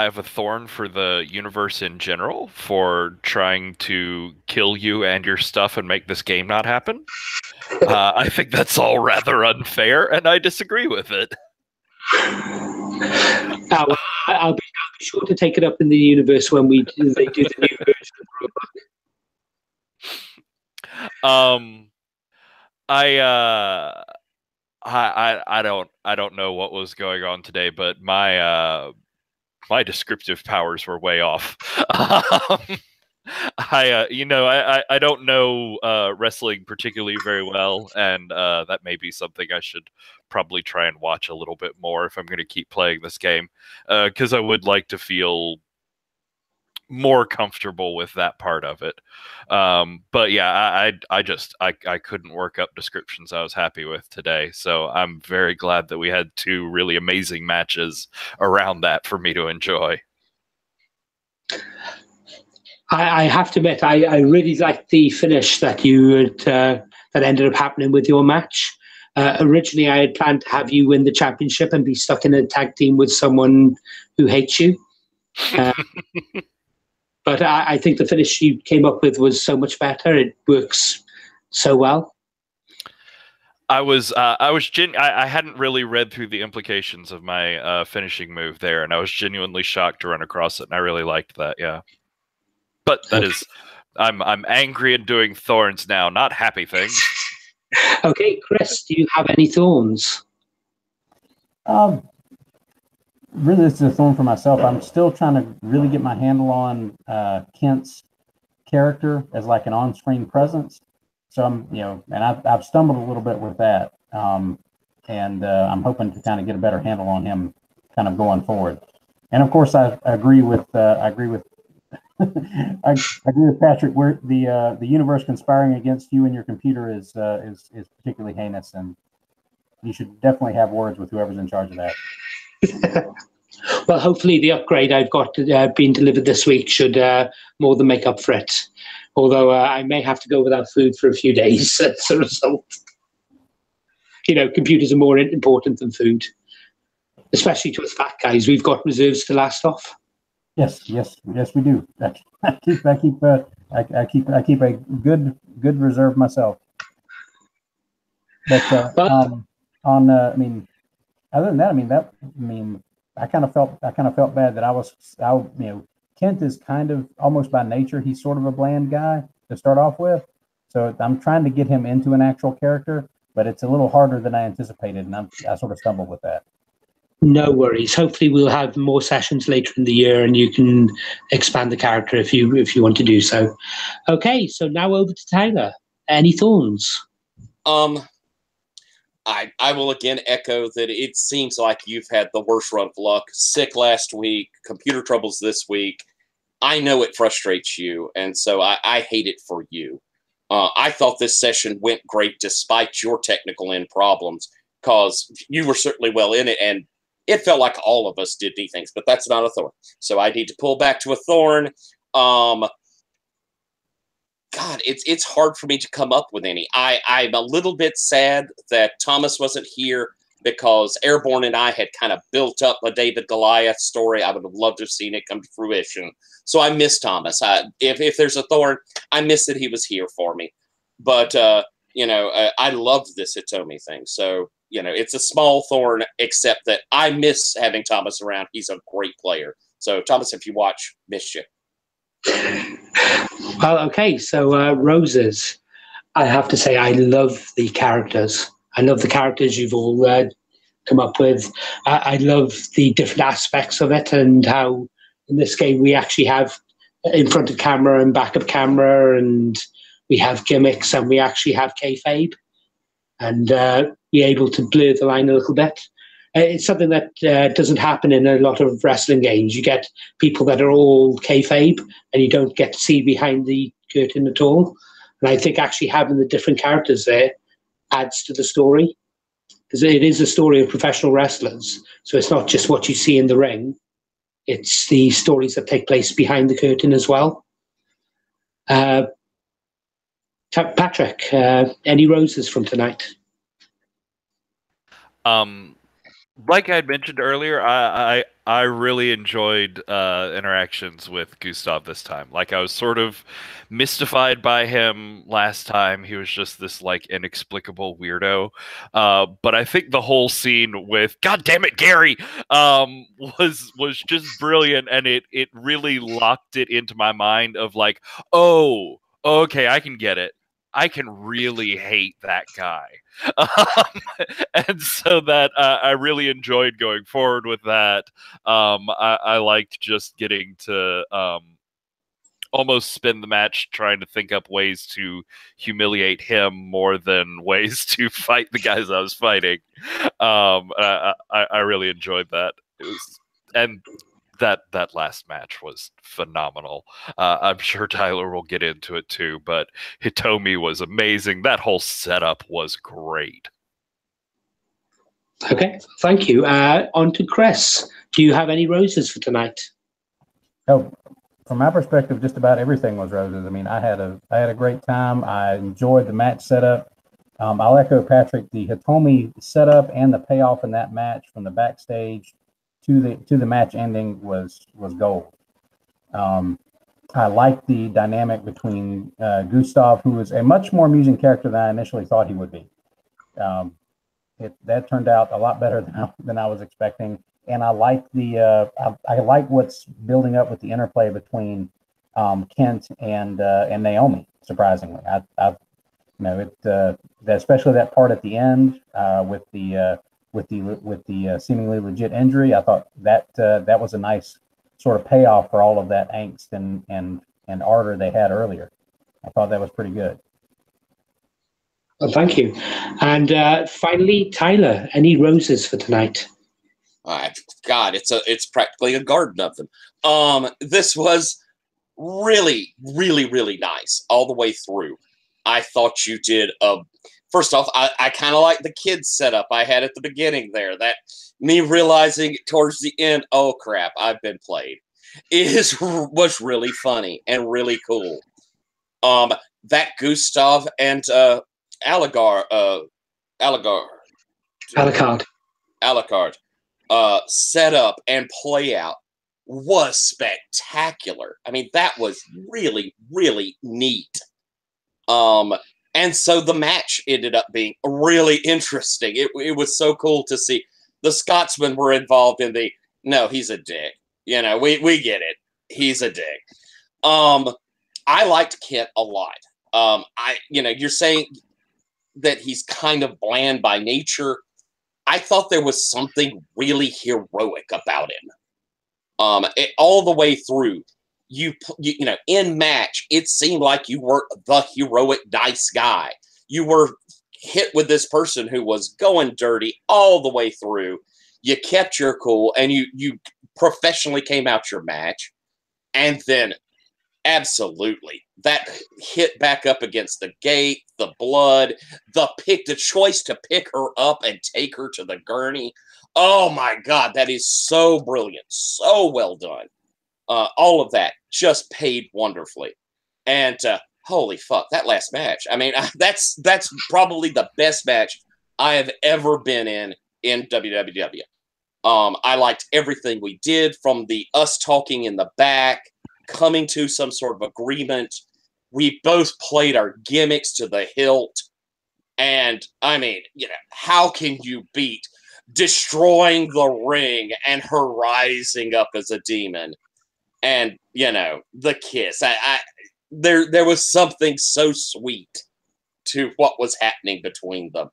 have a thorn for the universe in general for trying to kill you and your stuff and make this game not happen. I think that's all rather unfair, and I disagree with it. I'll be sure to take it up in the universe when they do the new version of Roebuck. I don't know what was going on today, but my descriptive powers were way off. I don't know wrestling particularly very well, and that may be something I should probably try and watch a little bit more if I'm going to keep playing this game, because I would like to feel more comfortable with that part of it. But yeah, I couldn't work up descriptions I was happy with today, so I'm very glad that we had 2 really amazing matches around that for me to enjoy. I have to admit, I really liked the finish that you had, that ended up happening with your match. Originally, I had planned to have you win the championship and be stuck in a tag team with someone who hates you. But I think the finish you came up with was so much better. It works so well. I hadn't really read through the implications of my finishing move there, and I was genuinely shocked to run across it, and I really liked that. Yeah, but that is, I'm angry and doing thorns now, not happy things. Okay, Chris, do you have any thorns? Really, this is a thorn for myself. I'm still trying to really get my handle on Kent's character as like an on-screen presence. So I'm, and I've stumbled a little bit with that, and I'm hoping to kind of get a better handle on him, kind of going forward. And of course, I agree with I agree with Patrick. Where the universe conspiring against you and your computer is particularly heinous, and you should definitely have words with whoever's in charge of that. Well, hopefully the upgrade I've got being delivered this week should more than make up for it. Although I may have to go without food for a few days as a result. Computers are more important than food, especially to us fat guys. We've got reserves to last off. Yes, we do. I keep a good reserve myself. But I mean, other than that, I kind of felt bad that Kent is kind of almost by nature, he's sort of a bland guy to start off with. So I'm trying to get him into an actual character, but it's a little harder than I anticipated, and I sort of stumbled with that. No worries. Hopefully we'll have more sessions later in the year and you can expand the character if you want to do so. Okay, so now over to Tyler. Any thorns? I will again echo that it seems like you've had the worst run of luck. Sick last week, computer troubles this week. I know it frustrates you, and so I hate it for you. I thought this session went great despite your technical end problems, because you were certainly well in it, and it felt like all of us did neat things, but that's not a thorn. So I need to pull back to a thorn. God, it's hard for me to come up with any. I'm a little bit sad that Thomas wasn't here, because Airborne and I had kind of built up a David Goliath story. I would have loved to have seen it come to fruition. So I miss Thomas. If there's a thorn, I miss that he was here for me. But, I loved this Hitomi thing. So, it's a small thorn, except that I miss having Thomas around. He's a great player. So, Thomas, if you watch, miss you. Well, okay, so roses. I have to say I love the characters. I love the characters you've all come up with. I love the different aspects of it and how in this game we actually have in front of camera and back of camera, and we have gimmicks and we actually have kayfabe, and be able to blur the line a little bit. It's something that doesn't happen in a lot of wrestling games. You get people that are all kayfabe, and you don't get to see behind the curtain at all. And I think actually having the different characters there adds to the story, because it is a story of professional wrestlers. So it's not just what you see in the ring; it's the stories that take place behind the curtain as well. Patrick, any roses from tonight? Like I had mentioned earlier, I really enjoyed interactions with Gustav this time. Like, I was sort of mystified by him last time. He was just this inexplicable weirdo. But I think the whole scene with "God damn it, Gary" was just brilliant, and it really locked it into my mind of oh, okay, I can get it. I can really hate that guy. And so that I really enjoyed going forward with that. I liked just getting to almost spend the match trying to think up ways to humiliate him more than ways to fight the guys I was fighting. I really enjoyed that. And that last match was phenomenal. I'm sure Tyler will get into it too, but Hitomi was amazing. That whole setup was great. Okay, thank you. On to Chris. Do you have any roses for tonight? Oh, from my perspective, just about everything was roses. I mean, I had a great time. I enjoyed the match setup. I'll echo Patrick. The Hitomi setup and the payoff in that match from the backstage to the match ending was gold. I liked the dynamic between Gustav, who was a much more amusing character than I initially thought he would be. That turned out a lot better than I was expecting, and I like I like what's building up with the interplay between Kent and Naomi. Surprisingly, especially that part at the end with the seemingly legit injury. I thought that was a nice sort of payoff for all of that angst and ardor they had earlier. I thought that was pretty good. Well, thank you. And finally, Tyler, any roses for tonight? God, it's practically a garden of them. This was really, really, really nice all the way through. I thought you did first off, I kind of like the kids setup I had at the beginning there. That me realizing towards the end, oh crap, I've been played, was really funny and really cool. That Gustav and Alucard set up and play out was spectacular. I mean, that was really, really neat. And so the match ended up being really interesting. It was so cool to see. The Scotsmen were involved in no, he's a dick. You know, we get it. He's a dick. I liked Kent a lot. You're saying that he's kind of bland by nature. I thought there was something really heroic about him. All the way through, you know, in match, it seemed like you were the heroic, nice guy. You were hit with this person who was going dirty all the way through. You kept your cool, and you professionally came out your match, and then absolutely that hit back up against the gate, the blood, the choice to pick her up and take her to the gurney. Oh my God, that is so brilliant, so well done. All of that just paid wonderfully, and holy fuck, that last match! I mean, that's probably the best match I have ever been in WWW. I liked everything we did, from us talking in the back, coming to some sort of agreement. We both played our gimmicks to the hilt. And I mean, you know, how can you beat destroying the ring and her rising up as a demon? And, you know, the kiss. There was something so sweet to what was happening between them.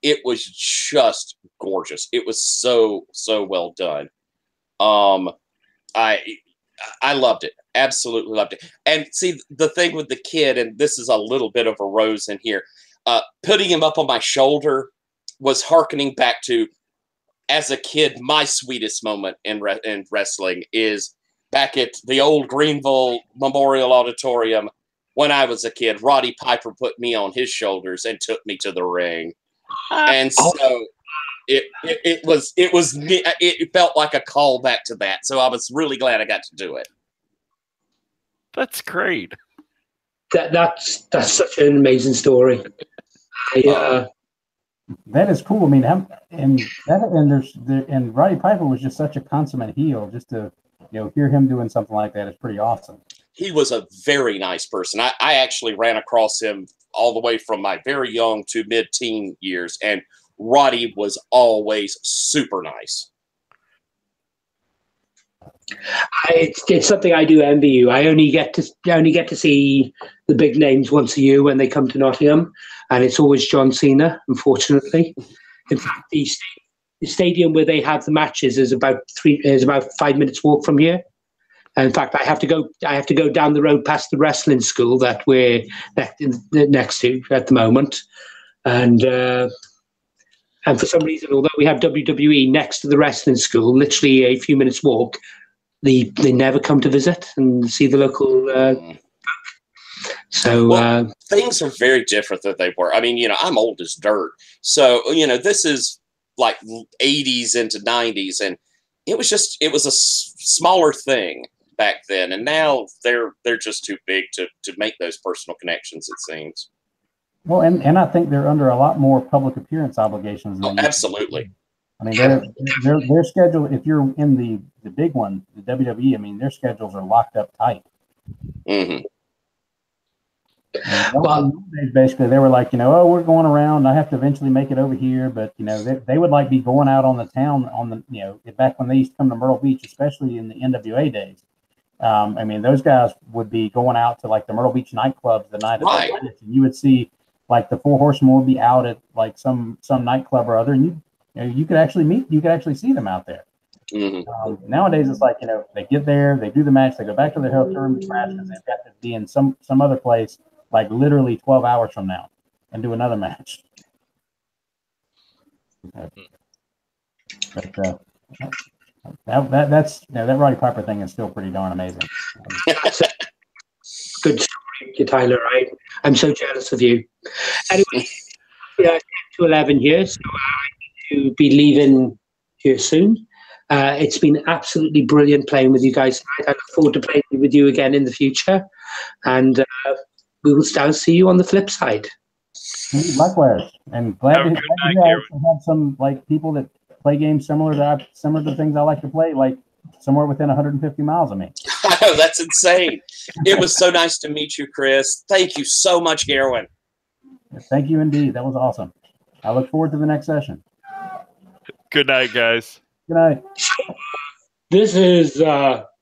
It was just gorgeous. It was so well done. I loved it. Absolutely loved it. And see, the thing with the kid, and this is a little bit of a rose in here, putting him up on my shoulder was hearkening back to, as a kid, my sweetest moment in wrestling is back at the old Greenville Memorial Auditorium when I was a kid. Roddy Piper put me on his shoulders and took me to the ring. And so it felt like a callback to that. So I was really glad I got to do it. That's great. That's such an amazing story. That is cool. I mean, and Roddy Piper was just such a consummate heel. Just to hear him doing something like that is pretty awesome. He was a very nice person. I actually ran across him all the way from my very young to mid-teen years, and Roddy was always super nice. It's something I do envy you. I only get to see the big names once a year when they come to Nottingham, and it's always John Cena, unfortunately. In fact, the stadium where they have the matches is about 5 minutes walk from here. And in fact, I have to go down the road past the wrestling school that we're next to at the moment, and for some reason, although we have WWE next to the wrestling school, literally a few minutes walk, they never come to visit and see the local. Things are very different than they were. I mean, I'm old as dirt, so this is like 80s into 90s, and it was a smaller thing back then, and now they're just too big to make those personal connections, it seems. Well, and I think they're under a lot more public appearance obligations than absolutely. I mean, their schedule, if you're in the big one, the WWE, I mean, their schedules are locked up tight. Mm-hmm. Well, basically, they were like, we're going around. I have to eventually make it over here, but they would like be going out on the town back when they used to come to Myrtle Beach, especially in the NWA days. I mean, those guys would be going out to like the Myrtle Beach nightclubs the night of the match, and you would see like the Four Horsemen would be out at like some nightclub or other, and you could actually see them out there. Mm-hmm. Nowadays, it's like they get there, they do the match, they go back to their hotel room, crash, and they've got to be in some other place like literally 12 hours from now and do another match. But that Roddy Piper thing is still pretty darn amazing. Good story, Tyler. I'm so jealous of you. Anyway, 10 to 11 here, so I need to be leaving here soon. It's been absolutely brilliant playing with you guys tonight. I look forward to playing with you again in the future. And we will see you on the flip side. Likewise. And glad Have a to good hear night, I Gary. actually have some like people that play games similar to things I like to play, like somewhere within 150 miles of me. That's insane. It was so nice to meet you, Chris. Thank you so much, Garwin. Thank you indeed. That was awesome. I look forward to the next session. Good night, guys. Good night. This is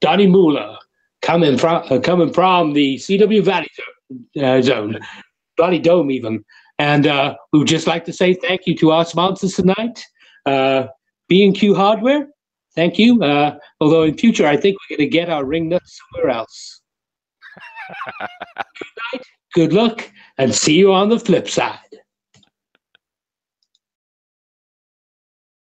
Donnie Mueller coming from the CW Valley zone, Valley Dome even. And we would just like to say thank you to our sponsors tonight, B&Q Hardware. Thank you. Although in future, I think we're going to get our ring nuts somewhere else. Good night, good luck, and see you on the flip side.